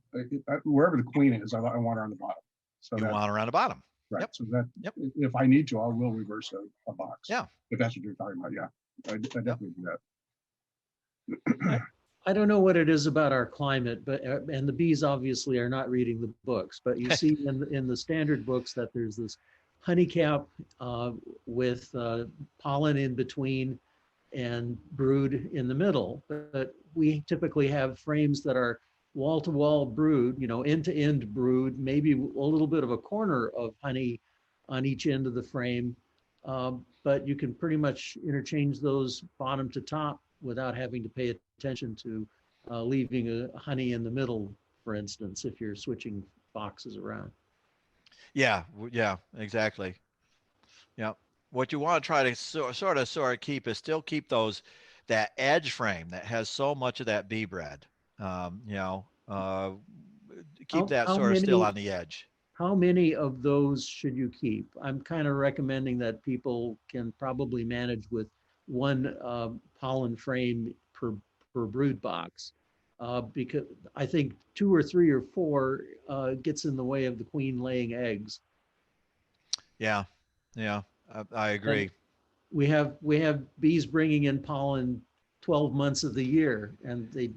wherever the queen is. I want her on the bottom. So you want her on the bottom. Right. Yep. So that if I need to, I will reverse a box. Yeah. If that's what you're talking about. Yeah. I definitely do that. I don't know what it is about our climate, but and the bees obviously are not reading the books, but you see in the standard books that there's this honey cap with pollen in between and brood in the middle. But we typically have frames that are wall-to-wall brood, end-to-end brood, maybe a little bit of a corner of honey on each end of the frame. But you can pretty much interchange those bottom to top without having to pay attention to leaving a honey in the middle, for instance, if you're switching boxes around. Yeah, exactly. Yeah, what you want to try to sort of keep is still keep that edge frame that has so much of that bee bread. Keep that sort of still on the edge. How many of those should you keep? I'm kind of recommending that people can probably manage with 1 pollen frame per brood box, because I think 2 or 3 or 4 gets in the way of the queen laying eggs. Yeah, I agree. And we have bees bringing in pollen 12 months of the year, and they're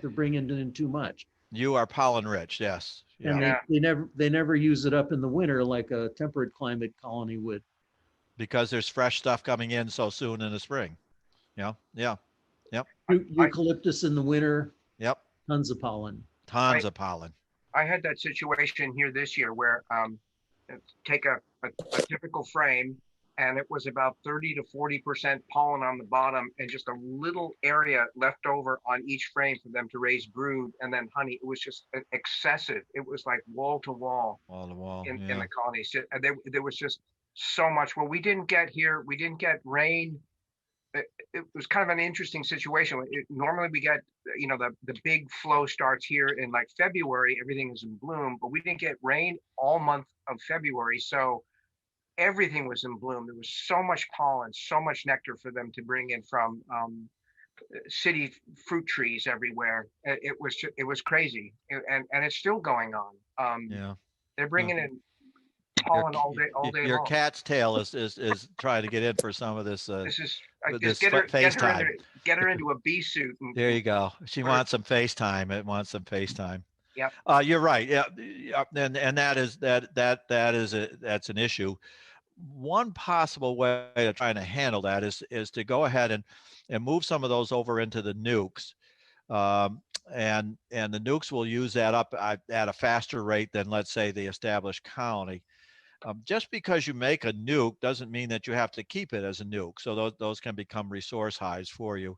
bringing in too much. You are pollen rich, yes. Yeah. And they never use it up in the winter like a temperate climate colony would. Because there's fresh stuff coming in so soon in the spring. Yep. Eucalyptus in the winter. Yep. Tons of pollen. Of pollen. I had that situation here this year where take a typical frame, and it was about 30 to 40% pollen on the bottom and just a little area left over on each frame for them to raise brood and then honey. It was just excessive. It was like wall to wall in the colonies. There was just so much. Well, we didn't get rain. It was kind of an interesting situation. Normally we get, the big flow starts here in like February, everything is in bloom, but we didn't get rain all month of February. So everything was in bloom. There was so much pollen, so much nectar for them to bring in from city fruit trees everywhere. It was crazy. And it's still going on. They're bringing in pollen all day your long. Cat's tail is trying to get in for some of this. Get her into a bee suit. There you go. She wants some FaceTime. It wants some FaceTime. Yep. You're right. Yeah, yeah, and that's an issue. One possible way of trying to handle that is to go ahead and move some of those over into the nukes. And the nukes will use that up at a faster rate than, let's say, the established colony. Just because you make a nuke doesn't mean that you have to keep it as a nuke. So those can become resource hives for you.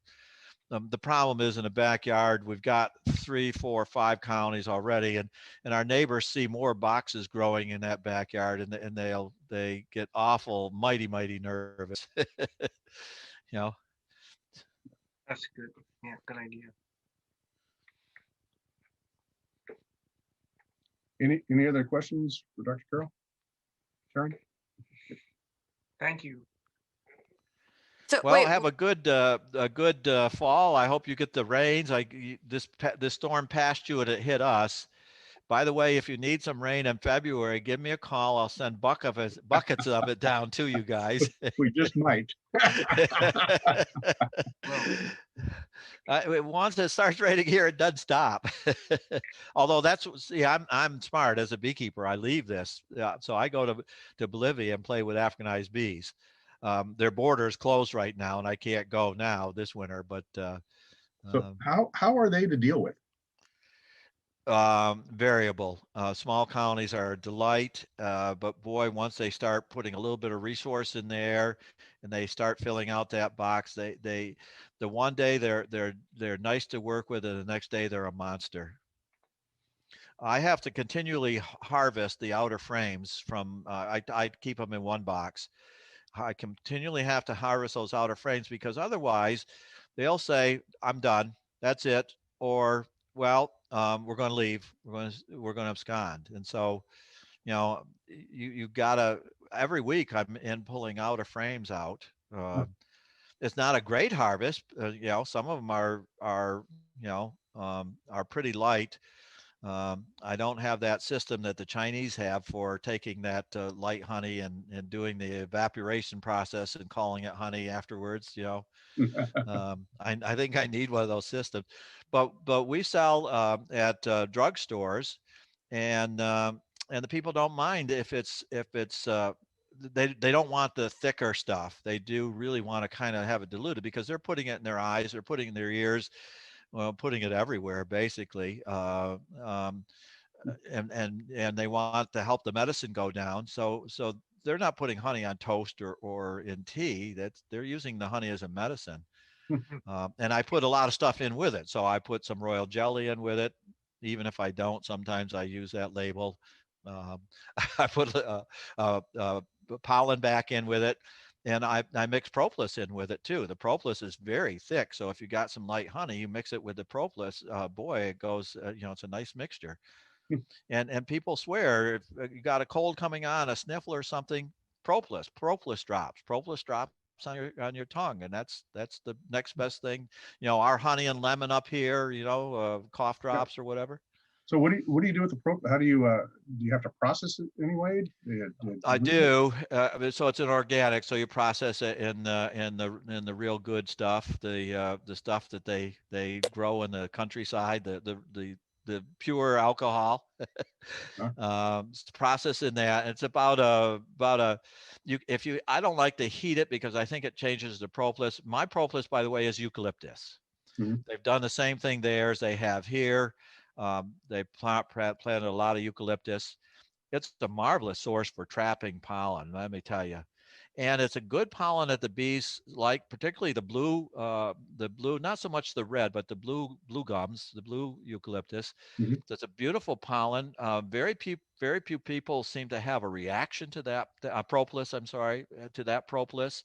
The problem is in the backyard, we've got 3, 4, 5 colonies already, and our neighbors see more boxes growing in that backyard, and they get awful, mighty nervous. You know. That's good. Yeah, good idea. Any other questions for Dr. Carroll? Karen? Thank you. So Well, wait, have a good fall. I hope you get the rains. This storm passed you and it hit us. By the way, if you need some rain in February, give me a call. I'll send buckets of it down to you guys. We just might. Once it starts raining here, it doesn't stop. Although I'm smart as a beekeeper. I leave this, so I go to Bolivia and play with Africanized bees. Their border is closed right now, and I can't go now this winter. But so how are they to deal with? Variable. Small colonies are a delight, but boy, once they start putting a little bit of resource in there and they start filling out that box, the one day they're nice to work with, and the next day they're a monster. I have to continually harvest the outer frames from I keep them in one box. I continually have to harvest those outer frames, because otherwise they'll say, I'm done, that's it, or well, we're going to leave. We're going to abscond. And so, you gotta, every week I'm in pulling outer frames out. It's not a great harvest. Some of them are pretty light. I don't have that system that the Chinese have for taking that light honey and doing the evaporation process and calling it honey afterwards. I think I need one of those systems, but we sell at drugstores, and the people don't mind if it's they don't want the thicker stuff. They do really want to kind of have it diluted, because they're putting it in their eyes, they're putting it in their ears, well, putting it everywhere basically. And they want to help the medicine go down. So they're not putting honey on toast or in tea. They're using the honey as a medicine. And I put a lot of stuff in with it. So I put some royal jelly in with it. Even if I don't, sometimes I use that label. I put pollen back in with it. And I mix propolis in with it too. The propolis is very thick. So if you got some light honey, you mix it with the propolis, boy, it goes, it's a nice mixture. And people swear, if you got a cold coming on, a sniffle or something, propolis drops on your tongue. And that's the next best thing. Our honey and lemon up here, cough drops or whatever. So what do you do with the how do you have to process it anyway? I do. So it's an organic. So you process it in the real good stuff, the stuff that they grow in the countryside, the pure alcohol. Process in that. It's about a I don't like to heat it, because I think it changes the propolis. My propolis, by the way, is eucalyptus. Mm-hmm. They've done the same thing there as they have here. They planted a lot of eucalyptus. It's a marvelous source for trapping pollen, let me tell you. And it's a good pollen that the bees like, particularly the blue, not so much the red, but the blue gums, the blue eucalyptus. Mm-hmm. That's a beautiful pollen. Very few people seem to have a reaction to that propolis. I'm sorry, to that propolis.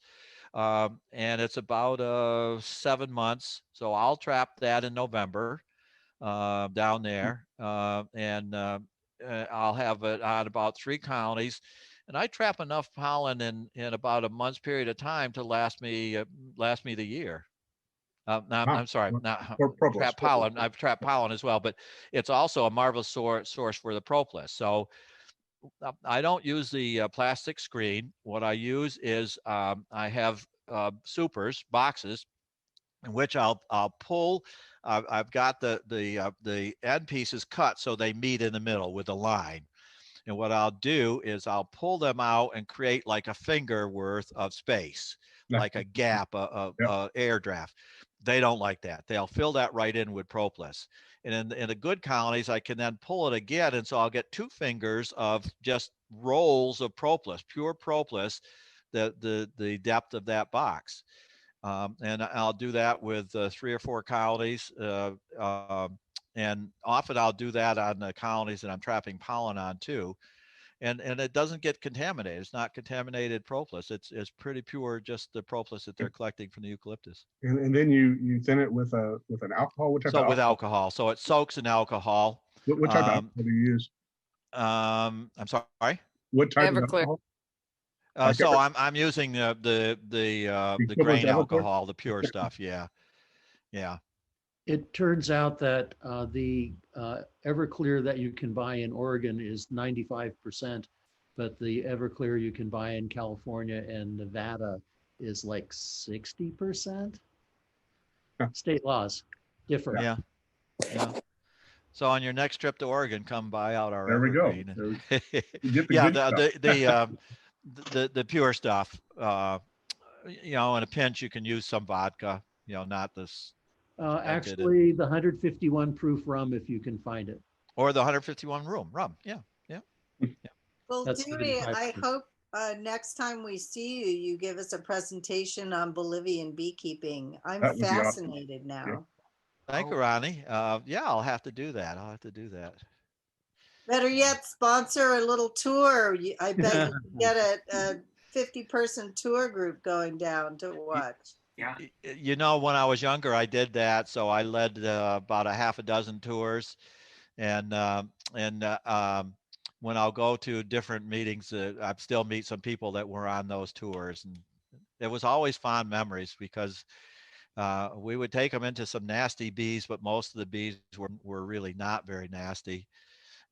And it's about 7 months. So I'll trap that in November. Down there, and I'll have it on about 3 colonies, and I trap enough pollen in about a month's period of time to last me the year. I'm sorry, not trap pollen. I've trapped pollen as well, but it's also a marvelous source for the propolis. So I don't use the plastic screen. What I use is I have supers, boxes. in which I'll pull. I've got the end pieces cut so they meet in the middle with a line. And what I'll do is I'll pull them out and create like a finger worth of space, like a gap, a air draft. They don't like that. They'll fill that right in with propolis. And in the good colonies, I can then pull it again. And so I'll get 2 fingers of just rolls of propolis, pure propolis, the depth of that box. And I'll do that with 3 or 4 colonies. And often I'll do that on the colonies that I'm trapping pollen on too. And it doesn't get contaminated. It's not contaminated propolis. It's pretty pure, just the propolis that they're collecting from the eucalyptus. And then you thin it with an alcohol. What type of with alcohol. So it soaks in alcohol. What type of alcohol do you use? I'm sorry. What type Everclear. of alcohol? So I'm using the grain alcohol, the pure stuff. Yeah. It turns out that the Everclear that you can buy in Oregon is 95%, but the Everclear you can buy in California and Nevada is like 60%. State laws different. Yeah. So on your next trip to Oregon, come buy out our. There we go. The pure stuff. In a pinch, you can use some vodka. Not this. Actually, the 151 proof rum, if you can find it. Or the 151 rum. Yeah. Well, That's Dewey, I 75%. hope next time we see you, you give us a presentation on Bolivian beekeeping. I'm That would be awesome. fascinated now. Yeah. Thank you, Ronnie. I'll have to do that. Better yet, sponsor a little tour. I bet you could get a 50-person tour group going down to watch. Yeah. When I was younger, I did that. So I led about a half a dozen tours, and when I'll go to different meetings, I still meet some people that were on those tours, and it was always fond memories because we would take them into some nasty bees, but most of the bees were really not very nasty,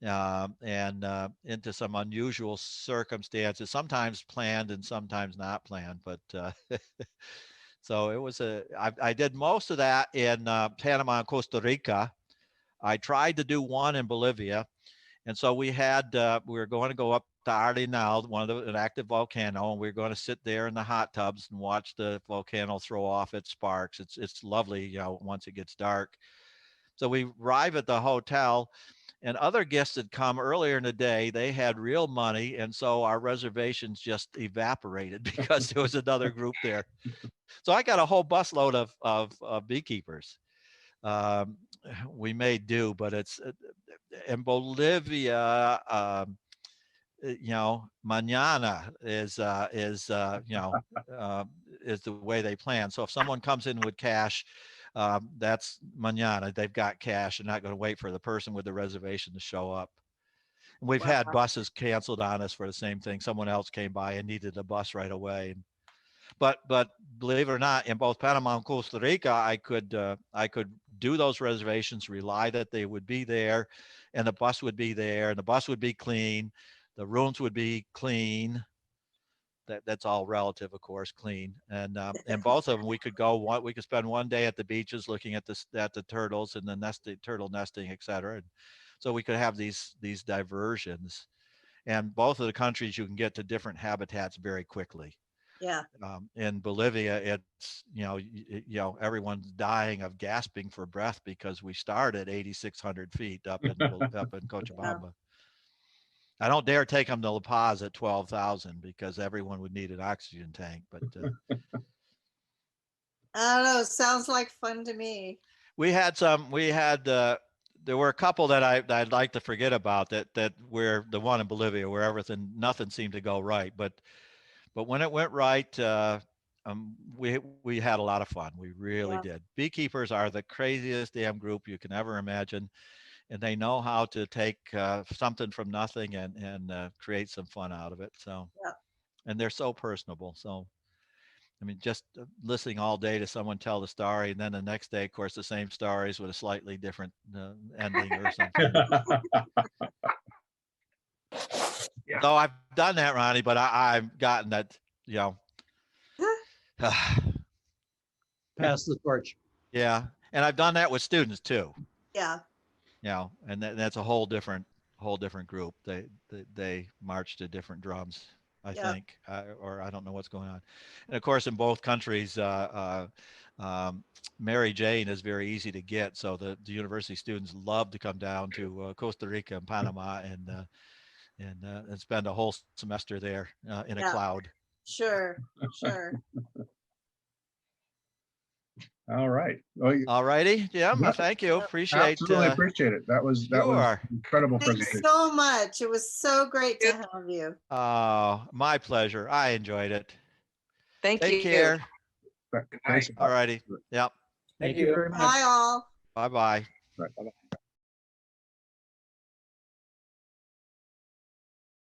and into some unusual circumstances, sometimes planned and sometimes not planned, but. So it was I did most of that in Panama and Costa Rica. I tried to do one in Bolivia. And so we were going to go up to Arenal, an active volcano, and we were going to sit there in the hot tubs and watch the volcano throw off its sparks. It's lovely, once it gets dark. So we arrive at the hotel, and other guests had come earlier in the day. They had real money, and so our reservations just evaporated because there was another group there. So I got a whole busload of beekeepers. We may do, but it's in Bolivia. Mañana is the way they plan. So if someone comes in with cash, that's mañana. They've got cash. They're not going to wait for the person with the reservation to show up. And we've had buses canceled on us for the same thing. Someone else came by and needed a bus right away. But believe it or not, in both Panama and Costa Rica, I could do those reservations, rely that they would be there, and the bus would be there, and the bus would be clean, the rooms would be clean. That's all relative, of course, clean. And both of them, we could spend one day at the beaches looking at the turtles and the turtle nesting, et cetera. And so we could have these diversions. And both of the countries, you can get to different habitats very quickly. Yeah. In Bolivia, it's everyone's dying of gasping for breath because we start at 8,600 feet up in Cochabamba. I don't dare take them to La Paz at 12,000 because everyone would need an oxygen tank. But I don't know. Sounds like fun to me. There were a couple that I'd like to forget about that were the one in Bolivia where nothing seemed to go right, but when it went right, we had a lot of fun. We really did. Beekeepers are the craziest damn group you can ever imagine, and they know how to take something from nothing and create some fun out of it. So, and they're so personable. So, I mean, just listening all day to someone tell the story, and then the next day, of course, the same stories with a slightly different ending or something. Yeah. So I've done that, Ronnie, but I've gotten that, Pass the torch. Yeah, and I've done that with students too. Yeah. You know, and that's a whole different group. They march to different drums, I Yeah. think, or I don't know what's going on. And of course, in both countries, Mary Jane is very easy to get. So the university students love to come down to Costa Rica and Panama and spend a whole semester there in a Yeah. cloud. Sure. Sure. All right. Well, All righty, Jim. Yeah. Thank you. Appreciate. absolutely appreciate it. That was Sure. incredible Thanks presentation. so much. It was so great to have you. My pleasure. I enjoyed it. Thank Take you. care. Thanks. All righty. Yep. Thank you very much. Bye all. Bye-bye. Right.